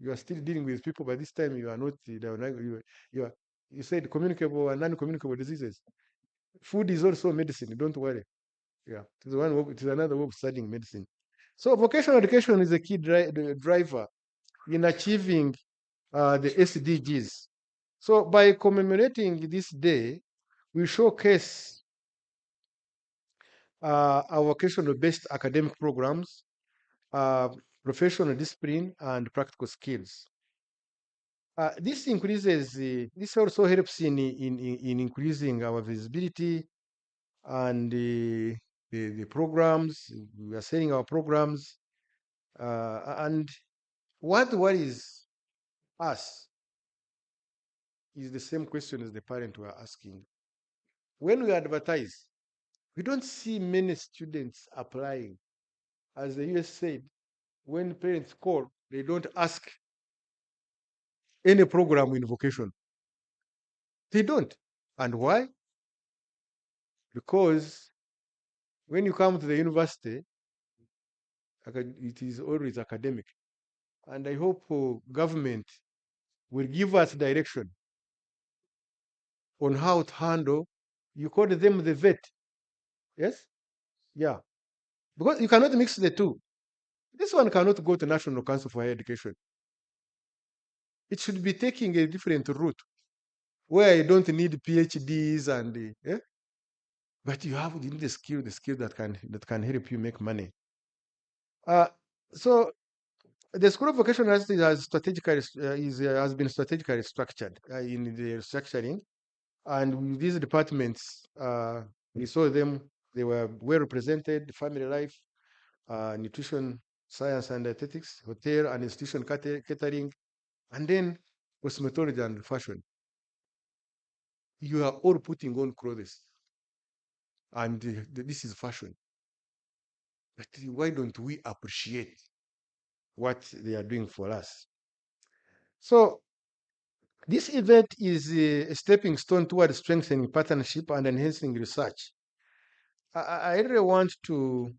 You are still dealing with people. By this time, you are not. You said communicable and non-communicable diseases. Food is also medicine. Don't worry. Yeah, it is another way of studying medicine. So vocational education is a key driver in achieving the SDGs. So by commemorating this day, we showcase our vocational-based academic programs, professional discipline, and practical skills. This also helps in increasing our visibility and the programs. We are selling our programs. And what worries us is the same question as the parent were asking. When we advertise, we don't see many students applying. As the US said, when parents call, they don't ask any program in vocation. They don't. And why? Because when you come to the university, it is always academic. And I hope government will give us direction on how to handle. You call them the vet. Yes? Yeah. Because you cannot mix the two. This one cannot go to National Council for Higher Education. It should be taking a different route where you don't need PhDs and but you need the skill that can help you make money. So the School of Vocational Studies has been strategically structured in the structuring, and with these departments, we saw them. They were well represented: family life, nutrition, science and dietetics, hotel and institution catering, and then cosmetology and fashion. You are all putting on clothes, and this is fashion. But why don't we appreciate what they are doing for us? So this event is a stepping stone toward strengthening partnership and enhancing research. I really want to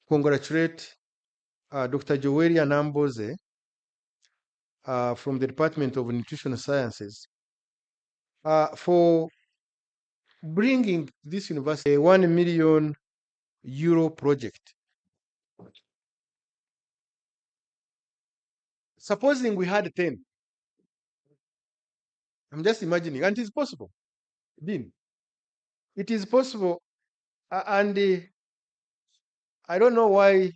congratulate Dr. Joeri Anamboze from the Department of Nutrition Sciences for bringing this university a €1 million project. Supposing we had 10, I'm just imagining, and it is possible. Dean, it is possible, and I don't know why,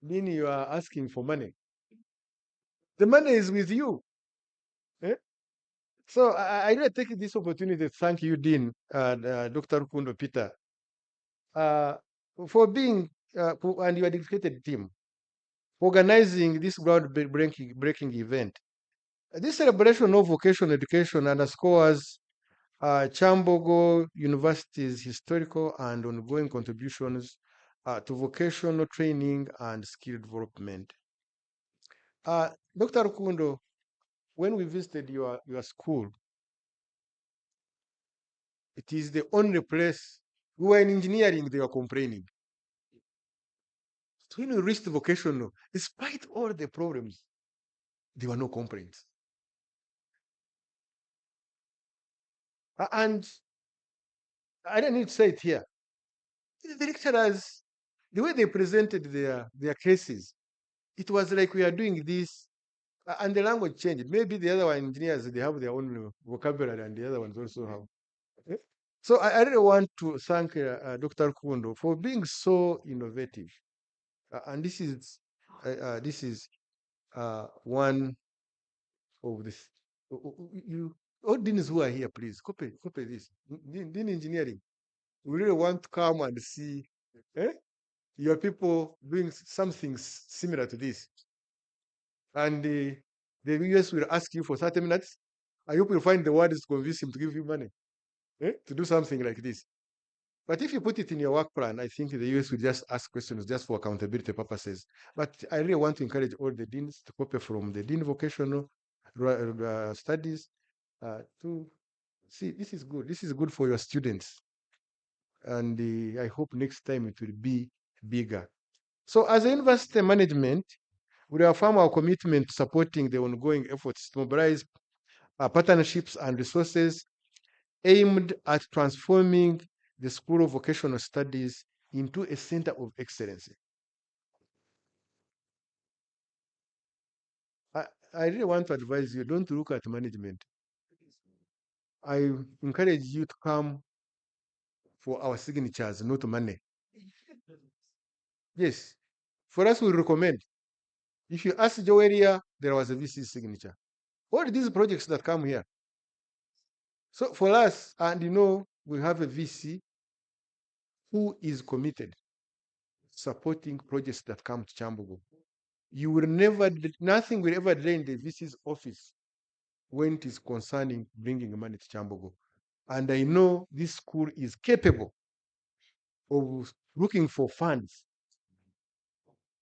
Dean, you are asking for money. The money is with you. Eh? So I really take this opportunity to thank you, Dean, Dr. Rukundo Peter, for being and your dedicated team for organizing this groundbreaking event. This celebration of vocational education underscores Kyambogo University's historical and ongoing contributions to vocational training and skill development. Dr. Rukundo, when we visited your school, it is the only place. We were in engineering, they were complaining. So when we reached vocational, despite all the problems, there were no complaints. And I don't need to say it here. The lecturers, the way they presented their cases, it was like we are doing this, and the language changed. Maybe the other one engineers, they have their own vocabulary, and the other ones also have. Eh? So I really want to thank Dr. Kundo for being so innovative. And this is one of this. You all deans who are here, please copy this. Dean engineering. We really want to come and see your people doing something similar to this. And the US will ask you for 30 minutes. I hope you find the words to convince him to give you money to do something like this. But if you put it in your work plan, I think the US will just ask questions just for accountability purposes. But I really want to encourage all the deans to copy from the Dean Vocational Studies to see this is good. This is good for your students. And I hope next time it will be bigger. So as a university management, we affirm our commitment to supporting the ongoing efforts to mobilize partnerships and resources aimed at transforming the School of Vocational Studies into a center of excellence. I really want to advise you, don't look at management. I encourage you to come for our signatures, not money. Yes. For us, we recommend. If you ask Joelia, there was a VC signature. All these projects that come here. So for us, and we have a VC who is committed supporting projects that come to Kyambogo. You will never, nothing will ever drain the VC's office when it is concerning bringing money to Kyambogo. And I know this school is capable of looking for funds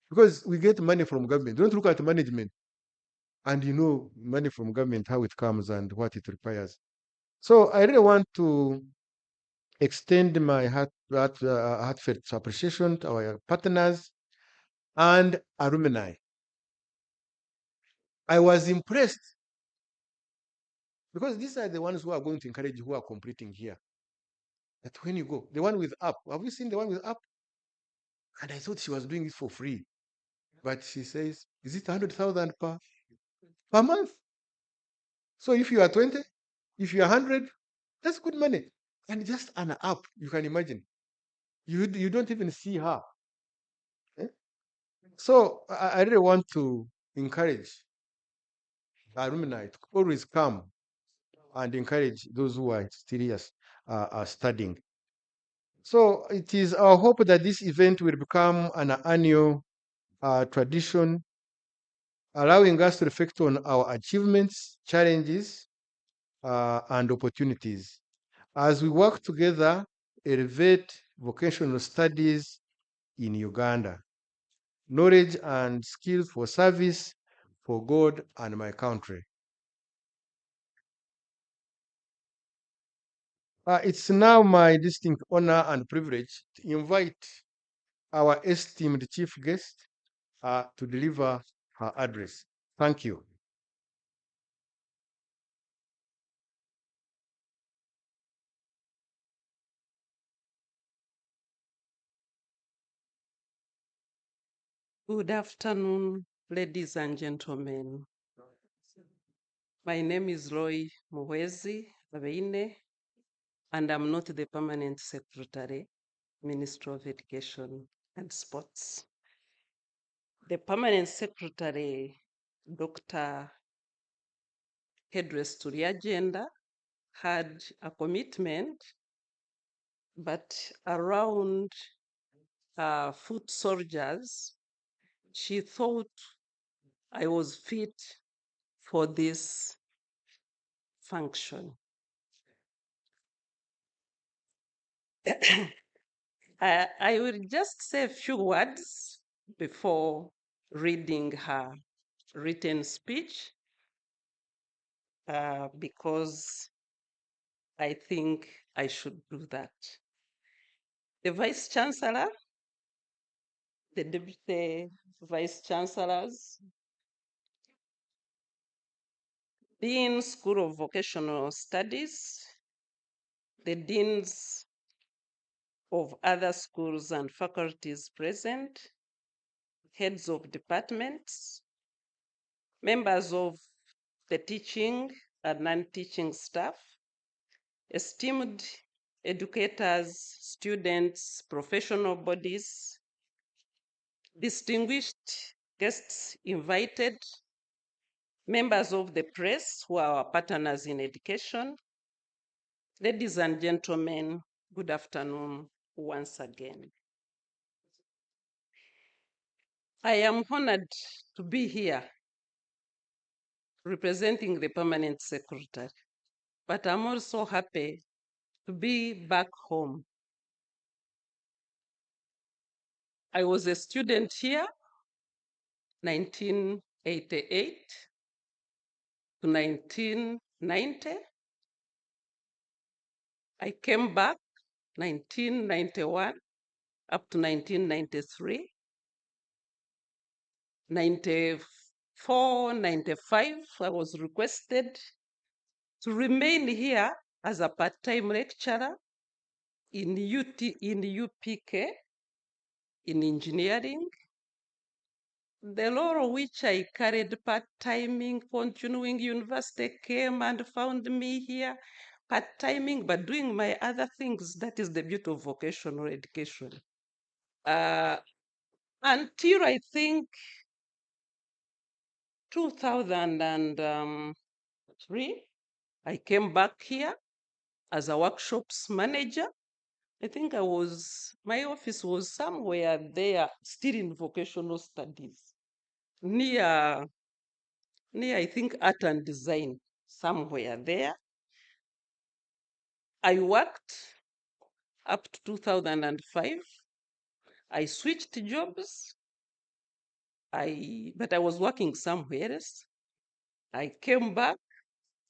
because we get money from government. Don't look at management and money from government, how it comes and what it requires. So I really want to extend my heartfelt appreciation to our partners and alumni. I was impressed because these are the ones who are going to encourage who are completing here. That when you go, the one with app, have you seen the one with app? And I thought she was doing it for free. But she says, is it 100,000 per month? So if you are 20, if you are 100, that's good money. And just an app, you can imagine. You don't even see her. Eh? So I really want to encourage alumni to always come and encourage those who are serious studying. So it is our hope that this event will become an annual tradition, allowing us to reflect on our achievements, challenges, and opportunities as we work together, elevate vocational studies in Uganda, knowledge and skills for service for God and my country. It's now my distinct honor and privilege to invite our esteemed chief guest to deliver her address. Thank you. Good afternoon, ladies and gentlemen. My name is Roy Muhwezi Abeine, and I'm not the Permanent Secretary, Ministry of Education and Sports. The Permanent Secretary, Dr. Headrest to the agenda, had a commitment, but around foot soldiers, she thought I was fit for this function. I will just say a few words before reading her written speech because I think I should do that. The Vice Chancellor, the Deputy Vice Chancellors, Dean School of Vocational Studies, the Deans of other schools and faculties present, heads of departments, members of the teaching and non-teaching staff, esteemed educators, students, professional bodies, distinguished guests invited, members of the press who are our partners in education, ladies and gentlemen, good afternoon once again. I am honored to be here representing the Permanent Secretary, but I'm also happy to be back home. I was a student here, 1988 to 1990. I came back 1991 up to 1993. 94, 95, I was requested to remain here as a part-time lecturer in UPK in engineering. The role which I carried part-timing, continuing university, came and found me here, part-timing, but doing my other things. That is the beauty of vocational education. Until I think 2003, I came back here as a workshops manager. I think my office was somewhere there, still in vocational studies, near I think art and design, somewhere there. I worked up to 2005. I switched jobs. But I was working somewhere else. I came back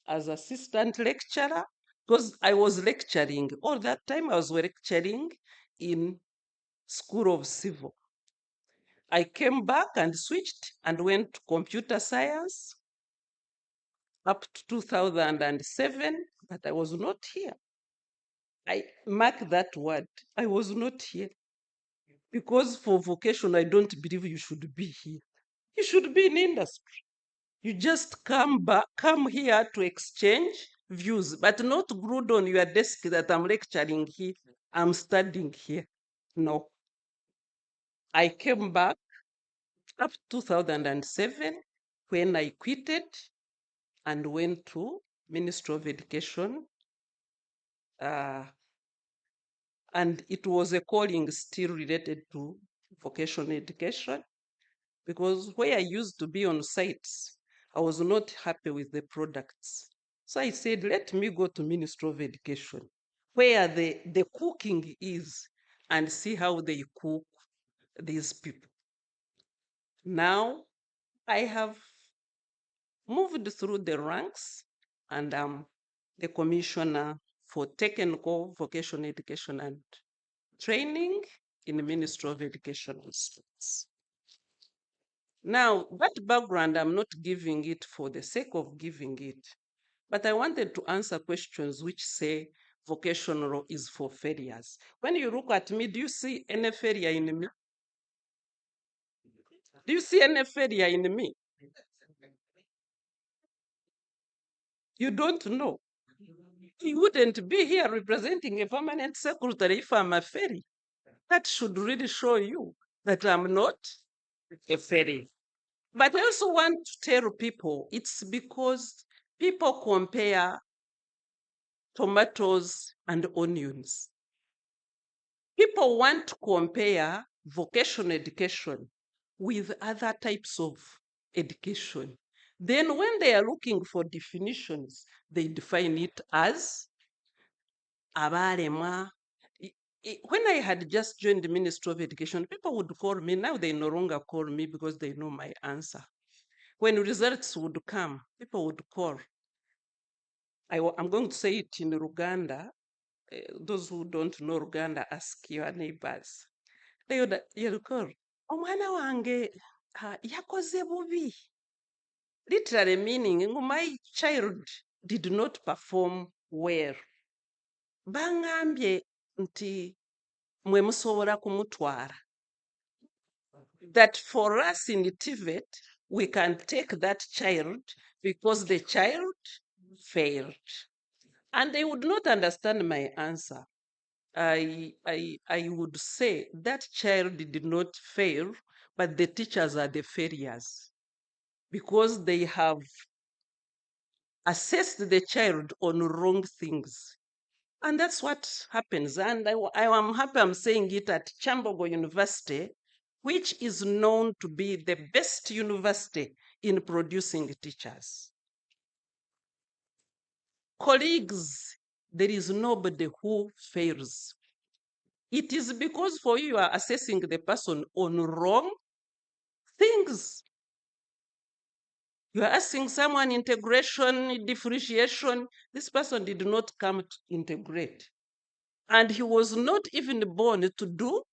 as assistant lecturer because I was lecturing. All that time I was lecturing in School of Civil. I came back and switched and went to computer science up to 2007, but I was not here. I mark that word. I was not here. Because for vocation, I don't believe you should be here. You should be in industry. You just come here to exchange views, but not glued on your desk that I'm lecturing here, I'm studying here. No. I came back up 2007 when I quitted and went to Ministry of Education. And it was a calling still related to vocational education, because where I used to be on sites, I was not happy with the products. So I said, let me go to Ministry of Education, where the cooking is, and see how they cook these people. Now I have moved through the ranks, and I'm the commissioner for technical vocational education and training in the Ministry of Education and Sports. Now, that background, I'm not giving it for the sake of giving it, but I wanted to answer questions which say vocational is for failures. When you look at me, do you see any failure in me? Do you see any failure in me? You don't know. You wouldn't be here representing a permanent secretary if I'm a failure. That should really show you that I'm not a failure. But I also want to tell people it's because people compare tomatoes and onions. People want to compare vocational education with other types of education. Then when they are looking for definitions, they define it as abarema. When I had just joined the Ministry of Education, people would call me. Now they no longer call me because they know my answer. When results would come, people would call. I'm going to say it in Uganda. Those who don't know Uganda, ask your neighbors. You'll call, omwana wange yakoze bubi. Literally meaning, my child did not perform well. Bangambye nti mwe musobola kumutwala. That for us in TVET, we can take that child because the child failed. And they would not understand my answer. I would say that child did not fail, but the teachers are the failures because they have assessed the child on wrong things. And that's what happens. And I am happy I'm saying it at Kyambogo University, which is known to be the best university in producing teachers. Colleagues, there is nobody who fails. It is because for you are assessing the person on wrong things. You are asking someone integration, differentiation. This person did not come to integrate. And he was not even born to do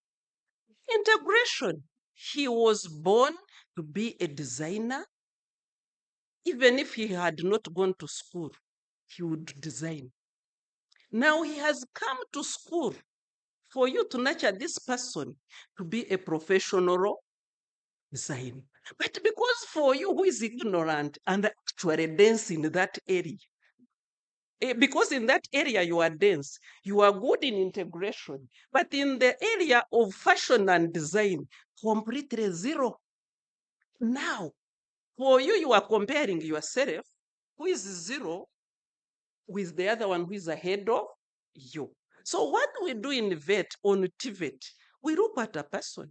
integration. He was born to be a designer. Even if he had not gone to school, he would design. Now he has come to school for you to nurture this person to be a professional designer. But because for you who is ignorant and actually dense in that area, because in that area you are dense, you are good in integration, but in the area of fashion and design, completely zero. Now, for you, you are comparing yourself, who is zero, with the other one who is ahead of you. So what we do in VET, on TVET, we look at a person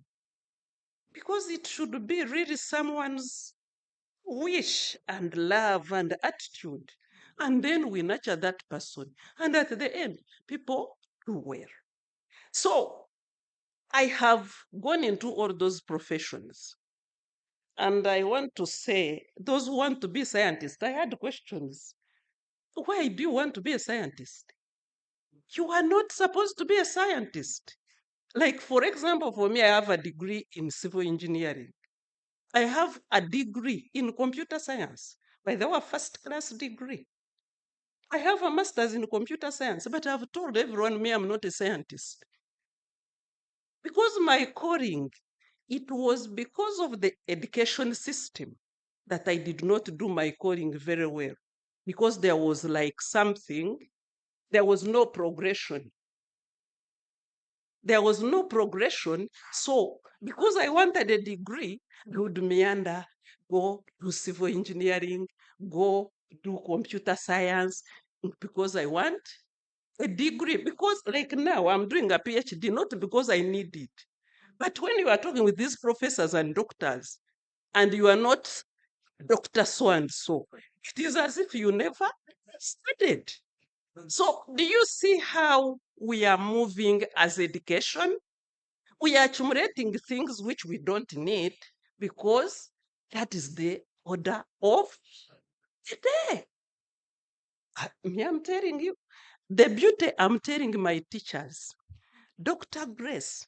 because it should be really someone's wish and love and attitude. And then we nurture that person. And at the end, people do well. So I have gone into all those professions. And I want to say, those who want to be scientists, I had questions. Why do you want to be a scientist? You are not supposed to be a scientist. Like, for example, for me, I have a degree in civil engineering. I have a degree in computer science, by the way, a first-class degree. I have a master's in computer science, but I've told everyone, me, I'm not a scientist. Because my calling, it was because of the education system that I did not do my calling very well. Because there was like something, there was no progression. There was no progression. So because I wanted a degree, I would meander, go do civil engineering, go do computer science, because I want a degree. Because like now I'm doing a PhD, not because I need it. But when you are talking with these professors and doctors, and you are not Dr. So-and-so, it is as if you never studied. So do you see how we are moving as education? We are accumulating things which we don't need because that is the order of the day. Me, I'm telling you, the beauty I'm telling my teachers, Dr. Grace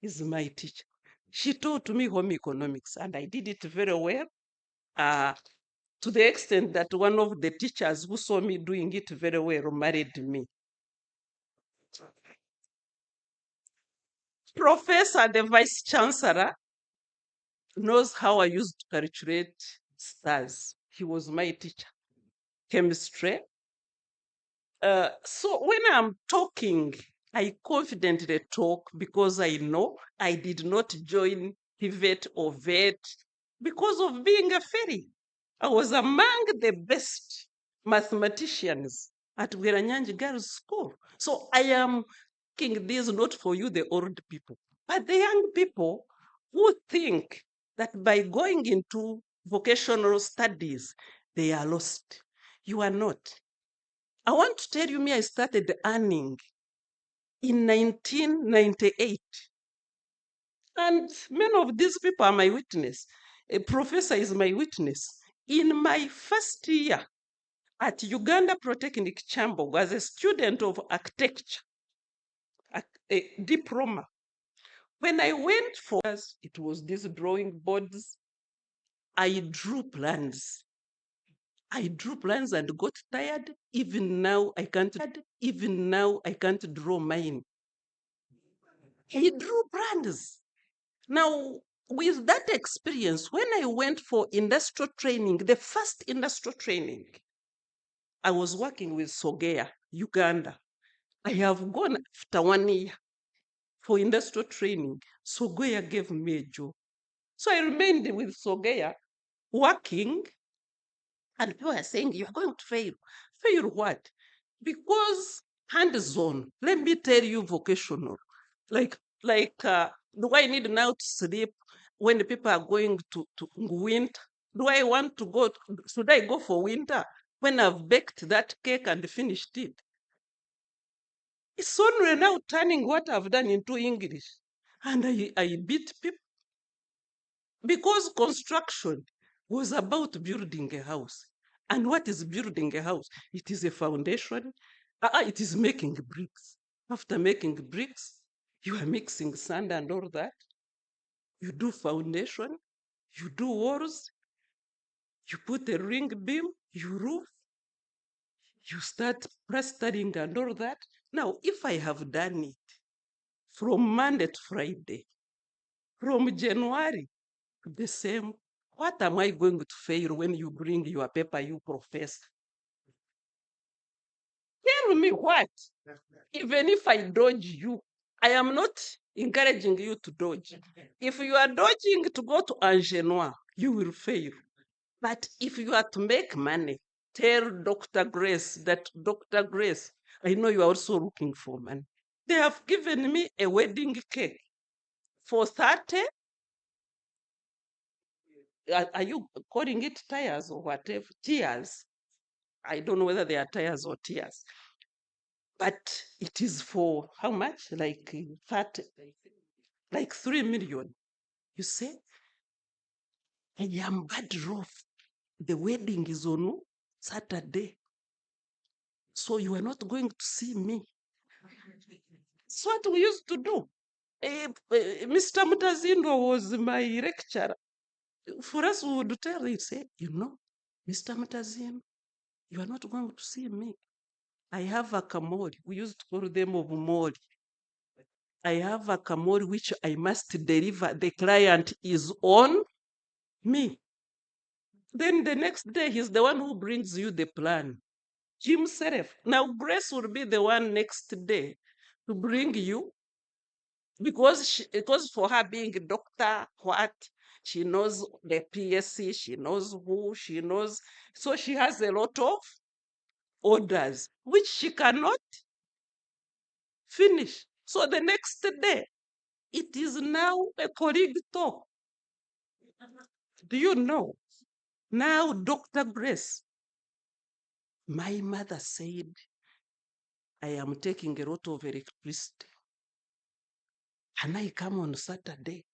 is my teacher. She taught me home economics and I did it very well, to the extent that one of the teachers who saw me doing it very well married me. Professor, the vice chancellor, knows how I used to calculate stars. He was my teacher. Chemistry. So when I'm talking, I confidently talk because I know I did not join PIVET or VET because of being a fairy. I was among the best mathematicians at Wiranyanji Girls School. So I am talking this not for you, the old people, but the young people who think that by going into vocational studies, they are lost. You are not. I want to tell you, me, I started earning in 1998. And many of these people are my witness. A professor is my witness. In my first year at Uganda Polytechnic Kyambogo as a student of architecture, a diploma, when I went for it was these drawing boards, I drew plans. I drew plans and got tired. Even now I can't draw mine. He drew plans. Now, with that experience, when I went for industrial training, the first industrial training, I was working with Sogea, Uganda. I have gone after 1 year for industrial training. Sogea gave me a job. So I remained with Sogea working, and people are saying, you're going to fail. Fail what? Because hands-on, let me tell you, vocational. Do I need now to sleep when the people are going to winter? Do I want to go? Should I go for winter when I've baked that cake and finished it? It's only now turning what I've done into English. And I beat people. Because construction was about building a house. And what is building a house? It is a foundation. It is making bricks. After making bricks, you are mixing sand and all that. You do foundation, you do walls, you put a ring beam, you roof, You start plastering and all that. Now, if I have done it from Monday to Friday, from January to the same, what am I going to fail when you bring your paper, you professor? Tell me what? Even if I dodge you, I am not encouraging you to dodge. If you are dodging to go to Angenois, you will fail. But if you are to make money, tell Dr. Grace that, Dr. Grace, I know you are also looking for money. They have given me a wedding cake for 30. Are you calling it tires or whatever? Tears. I don't know whether they are tires or tears. But it is for how much? Like 30, like 3 million. You say, I am bad off. The wedding is on Saturday. So you are not going to see me. That's what we used to do. Mr. Mutazindo was my lecturer. For us, we would tell him, say, you know, Mr. Mutazindo, you are not going to see me. I have a kamori. We used to call them of mori. I have a kamori which I must deliver. The client is on me. Then the next day, he's the one who brings you the plan. Himself. Now, Grace will be the one next day to bring you, because for her being a doctor, what? She knows the PSC, she knows who, she knows. So she has a lot of orders, which she cannot finish. So the next day, it is now a colleague talk. Do you know? Now, Dr. Grace, my mother said, I am taking a lot of electricity. And I come on Saturday.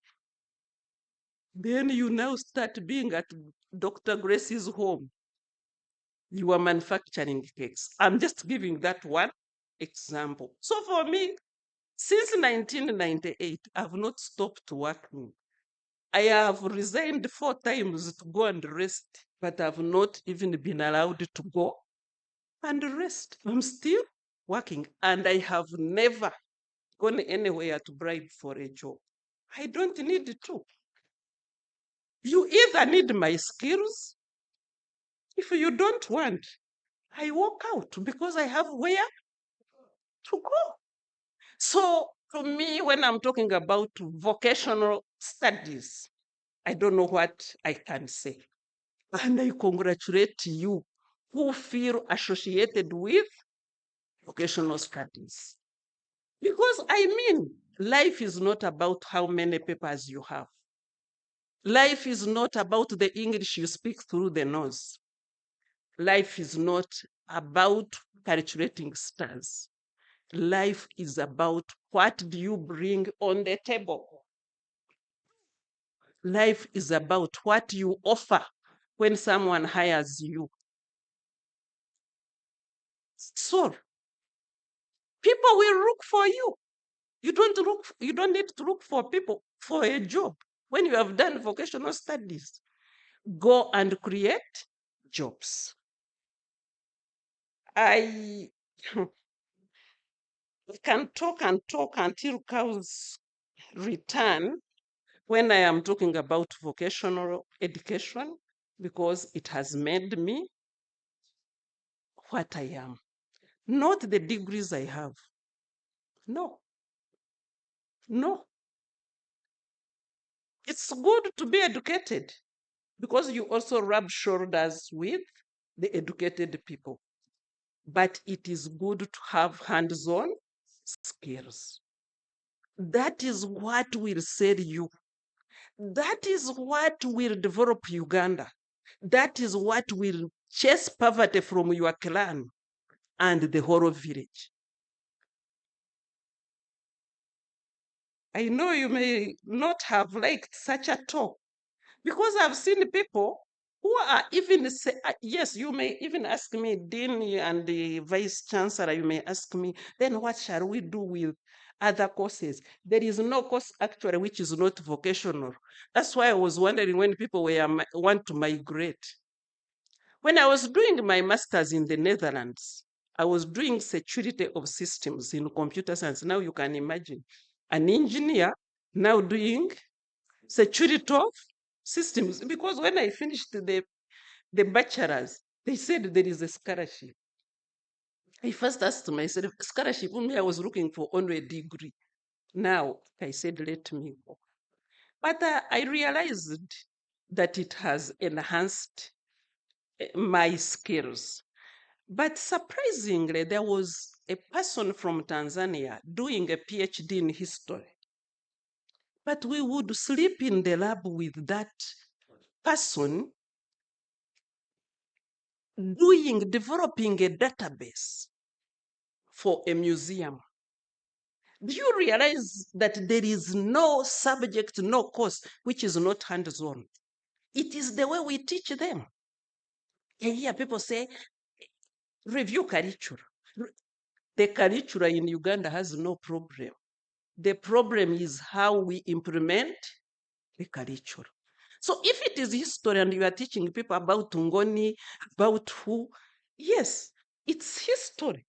Then you now start being at Dr. Grace's home. You are manufacturing cakes. I'm just giving that one example. So for me, since 1998, I've not stopped working. I have resigned 4 times to go and rest, but I've not even been allowed to go and rest. I'm still working, and I have never gone anywhere to bribe for a job. I don't need to. You either need my skills. If you don't want, I walk out because I have where to go. So to me, when I'm talking about vocational studies, I don't know what I can say. And I congratulate you who feel associated with vocational studies. Because I mean, life is not about how many papers you have. Life is not about the English you speak through the nose. Life is not about calculating stars. Life is about what do you bring on the table. Life is about what you offer when someone hires you. So people will look for you. You don't need to look for people for a job. When you have done vocational studies, go and create jobs. I can talk and talk until cows return when I am talking about vocational education, because it has made me what I am. Not the degrees I have. No. No. It's good to be educated because you also rub shoulders with the educated people. But it is good to have hands-on skills. That is what will sell you. That is what will develop Uganda. That is what will chase poverty from your clan and the whole village. I know you may not have liked such a talk because I've seen people who are even say, yes, you may even ask me, Dean and the Vice Chancellor, you may ask me, then what shall we do with other courses? There is no course actually which is not vocational. That's why I was wondering when people want to migrate. When I was doing my master's in the Netherlands, I was doing security of systems in computer science. Now you can imagine an engineer now doing security of systems. Because when I finished the bachelor's, they said there is a scholarship. I first asked myself, scholarship, only I was looking for only a degree. Now I said, let me go. But I realized that it has enhanced my skills. But surprisingly, there was a person from Tanzania doing a PhD in history. But we would sleep in the lab with that person developing a database for a museum. Do you realize that there is no subject, no course, which is not hands-on? It is the way we teach them. I hear people say, review curricula. The curricula in Uganda has no problem. The problem is how we implement the curricula. So if it is history and you are teaching people about Ngoni, about who, yes, it's history.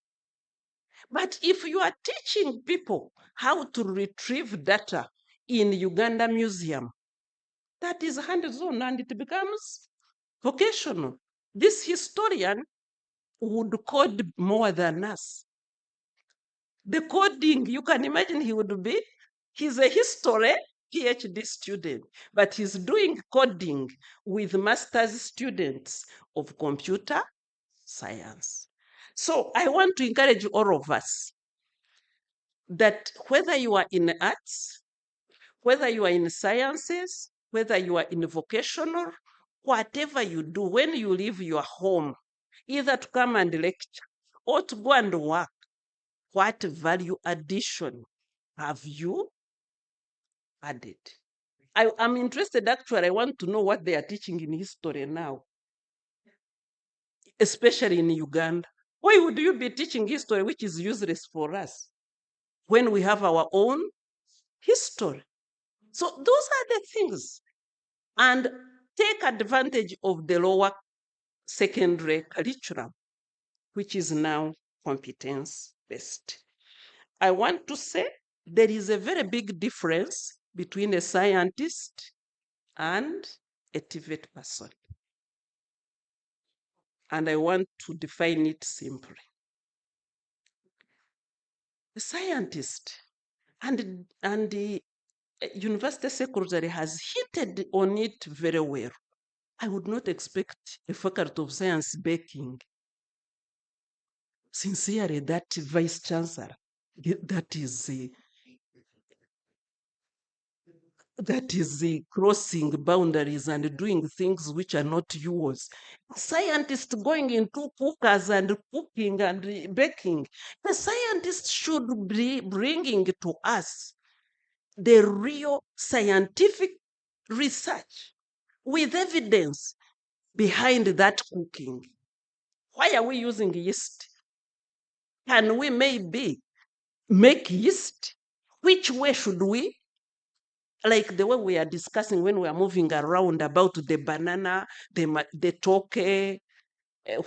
But if you are teaching people how to retrieve data in Uganda Museum, that is hands-on and it becomes vocational. This historian would code more than us. The coding, you can imagine he's a history PhD student, but he's doing coding with master's students of computer science. So I want to encourage all of us that whether you are in arts, whether you are in sciences, whether you are in vocational, whatever you do, when you leave your home, either to come and lecture or to go and work, what value addition have you added? I'm interested, actually, I want to know what they are teaching in history now, especially in Uganda. Why would you be teaching history which is useless for us when we have our own history? So those are the things. And take advantage of the lower secondary curriculum, which is now competence-based. I want to say there is a very big difference between a scientist and a TVET person. And I want to define it simply. The scientist and the university secretary has hinted on it very well. I would not expect a faculty of science baking. Sincerely, that vice chancellor, that is crossing boundaries and doing things which are not yours. Scientists going into cookers and cooking and baking. The scientists should be bringing to us the real scientific research with evidence behind that cooking. Why are we using yeast? Can we maybe make yeast? Which way should we? Like the way we are discussing when we are moving around about the banana, the toke,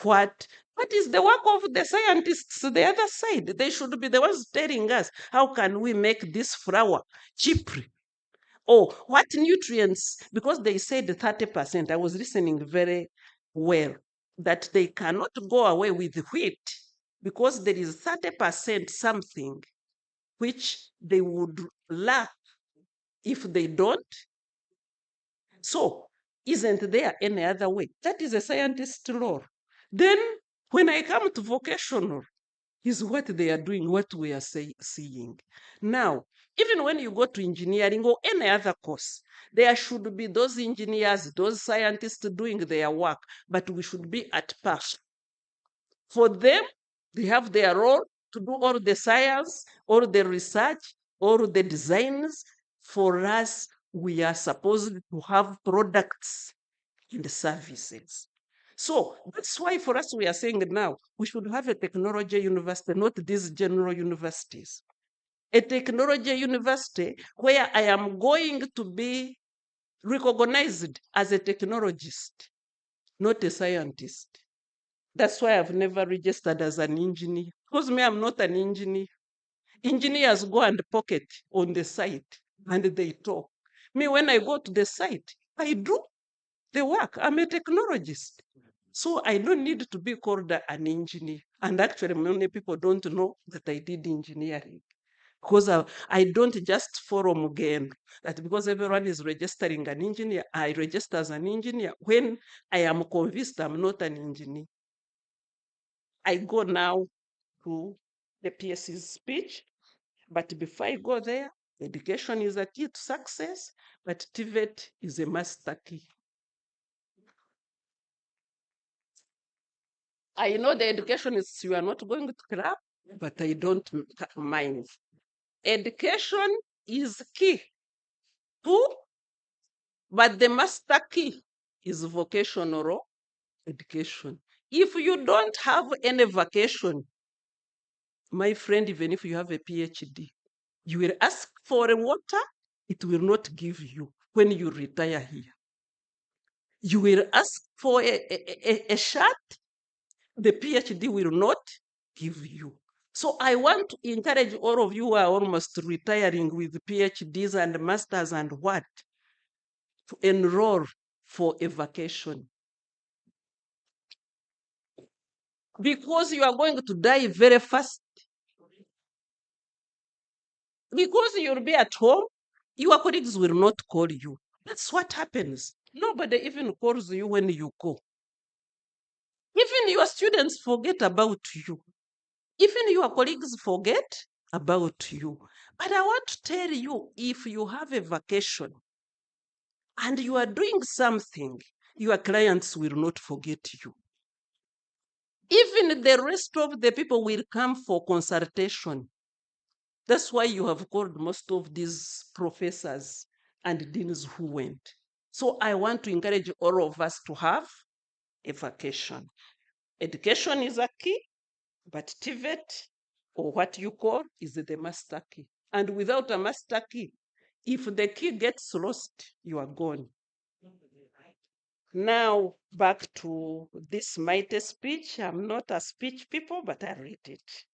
what is the work of the scientists the other side? They should be the ones telling us, how can we make this flour cheaper? Or what nutrients, because they said 30%, I was listening very well, that they cannot go away with wheat because there is 30% something which they would lack if they don't. So isn't there any other way? That is a scientist law. Then when I come to vocational, is what they are doing, what we are seeing. Now, even when you go to engineering or any other course, there should be those engineers, those scientists doing their work, but we should be at par. For them, they have their role to do all the science, all the research, all the designs. For us, we are supposed to have products and services. So that's why for us, we are saying now, we should have a technology university, not these general universities. A technology university where I am going to be recognized as a technologist. not a scientist. That's why I've never registered as an engineer. Because me, I'm not an engineer. Engineers go and pocket on the site and they talk. Me, when I go to the site, I do the work. I'm a technologist. So I don't need to be called an engineer. And actually, many people don't know that I did engineering. Because I don't just follow again that because everyone is registering an engineer, I register as an engineer when I am convinced I'm not an engineer. I go now to the PSC's speech, but before I go there, education is a key to success, but TVET is a master key. I know the education is, you are not going to clap, but I don't mind. Education is key too, but the master key is vocational education. If you don't have any vacation, my friend, even if you have a PhD, you will ask for a water, it will not give you when you retire here. You will ask for a shirt, the PhD will not give you. So I want to encourage all of you who are almost retiring with PhDs and masters and what, to enroll for a vacation. Because you are going to die very fast. Because you'll be at home, your colleagues will not call you. That's what happens. Nobody even calls you when you go. Even your students forget about you. Even your colleagues forget about you. But I want to tell you, if you have a vacation and you are doing something, your clients will not forget you. Even the rest of the people will come for consultation. That's why you have called most of these professors and deans who went. So I want to encourage all of us to have a vacation. Education is a key, but TVET, or what you call, is the master key. And without a master key, if the key gets lost, you are gone. Now, back to this mighty speech. I'm not a speech people, but I read it.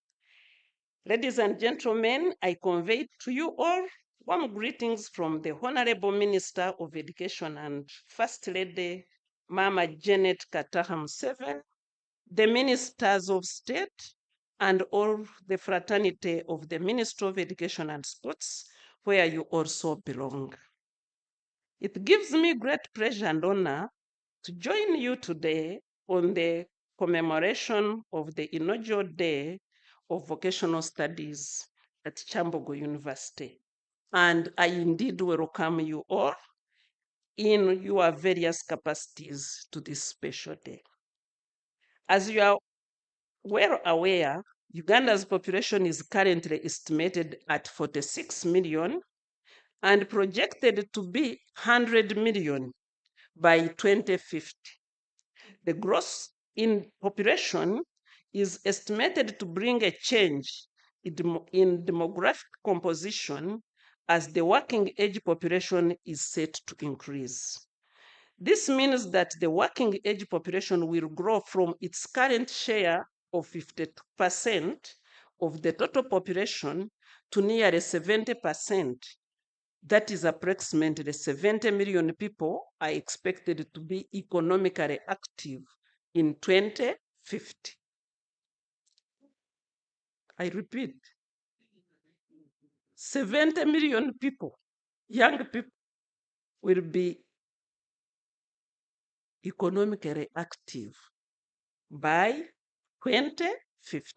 Ladies and gentlemen, I convey to you all warm greetings from the Honorable Minister of Education and First Lady, Mama Janet Kataham Seven, the Ministers of State, and all the fraternity of the Ministry of Education and Sports, where you also belong. It gives me great pleasure and honor to join you today on the commemoration of the inaugural day of vocational studies at Kyambogo University. And I indeed welcome you all in your various capacities to this special day. As you are well aware, Uganda's population is currently estimated at 46 million and projected to be 100 million by 2050. The growth in population is estimated to bring a change in demographic composition as the working age population is set to increase. This means that the working age population will grow from its current share of 50% of the total population to nearly 70%. That is approximately 70 million people are expected to be economically active in 2050. I repeat, 70 million people, young people, will be economically active by 2050.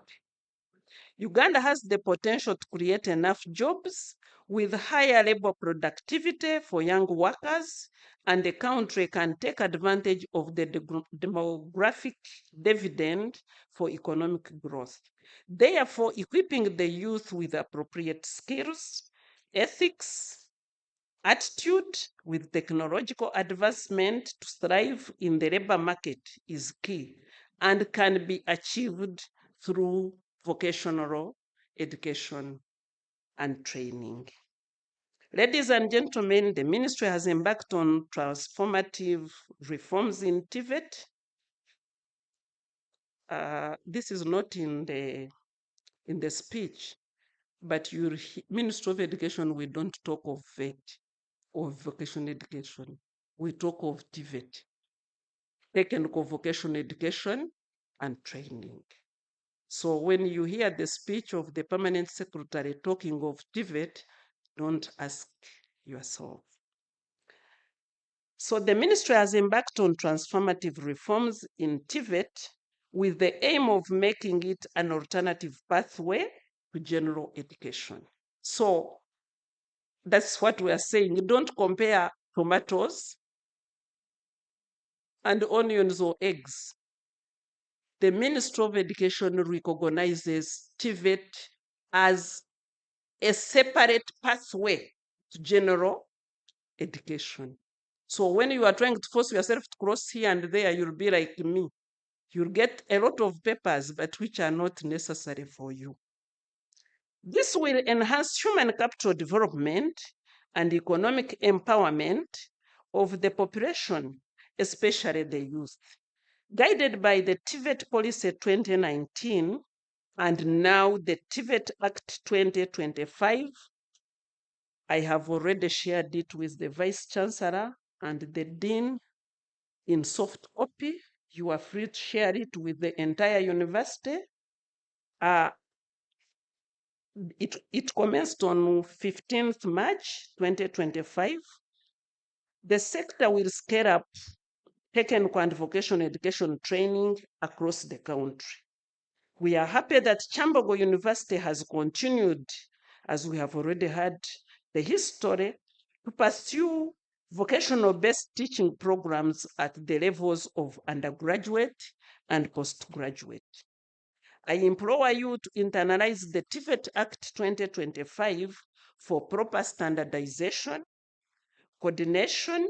Uganda has the potential to create enough jobs with higher labor productivity for young workers, and the country can take advantage of the demographic dividend for economic growth. Therefore, equipping the youth with appropriate skills, ethics, attitude with technological advancement to thrive in the labor market is key and can be achieved through vocational education and training. Ladies and gentlemen, the ministry has embarked on transformative reforms in TVET this is not in the speech, but Ministry of Education, we don't talk of VET or vocational education. We talk of TVET, technical vocational education and training. So when you hear the speech of the permanent secretary talking of TVET, don't ask yourself. So the ministry has embarked on transformative reforms in TVET with the aim of making it an alternative pathway to general education. So that's what we are saying. You don't compare tomatoes and onions or eggs. The Ministry of Education recognizes TVET as a separate pathway to general education. So when you are trying to force yourself to cross here and there, you'll be like me. You'll get a lot of papers, but which are not necessary for you. This will enhance human capital development and economic empowerment of the population, especially the youth. Guided by the TVET Policy 2019 and now the TVET Act 2025, I have already shared it with the Vice Chancellor and the Dean in soft copy. You are free to share it with the entire university. It commenced on 15th March 2025. The sector will scale up technical and vocational education training across the country. We are happy that Kyambogo University has continued, as we have already had the history, to pursue vocational-based teaching programs at the levels of undergraduate and postgraduate. I implore you to internalize the TVET Act 2025 for proper standardization, coordination,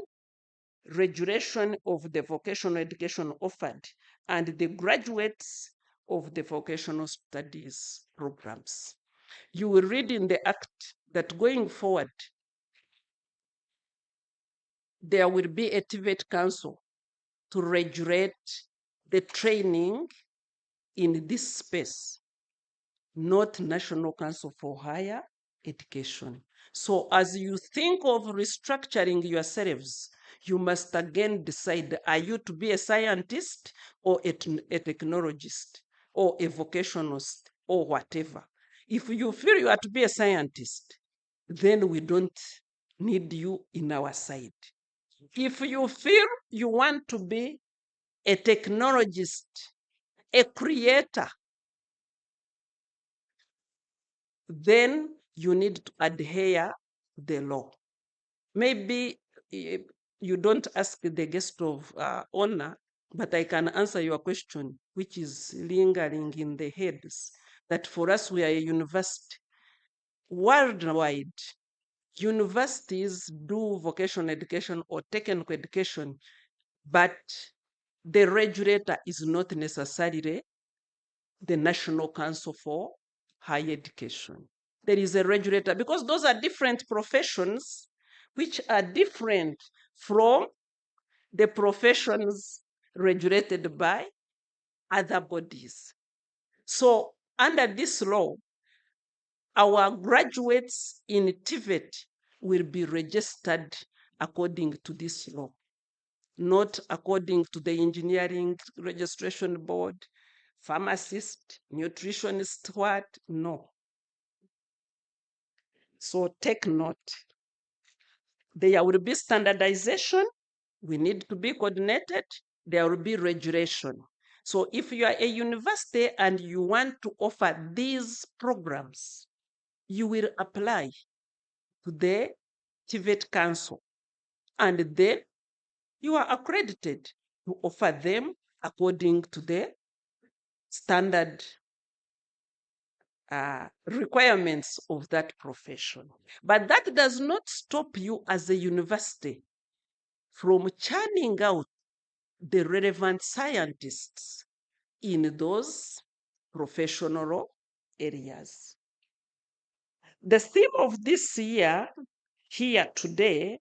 regulation of the vocational education offered, and the graduates of the vocational studies programs. You will read in the Act that going forward, there will be a TVET council to regulate the training in this space, not National Council for Higher Education. So as you think of restructuring yourselves, you must again decide, are you to be a scientist or a technologist or a vocationalist or whatever? If you feel you are to be a scientist, then we don't need you in our side. If you feel you want to be a technologist, a creator, then you need to adhere to the law. Maybe you don't ask the guest of honor, but I can answer your question, which is lingering in the heads, that for us, we are a university. Worldwide, universities do vocational education or technical education, but the regulator is not necessarily the National Council for Higher Education. There is a regulator, because those are different professions which are different from the professions regulated by other bodies. So under this law, our graduates in TVET will be registered according to this law, not according to the engineering registration board, pharmacist, nutritionist, what? No. So take note. There will be standardization. We need to be coordinated. There will be regulation. So if you are a university and you want to offer these programs, you will apply to the TVET Council, and then you are accredited to offer them according to the standard requirements of that profession. But that does not stop you as a university from churning out the relevant scientists in those professional areas. The theme of this year here today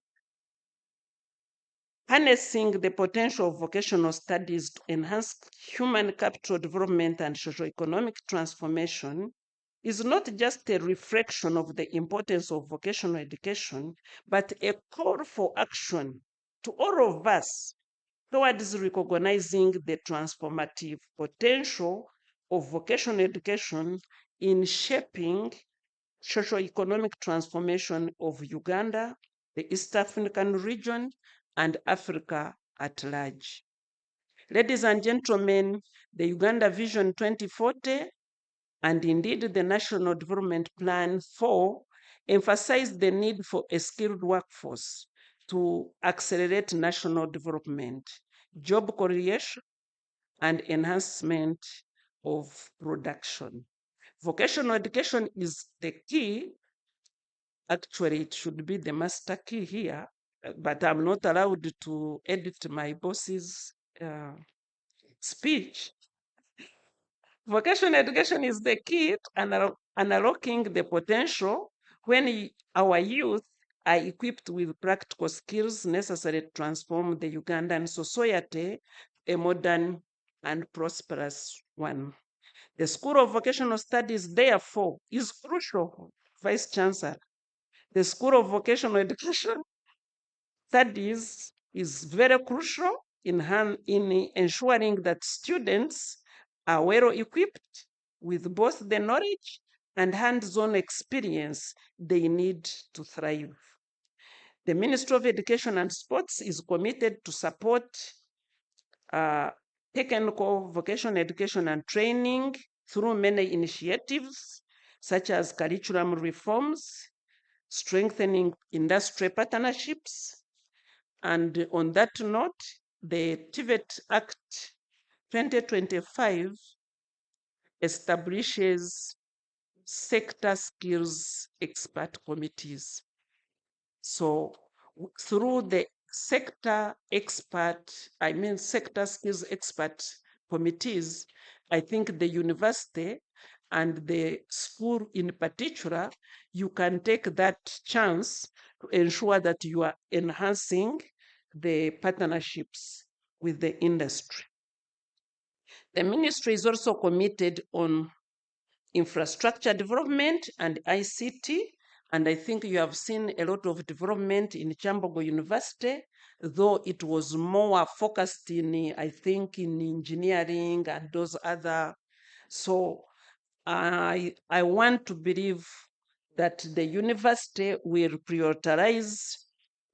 Harnessing the potential of vocational studies to enhance human capital development and socioeconomic transformation is not just a reflection of the importance of vocational education, but a call for action to all of us towards recognizing the transformative potential of vocational education in shaping socioeconomic transformation of Uganda, the East African region, and Africa at large. Ladies and gentlemen, the Uganda Vision 2040 and indeed the National Development Plan 4 emphasize the need for a skilled workforce to accelerate national development, job creation, and enhancement of production. Vocational education is the key. Actually, it should be the master key here, but I'm not allowed to edit my boss's speech. Vocational education is the key to unlocking the potential when our youth are equipped with practical skills necessary to transform the Ugandan society, a modern and prosperous one. The School of Vocational Studies, therefore, is crucial, Vice Chancellor. The School of Vocational Education Studies is very crucial in ensuring that students are well equipped with both the knowledge and hands-on experience they need to thrive. The Ministry of Education and Sports is committed to support technical vocational education and training through many initiatives, such as curriculum reforms, strengthening industry partnerships, and on that note, the TVET Act 2025 establishes sector skills expert committees. So through the sector skills expert committees, I think the university and the school in particular, you can take that chance to ensure that you are enhancing the partnerships with the industry. The ministry is also committed on infrastructure development and ICT, and I think you have seen a lot of development in Kyambogo University, though it was more focused in, I think, in engineering and those other. So I want to believe that the university will prioritize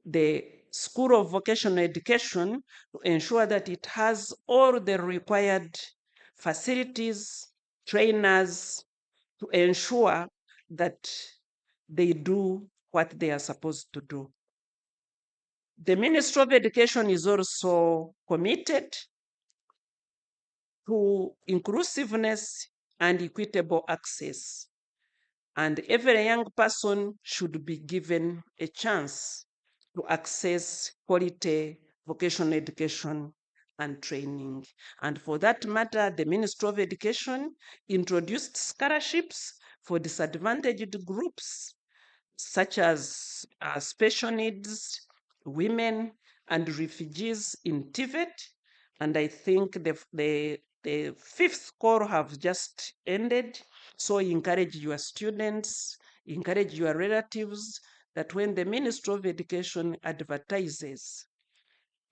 the School of Vocational Education to ensure that it has all the required facilities, trainers, to ensure that they do what they are supposed to do. The Ministry of Education is also committed to inclusiveness and equitable access. And every young person should be given a chance to access quality vocational education and training. And for that matter, the Ministry of Education introduced scholarships for disadvantaged groups, such as special needs, women, and refugees in TVET. And I think the fifth call have just ended. So encourage your students, encourage your relatives that when the Ministry of Education advertises,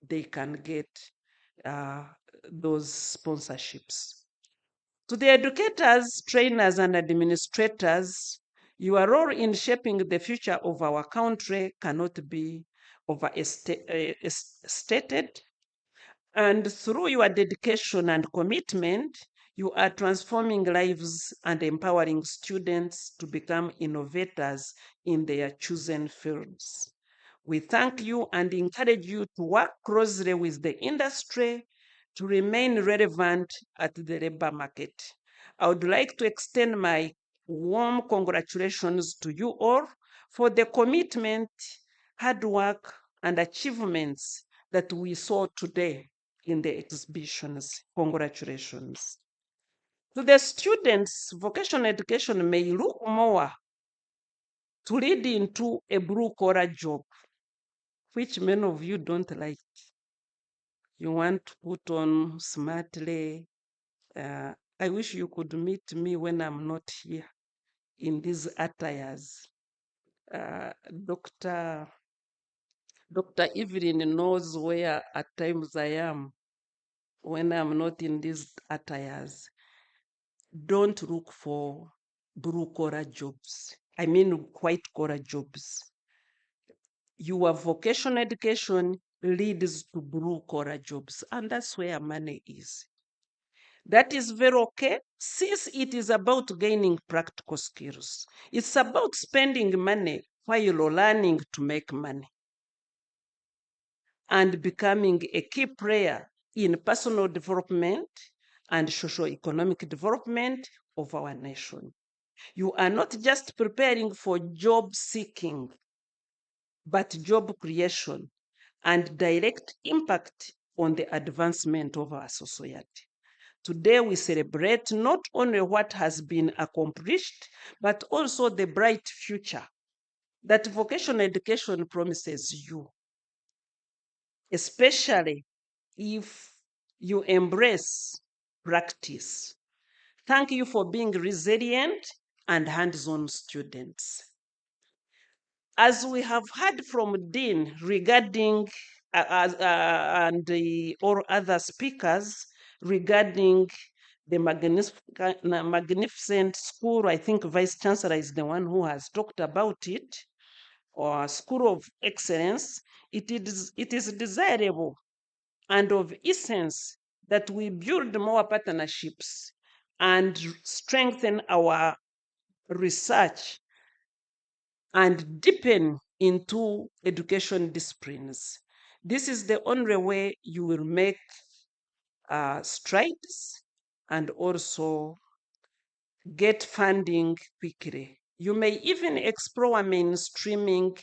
they can get those sponsorships. To the educators, trainers, and administrators, your role in shaping the future of our country cannot be overstated. And through your dedication and commitment, you are transforming lives and empowering students to become innovators in their chosen fields. We thank you and encourage you to work closely with the industry to remain relevant at the labor market. I would like to extend my warm congratulations to you all for the commitment, hard work, and achievements that we saw today in the exhibitions. Congratulations. To the students, vocational education may look more to lead into a blue-collar job, which many of you don't like. You want to put on smartly. I wish you could meet me when I'm not here in these attires. Dr. Evelyn knows where at times I am when I'm not in these attires. Don't look for blue collar jobs. I mean white collar jobs. Your vocational education leads to blue collar jobs, and that's where money is. That is very okay, since it is about gaining practical skills. It's about spending money while learning to make money and becoming a key player in personal development and socio-economic development of our nation. You are not just preparing for job seeking, but job creation and direct impact on the advancement of our society. Today, we celebrate not only what has been accomplished, but also the bright future that vocational education promises you, especially if you embrace practice. Thank you for being resilient and hands-on students. As we have heard from Dean regarding and all other speakers regarding the magnificent school, I think Vice Chancellor is the one who has talked about it, or School of Excellence, it is desirable and of essence that we build more partnerships and strengthen our research and deepen into education disciplines. This is the only way you will make strides and also get funding quickly. You may even explore mainstreaming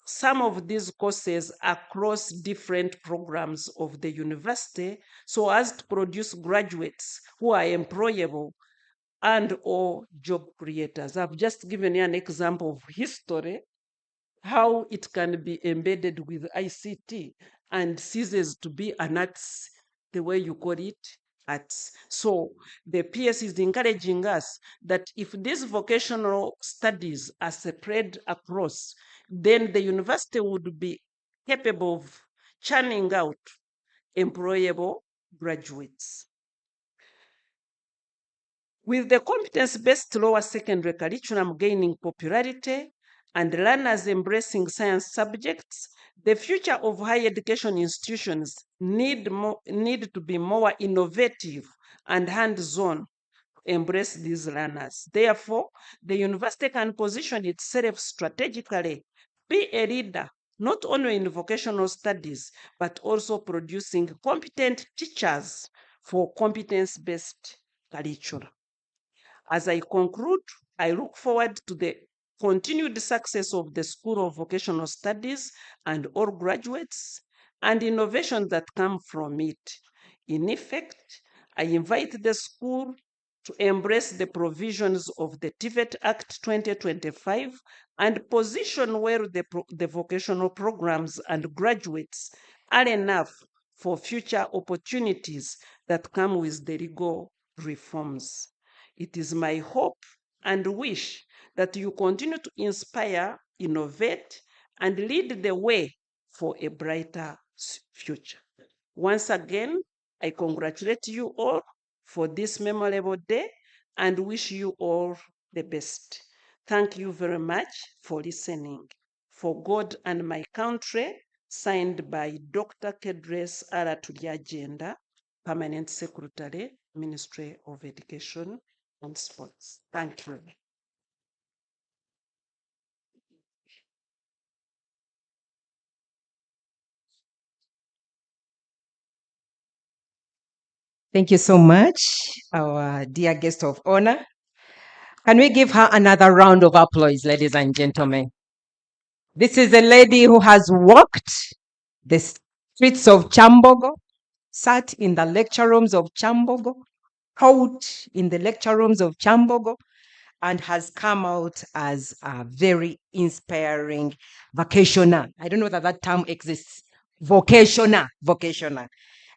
some of these courses across different programs of the university so as to produce graduates who are employable and or job creators. I've just given you an example of history, how it can be embedded with ICT and ceases to be an arts, the way you call it, arts. So the PS is encouraging us that if these vocational studies are spread across, then the university would be capable of churning out employable graduates. With the competence-based lower secondary curriculum gaining popularity and learners embracing science subjects, the future of higher education institutions need to be more innovative and hands-on to embrace these learners. Therefore, the university can position itself strategically, be a leader, not only in vocational studies, but also producing competent teachers for competence-based curricula. As I conclude, I look forward to the continued success of the School of Vocational Studies and all graduates and innovations that come from it. In effect, I invite the school to embrace the provisions of the TVET Act 2025 and position where the vocational programs and graduates are enough for future opportunities that come with the legal reforms. It is my hope and wish that you continue to inspire, innovate, and lead the way for a brighter future. Once again, I congratulate you all for this memorable day and wish you all the best. Thank you very much for listening. For God and my country, signed by Dr. Kedres Aratuliagenda, Permanent Secretary, Ministry of Education and Sports. Thank you. Thank you so much, our dear guest of honor. Can we give her another round of applause, ladies and gentlemen? This is a lady who has walked the streets of Kyambogo, sat in the lecture rooms of Kyambogo, taught in the lecture rooms of Kyambogo, and has come out as a very inspiring vocational. I don't know whether that term exists. Vocational.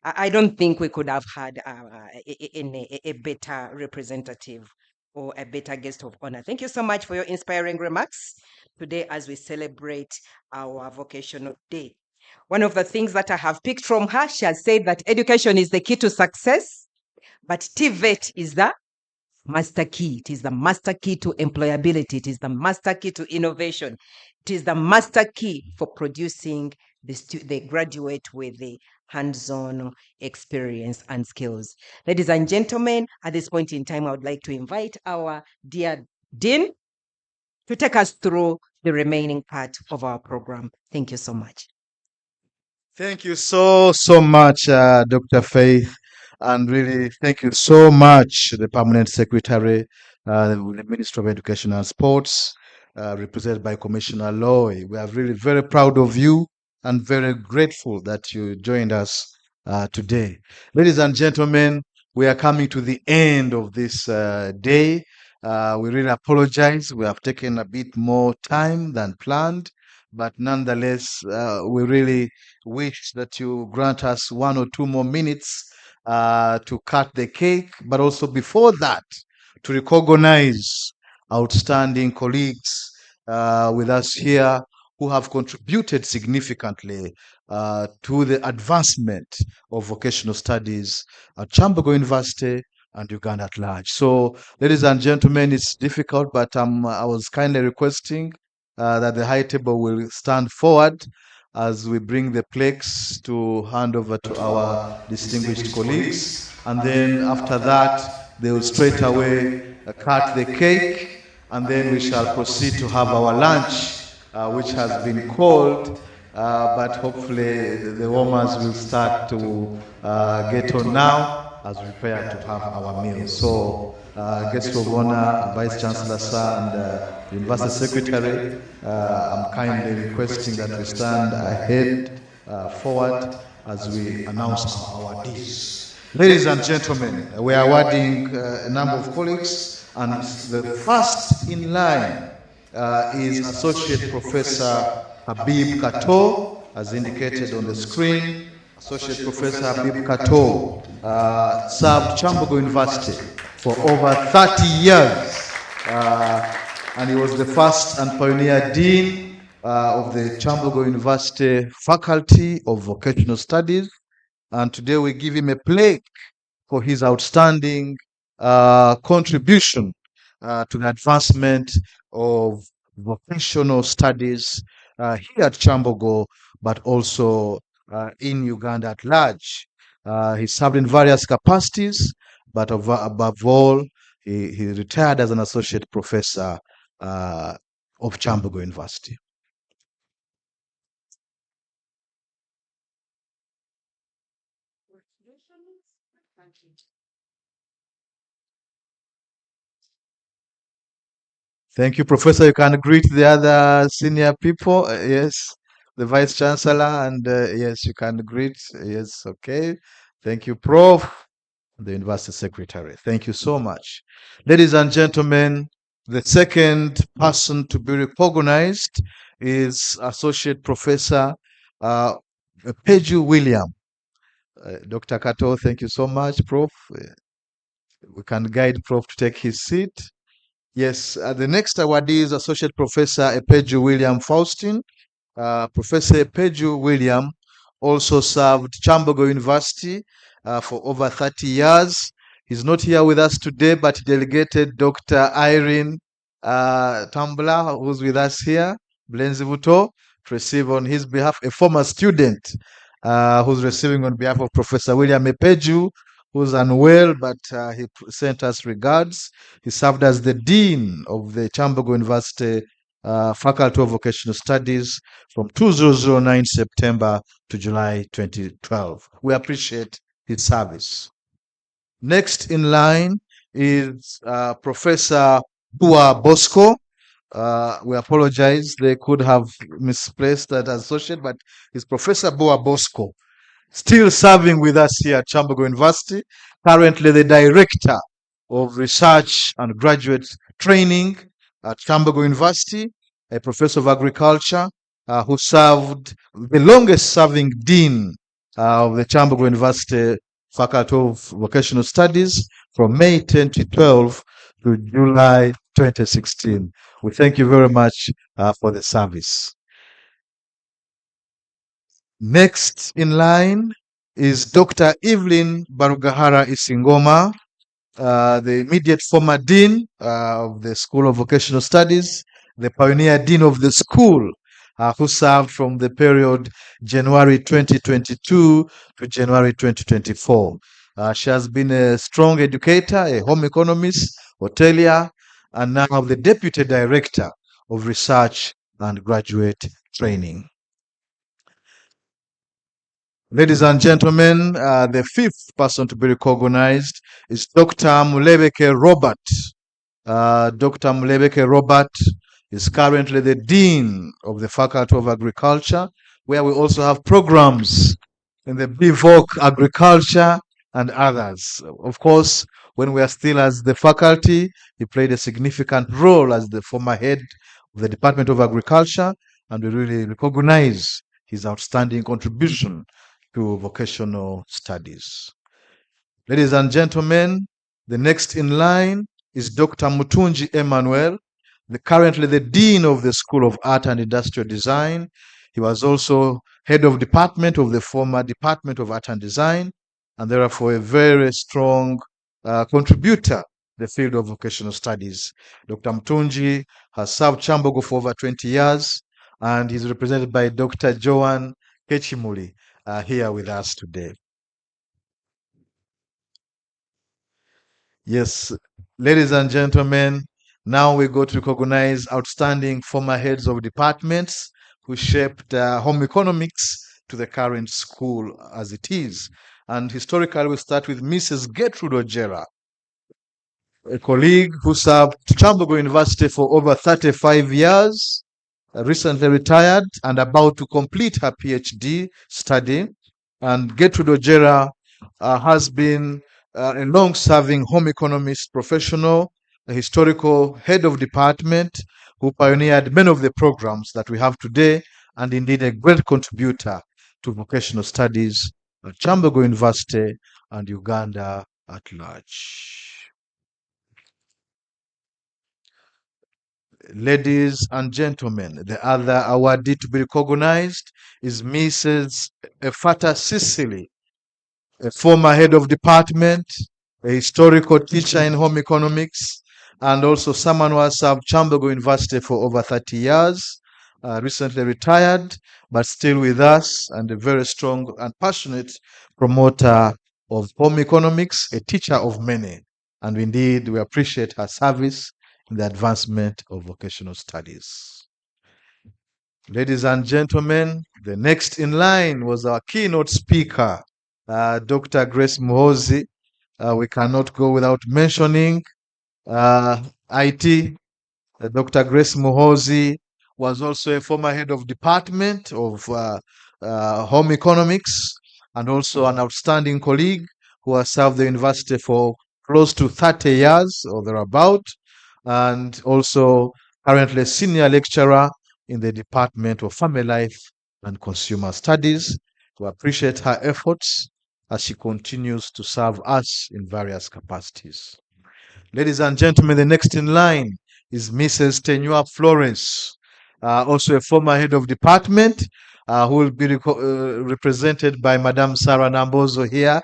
I don't think we could have had a better representative or a better guest of honor. Thank you so much for your inspiring remarks today as we celebrate our vocational day. One of the things that I have picked from her, she has said that education is the key to success, but TVET is the master key. It is the master key to employability. It is the master key to innovation. It is the master key for producing the graduate with the hands-on experience and skills. Ladies and gentlemen, at this point in time, I would like to invite our dear Dean to take us through the remaining part of our program. Thank you so much. Thank you so much, Dr. Faith. And really, thank you so much, the Permanent Secretary, the Minister of Education and Sports, represented by Commissioner Loy. We are really very proud of you and very grateful that you joined us today. Ladies and gentlemen, we are coming to the end of this day. We really apologize. We have taken a bit more time than planned, but nonetheless, we really wish that you grant us 1 or 2 more minutes to cut the cake, but also before that, to recognize outstanding colleagues with us here who have contributed significantly to the advancement of vocational studies at Kyambogo University and Uganda at large. So, ladies and gentlemen, it's difficult, but I was kindly requesting that the high table will stand forward as we bring the plaques to hand over to our distinguished colleagues. And then after that, they will straight away cut the cake, and then we shall proceed to have our lunch, which has been called, but hopefully the warmers will start to get on now as we prepare to have our meal. So, guest of honor, Vice Chancellor Sir, and University Secretary, I'm kindly requesting that we stand ahead forward as we announce our dishes. Ladies and gentlemen, we are awarding a number of colleagues, and the first in line is Associate Professor Habib Kato, as indicated on the screen. Associate Professor Habib Kato served Kyambogo University for over 30 years, and he was the first and pioneer dean of the Kyambogo University Faculty of Vocational Studies. And today we give him a plaque for his outstanding contribution to the advancement of vocational studies here at Kyambogo, but also in Uganda at large. He served in various capacities, but above all, he retired as an associate professor of Kyambogo University. Thank you, Professor. You can greet the other senior people. Yes, the Vice Chancellor, and yes, you can greet. Yes, okay. Thank you, Prof. The University Secretary. Thank you so much. Ladies and gentlemen, the second person to be recognized is Associate Professor Peju William. Dr. Kato, thank you so much, Prof. We can guide Prof to take his seat. Yes, the next awardee is Associate Professor Epeju William Faustin. Professor Epeju William also served Kyambogo University for over 30 years. He's not here with us today, but he delegated Dr. Irene Tambula, who's with us here, Blenzibuto, to receive on his behalf a former student who's receiving on behalf of Professor William Epeju, who's unwell, but he sent us regards. He served as the Dean of the Kyambogo University Faculty of Vocational Studies from 2009 September to July 2012. We appreciate his service. Next in line is Professor Bua Bosco. We apologize, they could have misplaced that associate, but it's Professor Bua Bosco, still serving with us here at Kyambogo University, currently the Director of Research and Graduate Training at Kyambogo University, a Professor of Agriculture, who served the longest serving dean of the Kyambogo University Faculty of Vocational Studies from May 2012 to July 2016. We thank you very much for the service. Next in line is Dr. Evelyn Barugahara Isingoma, the immediate former dean of the School of Vocational Studies, the pioneer dean of the school, who served from the period January 2022 to January 2024. She has been a strong educator, a home economist, hotelier, and now the deputy director of research and graduate training. Ladies and gentlemen, the fifth person to be recognized is Dr. Mulebeke Robert. Dr. Mulebeke Robert is currently the Dean of the Faculty of Agriculture, where we also have programs in the BVOC Agriculture and others. Of course, when we are still as the faculty, he played a significant role as the former head of the Department of Agriculture, and we really recognize his outstanding contribution to vocational studies. Ladies and gentlemen, the next in line is Dr. Mutunji Emmanuel, currently the Dean of the School of Art and Industrial Design. He was also head of department of the former Department of Art and Design, and therefore a very strong contributor in the field of vocational studies. Dr. Mutunji has served Kyambogo for over 20 years, and he's represented by Dr. Joan Kechimuli here with us today. Yes, ladies and gentlemen, now we go to recognize outstanding former heads of departments who shaped home economics to the current school as it is. And historically, we start with Mrs. Gertrude Ojera, a colleague who served Kyambogo University for over 35 years, recently retired and about to complete her PhD study. And Gertrude Ojera has been a long-serving home economist professional, a historical head of department who pioneered many of the programs that we have today, and indeed a great contributor to vocational studies at Kyambogo University and Uganda at large. Ladies and gentlemen, the other awardee to be recognized is Mrs. Efata Sicily, a former head of department, a historical teacher in home economics, and also someone who has served Kyambogo University for over 30 years, recently retired, but still with us, and a very strong and passionate promoter of home economics, a teacher of many. And indeed, we appreciate her service in the advancement of vocational studies. Ladies and gentlemen, the next in line was our keynote speaker, Dr. Grace Muhozi. We cannot go without mentioning IT. Dr. Grace Muhozi was also a former head of department of home economics and also an outstanding colleague who has served the university for close to 30 years or thereabout, and also currently a senior lecturer in the Department of Family Life and Consumer Studies. We appreciate her efforts as she continues to serve us in various capacities. Ladies and gentlemen, the next in line is Mrs. Tenua Florence, also a former head of department, who will be represented by Madame Sarah Nambozo here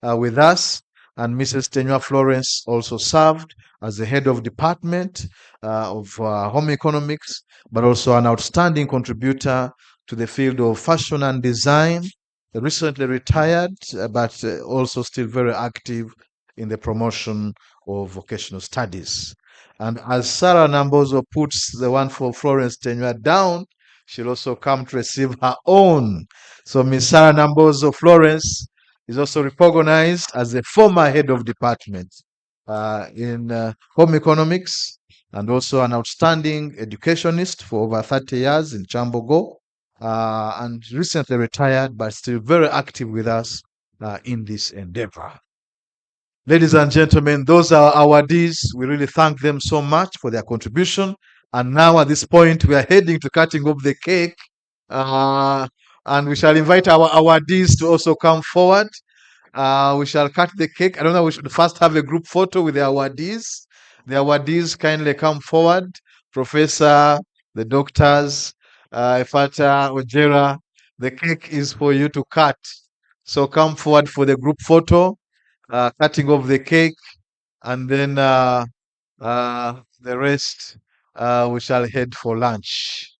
with us. And Mrs. Tenua Florence also served as the head of department of home economics, but also an outstanding contributor to the field of fashion and design, recently retired, but also still very active in the promotion of vocational studies. And as Sarah Nambozo puts the one for Florence Tenua down, she'll also come to receive her own. So Miss Sarah Nambozo Florence is also recognized as the former head of department in home economics, and also an outstanding educationist for over 30 years in Kyambogo, and recently retired, but still very active with us in this endeavor. Ladies and gentlemen, those are our awardees. We really thank them so much for their contribution. And now at this point, we are heading to cutting off the cake. And we shall invite our awardees to also come forward. We shall cut the cake. I don't know, we should first have a group photo with the awardees. The awardees kindly come forward. Professor, the doctors, Efata, Ojera. The cake is for you to cut. So come forward for the group photo, cutting of the cake, and then the rest we shall head for lunch.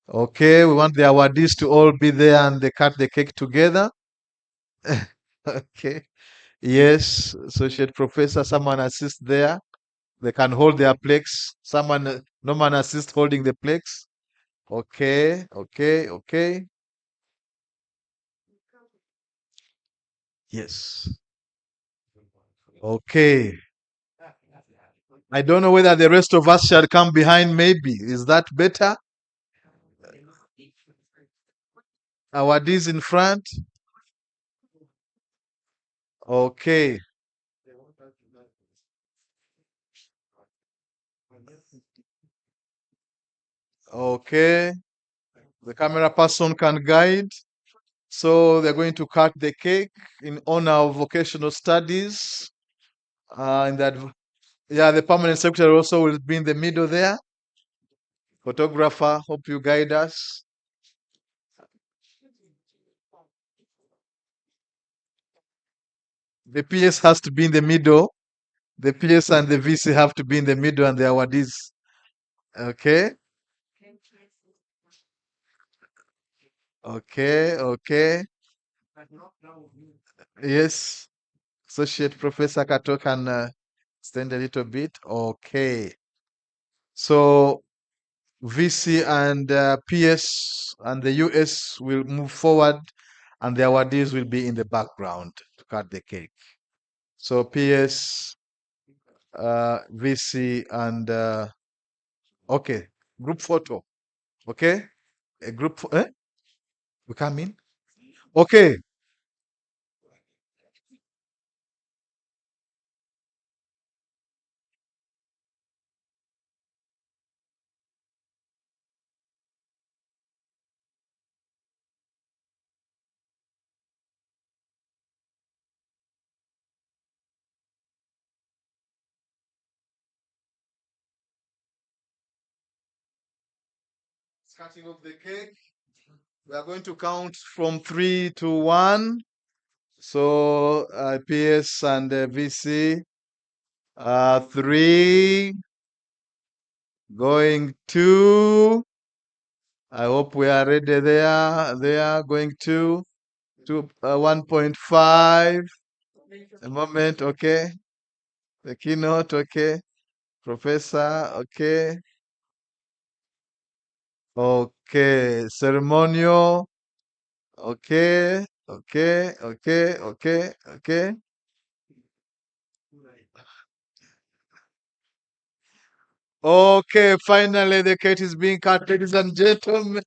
Okay, we want the awardees to all be there and they cut the cake together. Okay. Yes, associate professor, someone assist there. They can hold their plaques. Someone, no man assist holding the plaques. Okay, okay, okay. Yes. Okay. I don't know whether the rest of us shall come behind, maybe. Is that better? Awardees in front. Okay. Okay. The camera person can guide. So they're going to cut the cake in honor of vocational studies. In that, yeah, the permanent secretary also will be in the middle there. Photographer, hope you guide us. The PS has to be in the middle. The PS and the VC have to be in the middle, and the awardees. Okay. Okay. Okay. Yes. Associate Professor Kato can stand a little bit. Okay. So VC and PS and the US will move forward, and the awardees will be in the background to cut the cake. So PS, VC, and okay, group photo. Okay, a group. We come in. Okay. Cutting of the cake. We are going to count from 3 to 1. So PS and VC. 3, going 2. I hope we are ready there. They are going to 1.5. A moment, okay. The keynote, okay. Professor, okay. Okay. Ceremonial, okay. Okay, okay, okay, okay. Okay, finally the cake is being cut, ladies and gentlemen.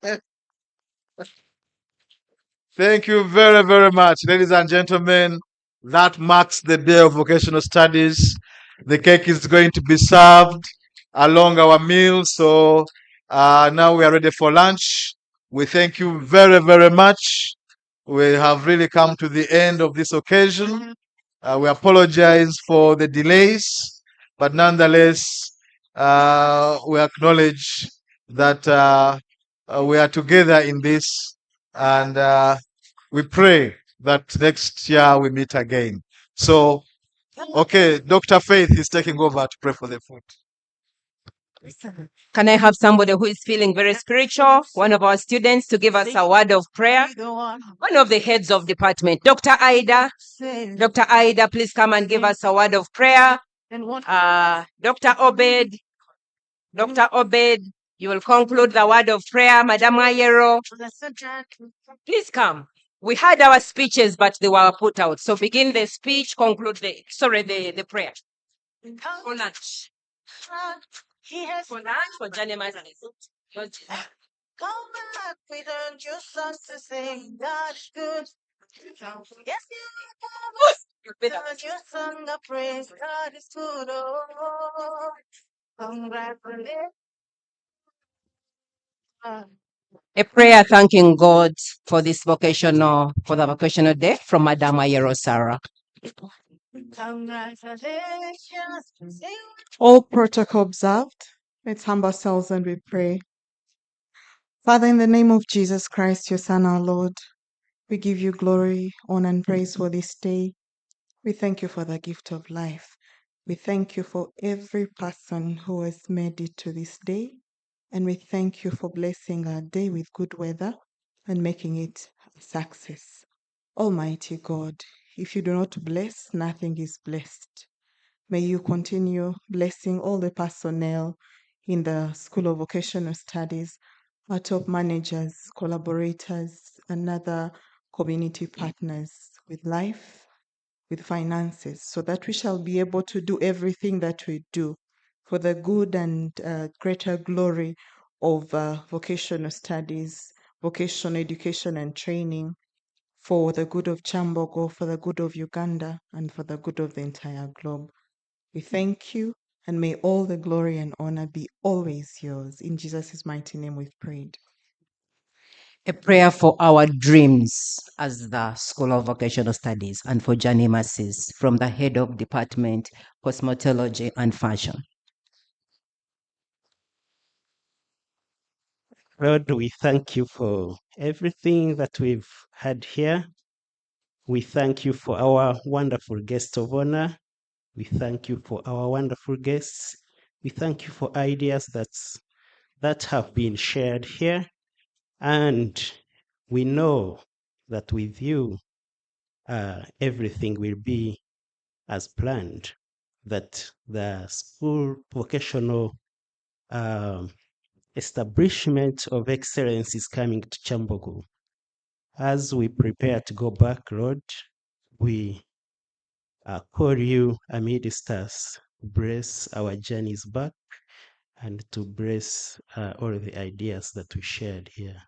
Thank you very, very much, ladies and gentlemen. That marks the day of vocational studies. The cake is going to be served along our meal. So now we are ready for lunch. We thank you very, very much. We have really come to the end of this occasion. We apologize for the delays, but nonetheless, we acknowledge that we are together in this, and we pray that next year we meet again. So, okay, Dr. Faith is taking over to pray for the food. Can I have somebody who is feeling very spiritual, one of our students, to give us a word of prayer? One of the heads of department, Dr. Ida. Dr. Ida, please come and give us a word of prayer. Dr. Obed. Dr. Obed, you will conclude the word of prayer. Madam Ayero, please come. We had our speeches, but they were put out. So begin the speech, conclude the prayer. For lunch. For lunch, for Johnny Mathis. Come back, we don't just us to say God is good. Yes, you don't just sung the praise. God is good. Oh, congratulations. A prayer thanking God for this for the vocational day from Madam Ayero Sarah. All protocol observed. Let's humble ourselves and we pray. Father, in the name of Jesus Christ, your Son, our Lord, we give you glory, honor, and praise for this day. We thank you for the gift of life. We thank you for every person who has made it to this day. And we thank you for blessing our day with good weather and making it a success. Almighty God, if you do not bless, nothing is blessed. May you continue blessing all the personnel in the School of Vocational Studies, our top managers, collaborators, and other community partners with life, with finances, so that we shall be able to do everything that we do for the good and greater glory of vocational studies, vocational education and training, for the good of Kyambogo, for the good of Uganda, and for the good of the entire globe. We thank you, and may all the glory and honor be always yours. In Jesus' mighty name we've prayed. A prayer for our dreams as the School of Vocational Studies and for Journey Masses from the head of department, cosmetology and fashion. Lord, we thank you for everything that we've had here. We thank you for our wonderful guest of honor. We thank you for our wonderful guests. We thank you for ideas that have been shared here. And we know that with you, everything will be as planned, that the school vocational establishment of excellence is coming to Kyambogo. As we prepare to go back, Lord, we call you amidst us, bless our journeys back and to bless all the ideas that we shared here.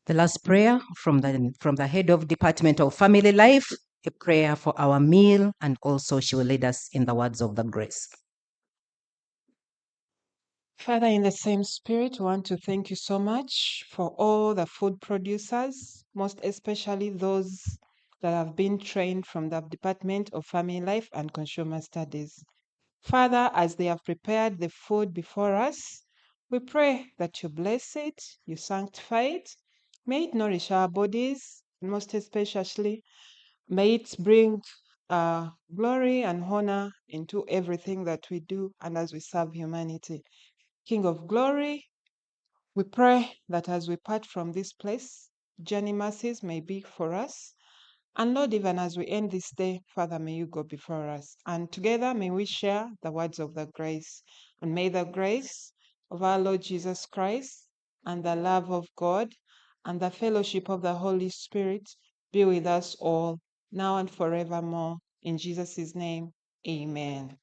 The last prayer from the head of Department of Family Life, a prayer for our meal, and also she will lead us in the words of the grace. Father, in the same spirit, we want to thank you so much for all the food producers, most especially those that have been trained from the Department of Family Life and Consumer Studies. Father, as they have prepared the food before us, we pray that you bless it, you sanctify it, may it nourish our bodies, and most especially, may it bring glory and honor into everything that we do and as we serve humanity. King of glory, we pray that as we part from this place, journey mercies may be for us. And Lord, even as we end this day, Father, may you go before us. And together may we share the words of the grace. And may the grace of our Lord Jesus Christ and the love of God and the fellowship of the Holy Spirit be with us all, now and forevermore. In Jesus' name, amen.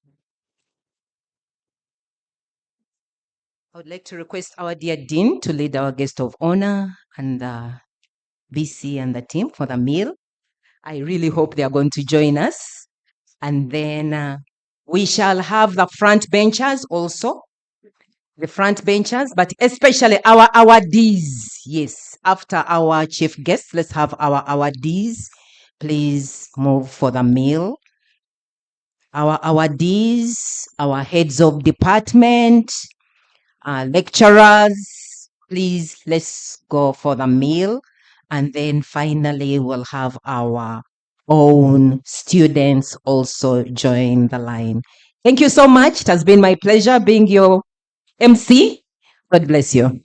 I would like to request our dear Dean to lead our guest of honor and the BC and the team for the meal. I really hope they are going to join us. And then we shall have the front benchers also, the front benchers, but especially our Ds. Yes, after our chief guest, let's have our Ds. Please move for the meal. Our Ds, our heads of department, lecturers, please let's go for the meal. And then finally, we'll have our own students also join the line. Thank you so much. It has been my pleasure being your MC. God bless you.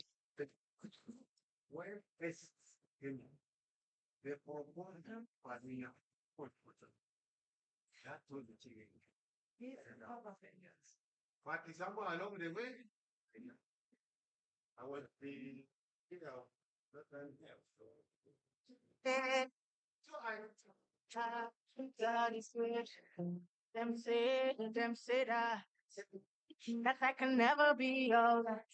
That I can never be all that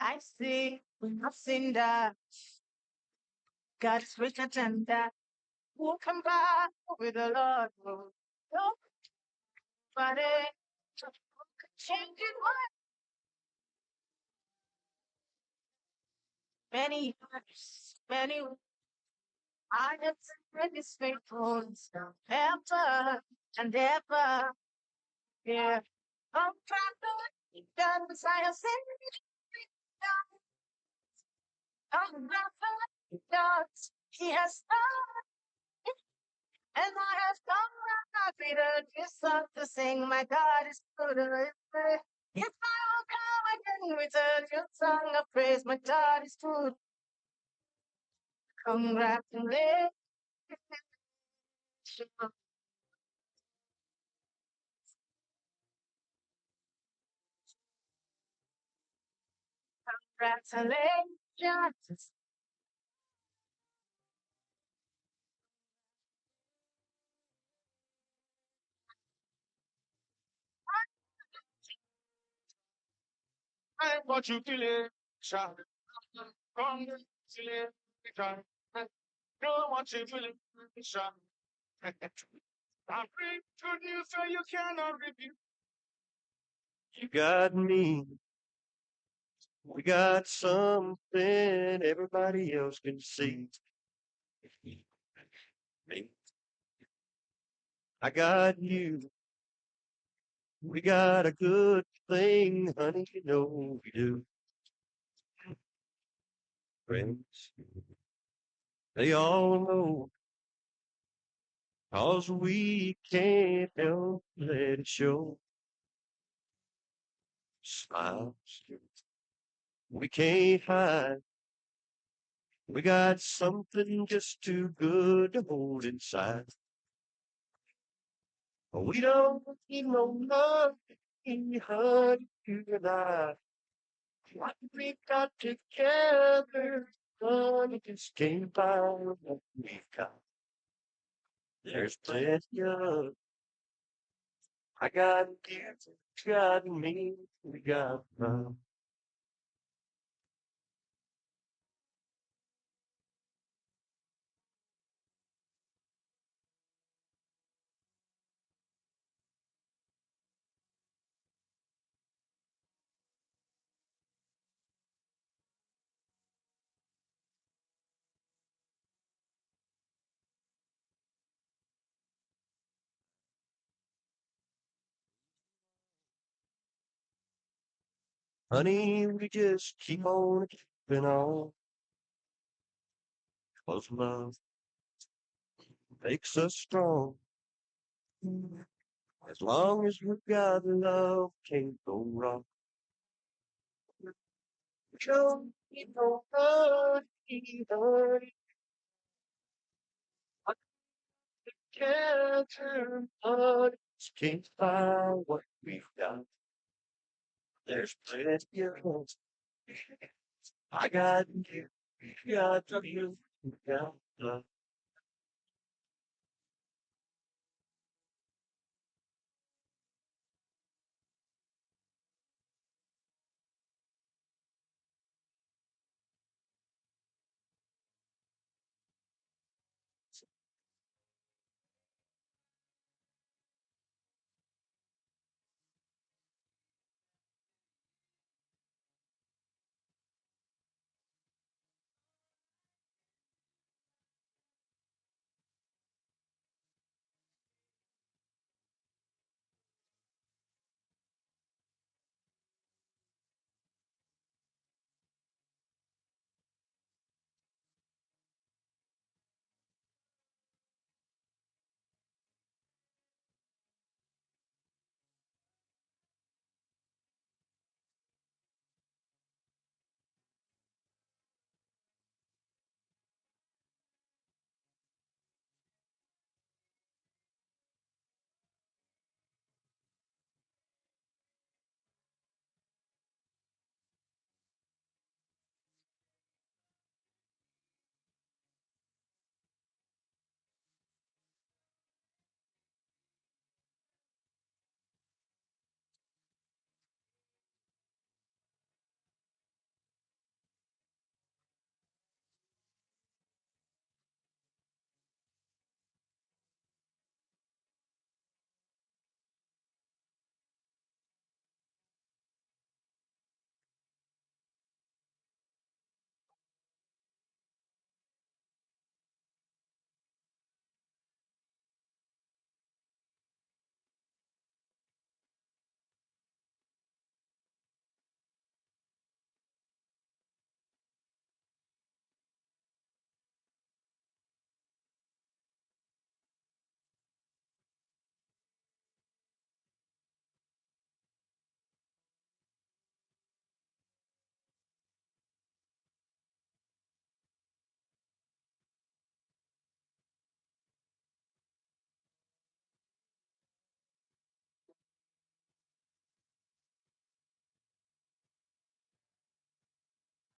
I see. I've seen that God's richer than that. Who come back with the Lord? Nobody. Change it. many years, many I have seen his faithfulness ever and ever. Yeah. I'm trying to done as I have seen it done. I'm grateful that he has done it, and I have come happy to just song to sing. My God is good. If I will come again with a new song of praise, my God is good. Congratulations. Congratulations. I want you to live, child. Congratulations. I don't want you to live, child. I bring good news so you cannot repeat. You got me. We got something everybody else can see. I got you. We got a good thing, honey, you know we do. Friends, they all know, 'cause we can't help let it show. Smiles, we can't hide. We got something just too good to hold inside. We don't need no money, honey, you and I. What we got together, honey, just can't buy what we've got. There's plenty of, I got you, got me, we got love. Honey, we just keep on keeping on, 'cause love makes us strong. As long as we've got love, can't go wrong. Don't need no money, honey, can't turn honey, just can't buy what we've got. There's plenty of, I got you, got you, got love.